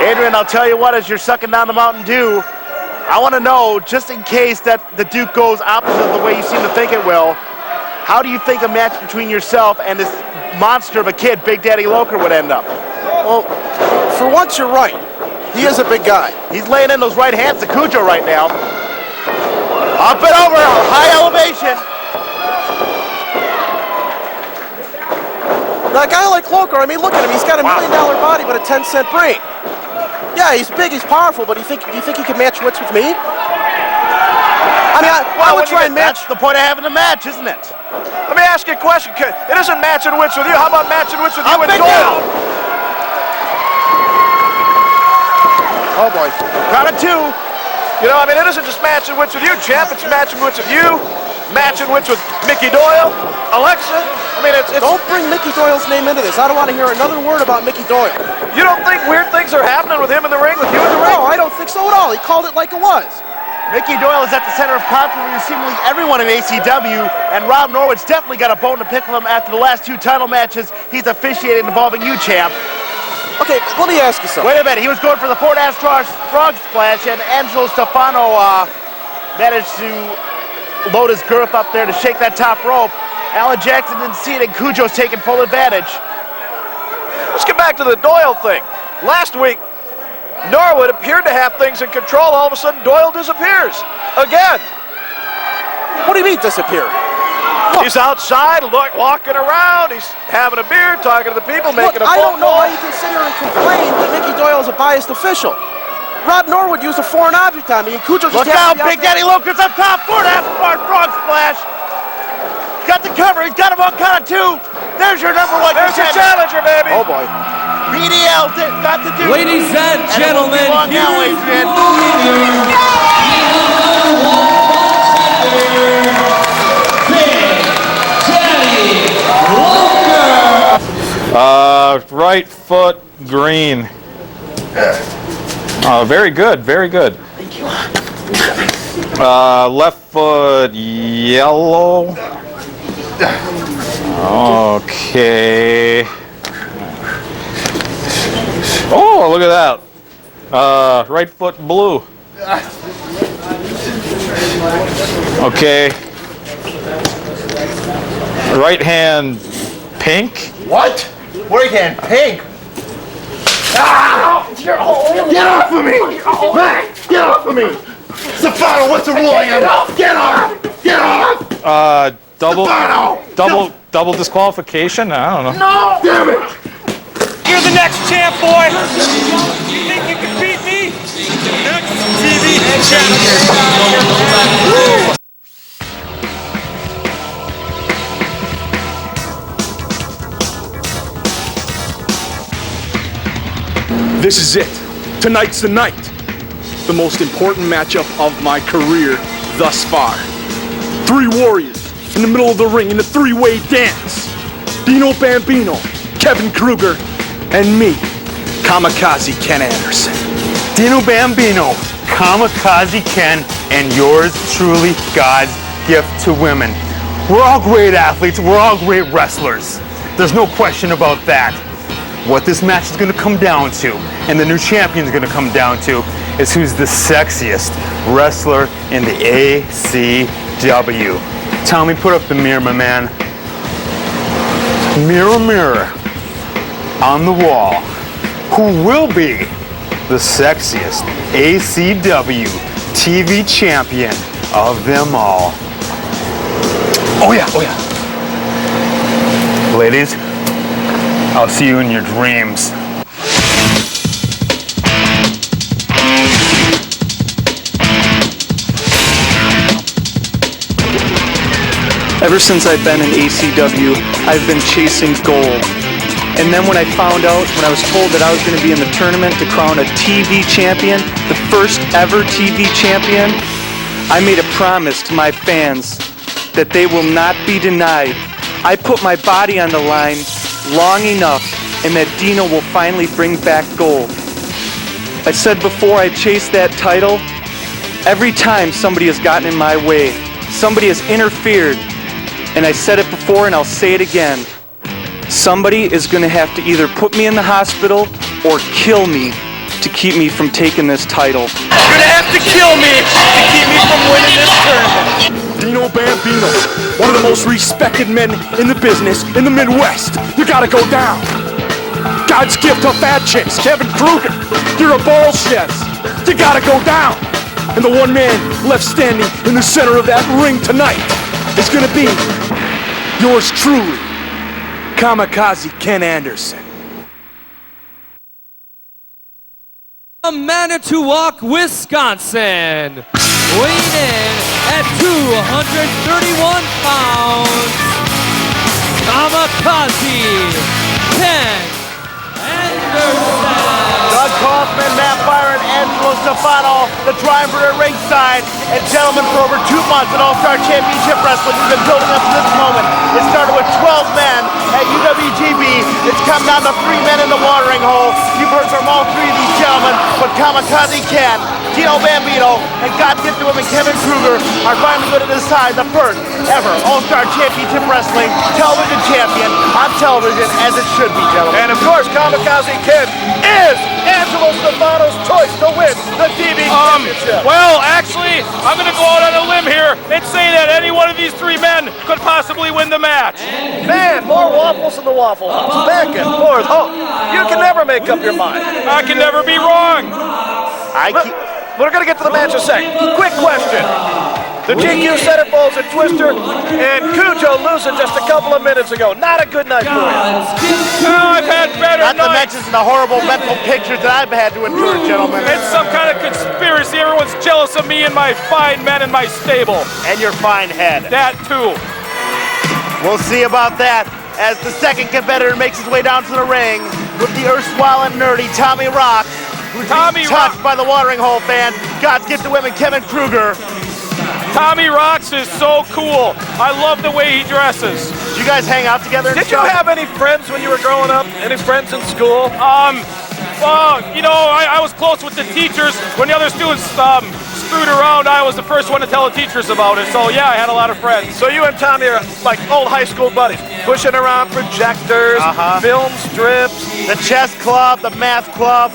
Adrian, I'll tell you what, as you're sucking down the Mountain Dew, I want to know, just in case that the Duke goes opposite of the way you seem to think it will, how do you think a match between yourself and this monster of a kid, Big Daddy Loker, would end up? Well, for once you're right. He is a big guy. He's laying in those right hands to Kujo right now. Up and over, high elevation. Now, a guy like Loker, I mean, look at him. He's got a $1 million body, but a 10-cent brain. Yeah, he's big, he's powerful, but do you think he could match wits with me? I mean, I would try and match. That's the point of having a match, isn't it? Let me ask you a question. It isn't matching wits with you. How about matching wits with you and Doyle? Oh, boy. Count of 2. You know, I mean, it isn't just matching wits with you, champ. It's matching wits with you, matching wits with Mickey Doyle, Alexa. I mean, it's... Don't bring Mickey Doyle's name into this. I don't want to hear another word about Mickey Doyle. You don't think weird things are happening with him in the ring, with you in the ring? No, I don't think so at all. He called it like it was. Mickey Doyle is at the center of controversy with seemingly everyone in ACW, and Rob Norwood's definitely got a bone to pick with him after the last 2 title matches he's officiated involving you, champ. Okay, let me ask you something. Wait a minute, he was going for the Fort Ass Frog Splash, and Angelo Stefano managed to load his girth up there to shake that top rope. Alan Jackson didn't see it, and Kujo's taking full advantage. Let's get back to the Doyle thing. Last week, Norwood appeared to have things in control. All of a sudden, Doyle disappears. Again. What do you mean disappear? Look. He's outside, walking around. He's having a beer, talking to the people, making a phone call. I don't know how you can sit here and complain that Mickey Doyle is a biased official. Rob Norwood used a foreign object on me, and Kujo just... Look out, Big Daddy Loker's up top. Fort Ass Frog Splash. Got the cover. He's got him on count of 2. There's your number 1 There's your challenger, baby. Oh, boy. BDL got to do. Ladies and gentlemen, Right foot green. Very good, very good. Thank you. Left foot yellow. Okay. Oh, look at that. Right foot blue. Okay. Right hand pink. What? Right hand pink? Ah! Get off of me! Get off of me! Stefano, what's the ruling? Get off! Get off! Get off! Double disqualification? I don't know. No! Damn it! You're the next champ, boy! You think you can beat me? Next TV challenger. This is it. Tonight's the night. The most important matchup of my career thus far. 3 warriors in the middle of the ring in a 3-way dance. Dino Bambino, Kevin Kruger, and me, Kamikaze Ken Anderson. Dino Bambino, Kamikaze Ken, and yours truly, God's gift to women. We're all great athletes, we're all great wrestlers. There's no question about that. What this match is going to come down to, and the new champion is going to come down to, is who's the sexiest wrestler in the ACW. Tommy, put up the mirror, my man. Mirror, mirror on the wall, who will be the sexiest ACW TV champion of them all? Oh yeah, oh yeah. Ladies, I'll see you in your dreams. Ever since I've been in ACW, I've been chasing gold. And then when I found out, when I was told that I was going to be in the tournament to crown a TV champion, the first ever TV champion, I made a promise to my fans that they will not be denied. I put my body on the line long enough, and that Dino will finally bring back gold. I said before I chased that title, every time somebody has gotten in my way, somebody has interfered, and I said it before and I'll say it again, somebody is going to have to either put me in the hospital or kill me to keep me from taking this title. You're going to have to kill me to keep me from winning this tournament. Dino Bambino, one of the most respected men in the business in the Midwest. You gotta go down. God's gift to fat chicks, Kevin Kruger. You're a bullshit. You gotta go down. And the one man left standing in the center of that ring tonight is gonna be yours truly, Kamikaze Ken Anderson. From Manitowoc, Wisconsin, weighing in at 231 pounds, Kamikaze Ken Anderson. Doug Kaufmann, Byron, Angelo Stefano, the triumvirate ringside, and gentlemen, for over 2 months at All-Star Championship Wrestling, we've been building up to this moment. It started with 12 men at UWGB. It's come down to 3 men in the watering hole. You've heard from all 3 of these gentlemen, but Kamikaze Ken, Dino Bambino, and God Gift to Women Kevin Kruger are finally going to decide the first ever All-Star Championship Wrestling television champion on television, as it should be, gentlemen. And of course, Kamikaze Ken is Angelo Stefano's choice to win the TV championship. Well, actually, I'm going to go out on a limb here and say that any one of these 3 men could possibly win the match. Man, more waffles in the Waffle House. Back and forth. Oh, you can never make up your mind. I can never be wrong. We're going to get to the match in a sec. Quick question. The GQ Centerfolds and Twister and Kujo losing just a couple of minutes ago. Not a good night for you. I've had better nights. Not to mention the horrible mental pictures that I've had to endure, gentlemen. It's some kind of conspiracy. Everyone's jealous of me and my fine men in my stable. And your fine head. That too. We'll see about that as the second competitor makes his way down to the ring with the erstwhile and nerdy Tommy Rock, who's touched by the watering hole fan. God's Gift to Women Kevin Kruger. Tommy Rocks is so cool. I love the way he dresses. Did you guys hang out together? Did you have any friends when you were growing up? Any friends in school? Well, you know, I was close with the teachers. When the other students screwed around, I was the first one to tell the teachers about it. So yeah, I had a lot of friends. So you and Tommy are like old high school buddies, pushing around projectors, film strips, the chess club, the math club.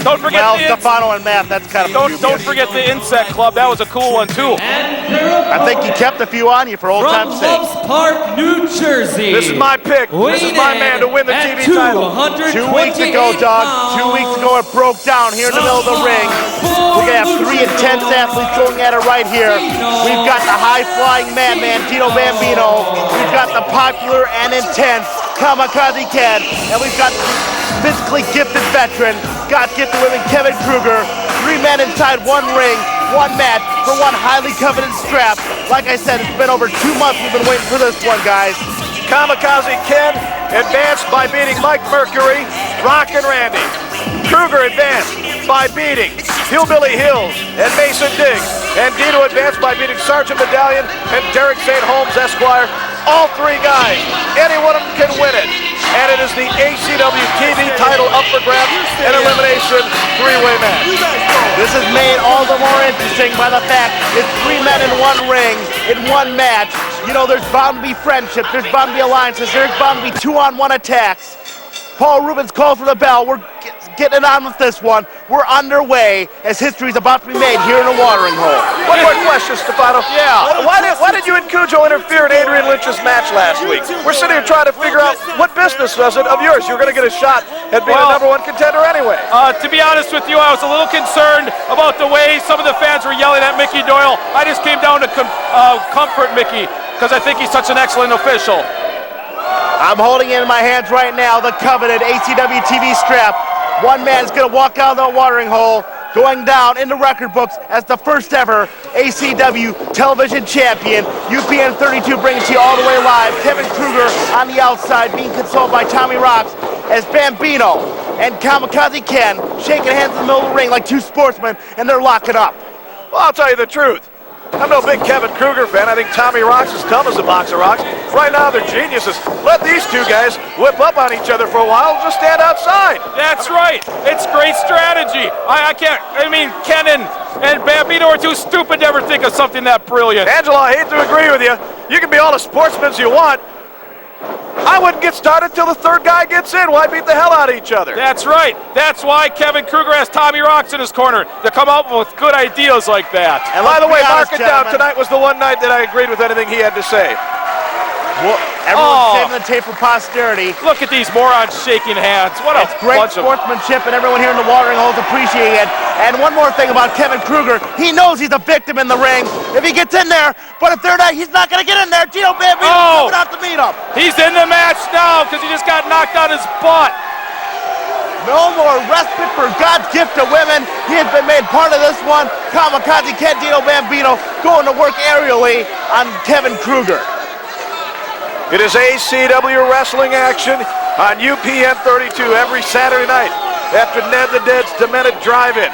Don't forget Stefano and math. That's kind of don't forget the insect club. That was a cool one too. I think he kept a few on you for old time's sake. Loves Park, New Jersey. This is my pick. This is my man to win the TV title. 2 weeks ago, Doug. 2 weeks ago, it broke down here in the middle of the ring. We're gonna have 3 intense athletes going at it right here. We've got the high-flying madman Dino Bambino. We've got the popular and intense Kamikaze Ken, and we've got physically gifted veteran, God Gift to Women Kevin Kruger. 3 men inside 1 ring, 1 match for 1 highly coveted strap. Like I said, it's been over 2 months we've been waiting for this one, guys. Kamikaze Ken advanced by beating Mike Mercury, Rockin Randy. Kruger advanced by beating Hillbilly Hills and Mason Diggs. And Dino advanced by beating Sergeant Medallion and Derek St. Holmes, Esquire. All three guys, any one of them can win it. And it is the ACW TV title up for grabs, an elimination three-way match. This is made all the more interesting by the fact it's three men in one ring, in one match. You know, there's bound to be friendships, there's bound to be alliances, there's bound to be two-on-one attacks. Paul Rubens called for the bell. We're getting on with this one. We're underway as history's about to be made here in the watering hole. One more question, Stefano. Yeah. Why did you and Kujo interfere in Adrian Lynch's match last week? We're sitting here trying to figure out what business was it of yours. You were going to get a shot at being a #1 contender anyway. To be honest with you, I was a little concerned about the way some of the fans were yelling at Mickey Doyle. I just came down to comfort Mickey because I think he's such an excellent official. I'm holding it in my hands right now the coveted ACW TV strap. One man's going to walk out of the watering hole, going down in the record books as the first ever ACW television champion. UPN-32 bringing to you all the way live. Kevin Kruger on the outside, being consoled by Tommy Rocks as Bambino and Kamikaze Ken shaking hands in the middle of the ring like two sportsmen, and they're locking up. Well, I'll tell you the truth. I'm no big Kevin Kruger fan. I think Tommy Rocks is dumb as a box of rocks. Right now, they're geniuses. Let these two guys whip up on each other for a while and just stand outside. That's right. It's great strategy. I mean, Ken and Bambino are too stupid to ever think of something that brilliant. Angelo, I hate to agree with you. You can be all the sportsmen you want. I wouldn't get started till the third guy gets in. Why beat the hell out of each other? That's right. That's why Kevin Kruger has Tommy Rocks in his corner to come up with good ideas like that. And by the way, mark it down. Tonight was the one night that I agreed with anything he had to say. Well, everyone's saving the tape for posterity. Look at these morons shaking hands. What a great sportsmanship, and everyone here in the watering hole is appreciating it. And one more thing about Kevin Kruger, he knows he's a victim in the ring if he gets in there, but if they're not, he's not going to get in there. Dino Bambino coming out to meet him. He's in the match now because he just got knocked on his butt. No more respite for God's gift to women. He has been made part of this one. Kamikaze Ken, Dino Bambino going to work aerially on Kevin Kruger. It is ACW wrestling action on UPN-32 every Saturday night after Ned the Dead's Demented Drive-In.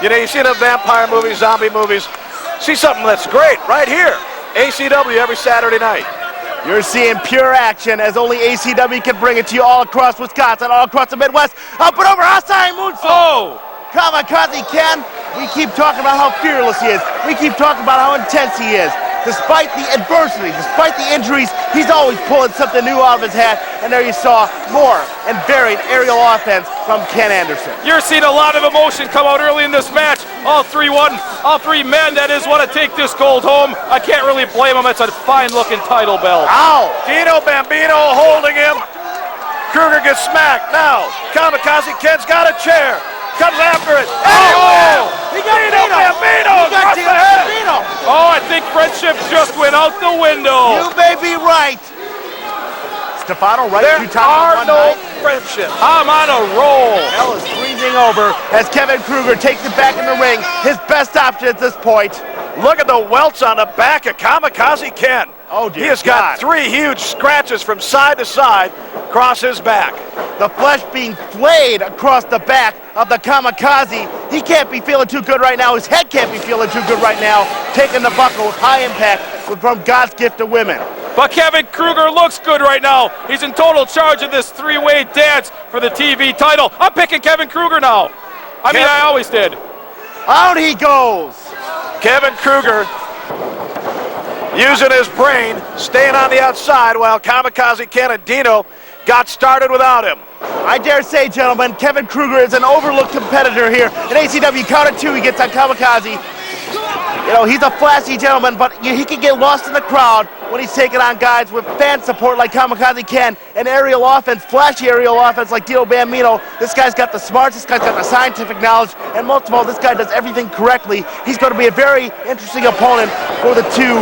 You know, you see the vampire movies, zombie movies. See something that's great right here. ACW every Saturday night. You're seeing pure action as only ACW can bring it to you all across Wisconsin, all across the Midwest. Up and over, Asai Moonsault. Kamikaze Ken, we keep talking about how fearless he is. We keep talking about how intense he is. Despite the adversity, despite the injuries, he's always pulling something new out of his hat. And there you saw more and varied aerial offense from Ken Anderson. You're seeing a lot of emotion come out early in this match. All three men, that is, want to take this gold home. I can't really blame them. It's a fine-looking title belt. Ow! Dino Bambino holding him. Kruger gets smacked. Now, Kamikaze Ken's got a chair. Comes after it. Oh! He got Dino Bambino! He got Dino Bambino! Oh, I think friendship just went out the window. You may be right. Stefano, right? There are no friendships. I'm on a roll. Hell is freezing over as Kevin Kruger takes it back in the ring. His best option at this point. Look at the welts on the back of Kamikaze Ken. Oh, dear He has got 3 huge scratches from side to side across his back. The flesh being flayed across the back of the Kamikaze. He can't be feeling too good right now. His head can't be feeling too good right now. Taking the buckle with high impact from God's gift to women. But Kevin Kruger looks good right now. He's in total charge of this three-way dance for the TV title. I'm picking Kevin Kruger now. I always did. Out he goes. Kevin Kruger using his brain, staying on the outside while Kamikaze Ken and Dino got started without him. I dare say, gentlemen, Kevin Kruger is an overlooked competitor here. In ACW, count of 2, he gets on Kamikaze. You know, he's a flashy gentleman, but he can get lost in the crowd when he's taking on guys with fan support like Kamikaze Ken and aerial offense, flashy aerial offense like Dino Bambino. This guy's got the smarts, this guy's got the scientific knowledge, and most of all, this guy does everything correctly. He's going to be a very interesting opponent for the two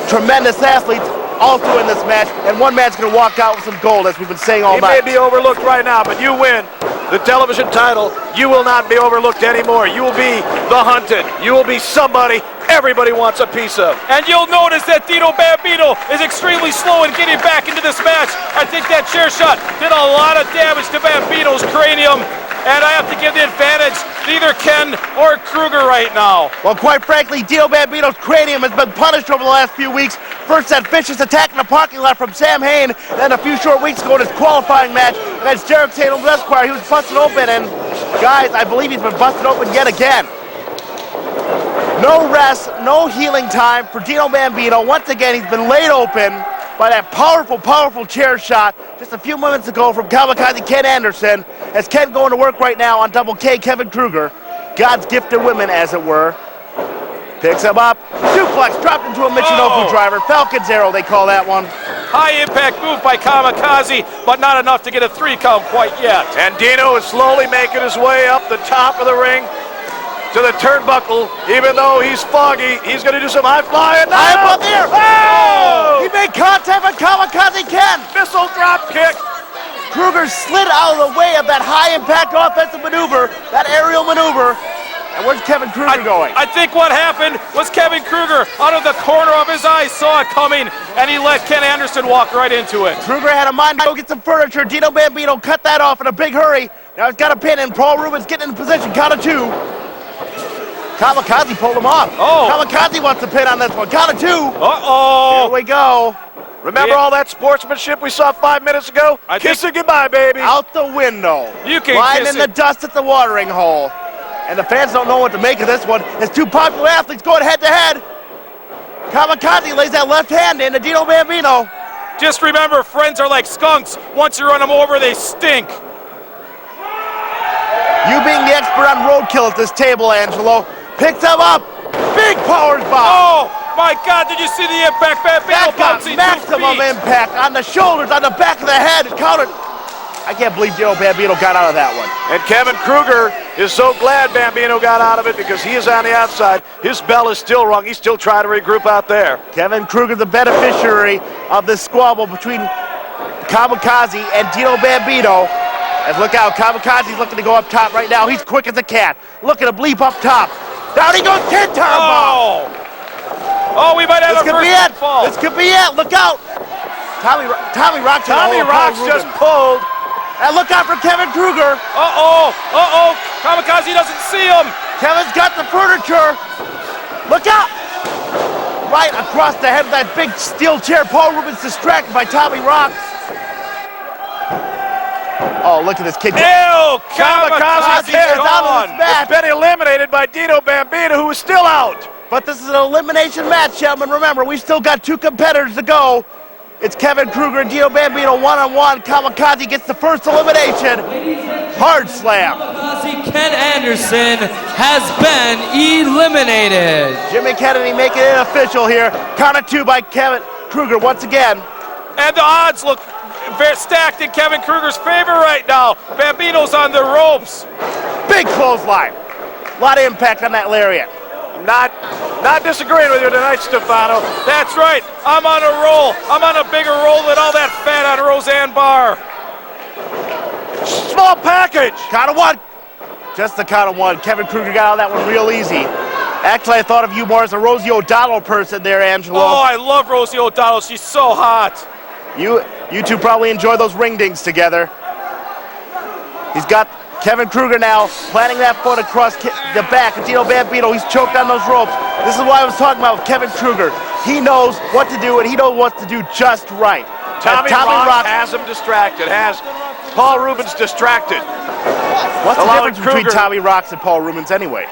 tremendous athletes also in this match, and one man's going to walk out with some gold, as we've been saying all night. He may be overlooked right now, but you win the television title. You will not be overlooked anymore. You will be the hunted. You will be somebody everybody wants a piece of. And you'll notice that Dino Bambino is extremely slow in getting back into this match. I think that chair shot did a lot of damage to Bambino's cranium. and I have to give the advantage to either Ken or Kruger right now. Well, quite frankly, Dino Bambino's cranium has been punished over the last few weeks. First, that vicious attack in the parking lot from Sam Hayne, then a few short weeks ago in his qualifying match against Jarek Tatum Esquire, he was busted open, and guys, I believe he's been busted open yet again. No rest, no healing time for Dino Bambino. Once again, he's been laid open by that powerful, powerful chair shot just a few moments ago from Kamikaze Ken Anderson. As Ken going to work right now on Double K, Kevin Kruger, God's gift to women, as it were. Picks him up, suplex, dropped into a Michinoku driver. Falcon's Arrow, they call that one. High impact move by Kamikaze, but not enough to get a 3 count quite yet. And Dino is slowly making his way up the top of the ring to the turnbuckle. Even though he's foggy, he's going to do some high flying. High up there! Oh! He made contact with Kamikaze Ken. Missile drop kick. Kruger slid out of the way of that high impact offensive maneuver, that aerial maneuver. And where's Kevin Kruger going? I think what happened was Kevin Kruger, out of the corner of his eye, saw it coming, and he let Ken Anderson walk right into it. Kruger had a mind to go get some furniture. Dino Bambino cut that off in a big hurry. Now he's got a pin, and Paul Rubens getting in position. Count of 2. Kamikaze pulled him off. Oh. Kamikaze wants to pin on this one. Count of 2. Uh-oh. Here we go. Remember all that sportsmanship we saw 5 minutes ago? Kiss it goodbye, baby. Out the window. You can lying kiss in the dust at the watering hole. And the fans don't know what to make of this one. It's two popular athletes going head-to-head. Kamikaze lays that left hand into Dino Bambino. Just remember, friends are like skunks. Once you run them over, they stink. You being the expert on roadkill at this table, Angelo, picks him up. Big powers bomb. Oh, my God, did you see the impact? That got maximum impact on the shoulders, on the back of the head. Counted. I can't believe Dino Bambino got out of that one. And Kevin Kruger is so glad Bambino got out of it because he is on the outside. His bell is still rung. He's still trying to regroup out there. Kevin Kruger, the beneficiary of this squabble between Kamikaze and Dino Bambino. And look out, Kamikaze's looking to go up top right now. He's quick as a cat. Looking to bleep up top. Down he goes, 10 time bomb. Oh, we might have a first fall. This could be it. Look out. Tommy Rock's just pulled. And look out for Kevin Kruger. Kamikaze doesn't see him. Kevin's got the furniture. Look out. Right across the head of that big steel chair. Paul Rubens distracted by Tommy Rock. Oh, look at this kid. Ew, Kamikaze is out of this match. Has been eliminated by Dino Bambino, who is still out. But this is an elimination match, gentlemen. Remember, we've still got 2 competitors to go. It's Kevin Kruger and Dino Bambino one-on-one. Kamikaze gets the first elimination. Hard slam. Kamikaze Ken Anderson has been eliminated. Jimmy Kennedy making it official here. Count of 2 by Kevin Kruger once again. And the odds look very stacked in Kevin Kruger's favor right now. Bambino's on the ropes. Big clothesline. A lot of impact on that lariat. Not disagreeing with you tonight, Stefano. That's right. I'm on a roll. I'm on a bigger roll than all that fat on Roseanne Barr. Small package. Count of 1. Just the count of 1. Kevin Kruger got out of that one real easy. Actually, I thought of you more as a Rosie O'Donnell person there, Angelo. Oh, I love Rosie O'Donnell. She's so hot. You two probably enjoy those ring dings together. He's got Kevin Kruger now planting that foot across the back of Dino Bambino. He's choked on those ropes. This is what I was talking about with Kevin Kruger. He knows what to do, and he knows what to do just right. Tommy Rock has him distracted, has Paul Rubens distracted. What's the difference between Tommy Rocks and Paul Rubens anyway?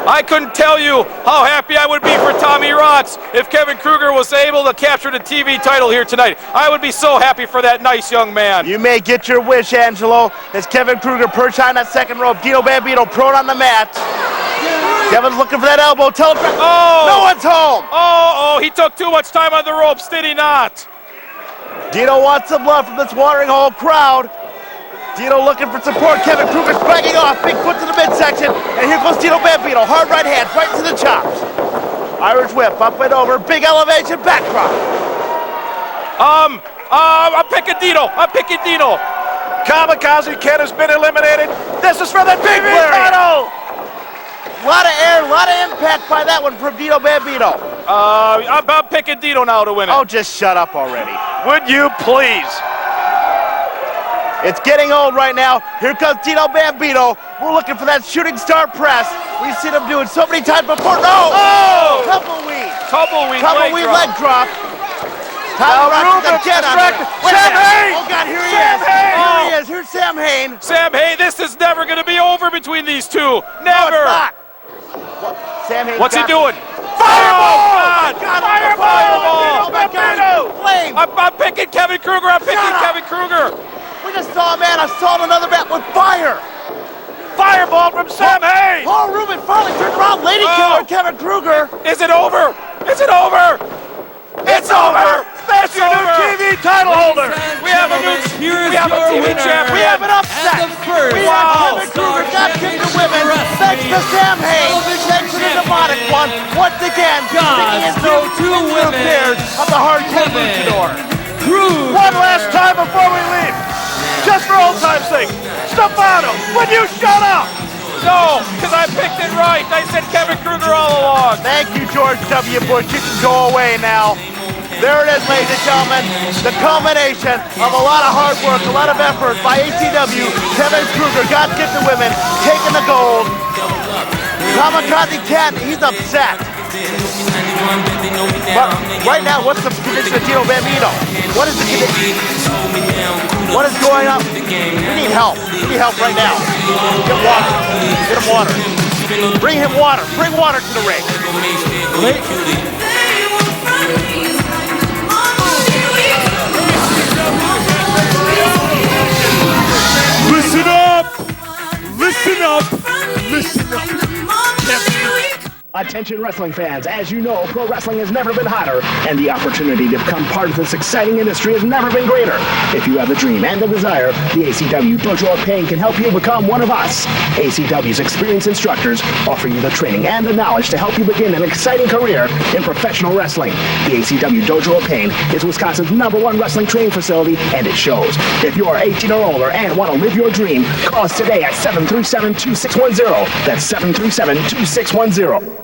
I couldn't tell you how happy I would be for Tommy Rocks if Kevin Kruger was able to capture the TV title here tonight. I would be so happy for that nice young man. You may get your wish, Angelo, as Kevin Kruger perched on that second rope. Dino Bambino prone on the mat. Kevin's looking for that elbow. No one's home. Oh, he took too much time on the ropes, did he not? Dino wants some love from this watering hole crowd. Dino looking for support. Kevin Kruger's backing off. Big foot to the midsection. And here goes Dino Bambino. Hard right hand, right to the chops. Irish whip, up and over. Big elevation, back drop. I'm picking Dino. Kamikaze Ken has been eliminated. This is for the big title. A lot of air, a lot of impact by that one from Dino Bambino. I'm picking Dino now to win it. Oh, just shut up already. Would you please? It's getting old right now. Here comes Dino Bambino. We're looking for that shooting star press. We've seen him do it so many times before. No! Oh! Tumbleweed. Tumbleweed leg drop. Now Ruben distracted. Sam Hayne! Oh, God, here he Sam is. Hayne! Here he is. Here's Sam Hayne. Sam Hayne, this is never going to be over between these two. Never. No, it's not. Sam Hayne. What's he doing? Fireball! Oh, God. Fireball! Oh, my God. Flame. I'm picking Kevin Kruger. I'm picking Kevin Kruger. We just saw a man assault another man with fire. Fireball from Sam Hayne. Oh, Ruben finally turned around. Lady killer Kevin Kruger. Is it over? Is it over? It's over. That's your new TV title holder. We have a new TV champion. We have an upset. We have Kevin Kruger got kicked to women. Thanks to Sam Hayne. Thanks to the demonic one. Once again, sticking his nose into the pairs of the Hardcore Luchador. One last time before we leave. Just for old time's sake. Stefano, would you shut up? No, because I picked it right. I said Kevin Kruger all along. Thank you, George W. Bush. You can go away now. There it is, ladies and gentlemen. The culmination of a lot of hard work, a lot of effort by ACW. Kevin Kruger got gifted women, taking the gold. Kamikaze Ken, he's upset. But right now, what's the condition of Dino Bambino? What is the condition? What is going on? We need help. We need help right now. Get water. Get him water. Bring him water. Bring water to the ring. Listen up! Listen up! Listen up! Attention wrestling fans, as you know, pro wrestling has never been hotter, and the opportunity to become part of this exciting industry has never been greater. If you have the dream and the desire, the ACW Dojo of Pain can help you become one of us. ACW's experienced instructors offer you the training and the knowledge to help you begin an exciting career in professional wrestling. The ACW Dojo of Pain is Wisconsin's #1 wrestling training facility, and it shows. If you are 18 or older and want to live your dream, call us today at 737-2610. That's 737-2610.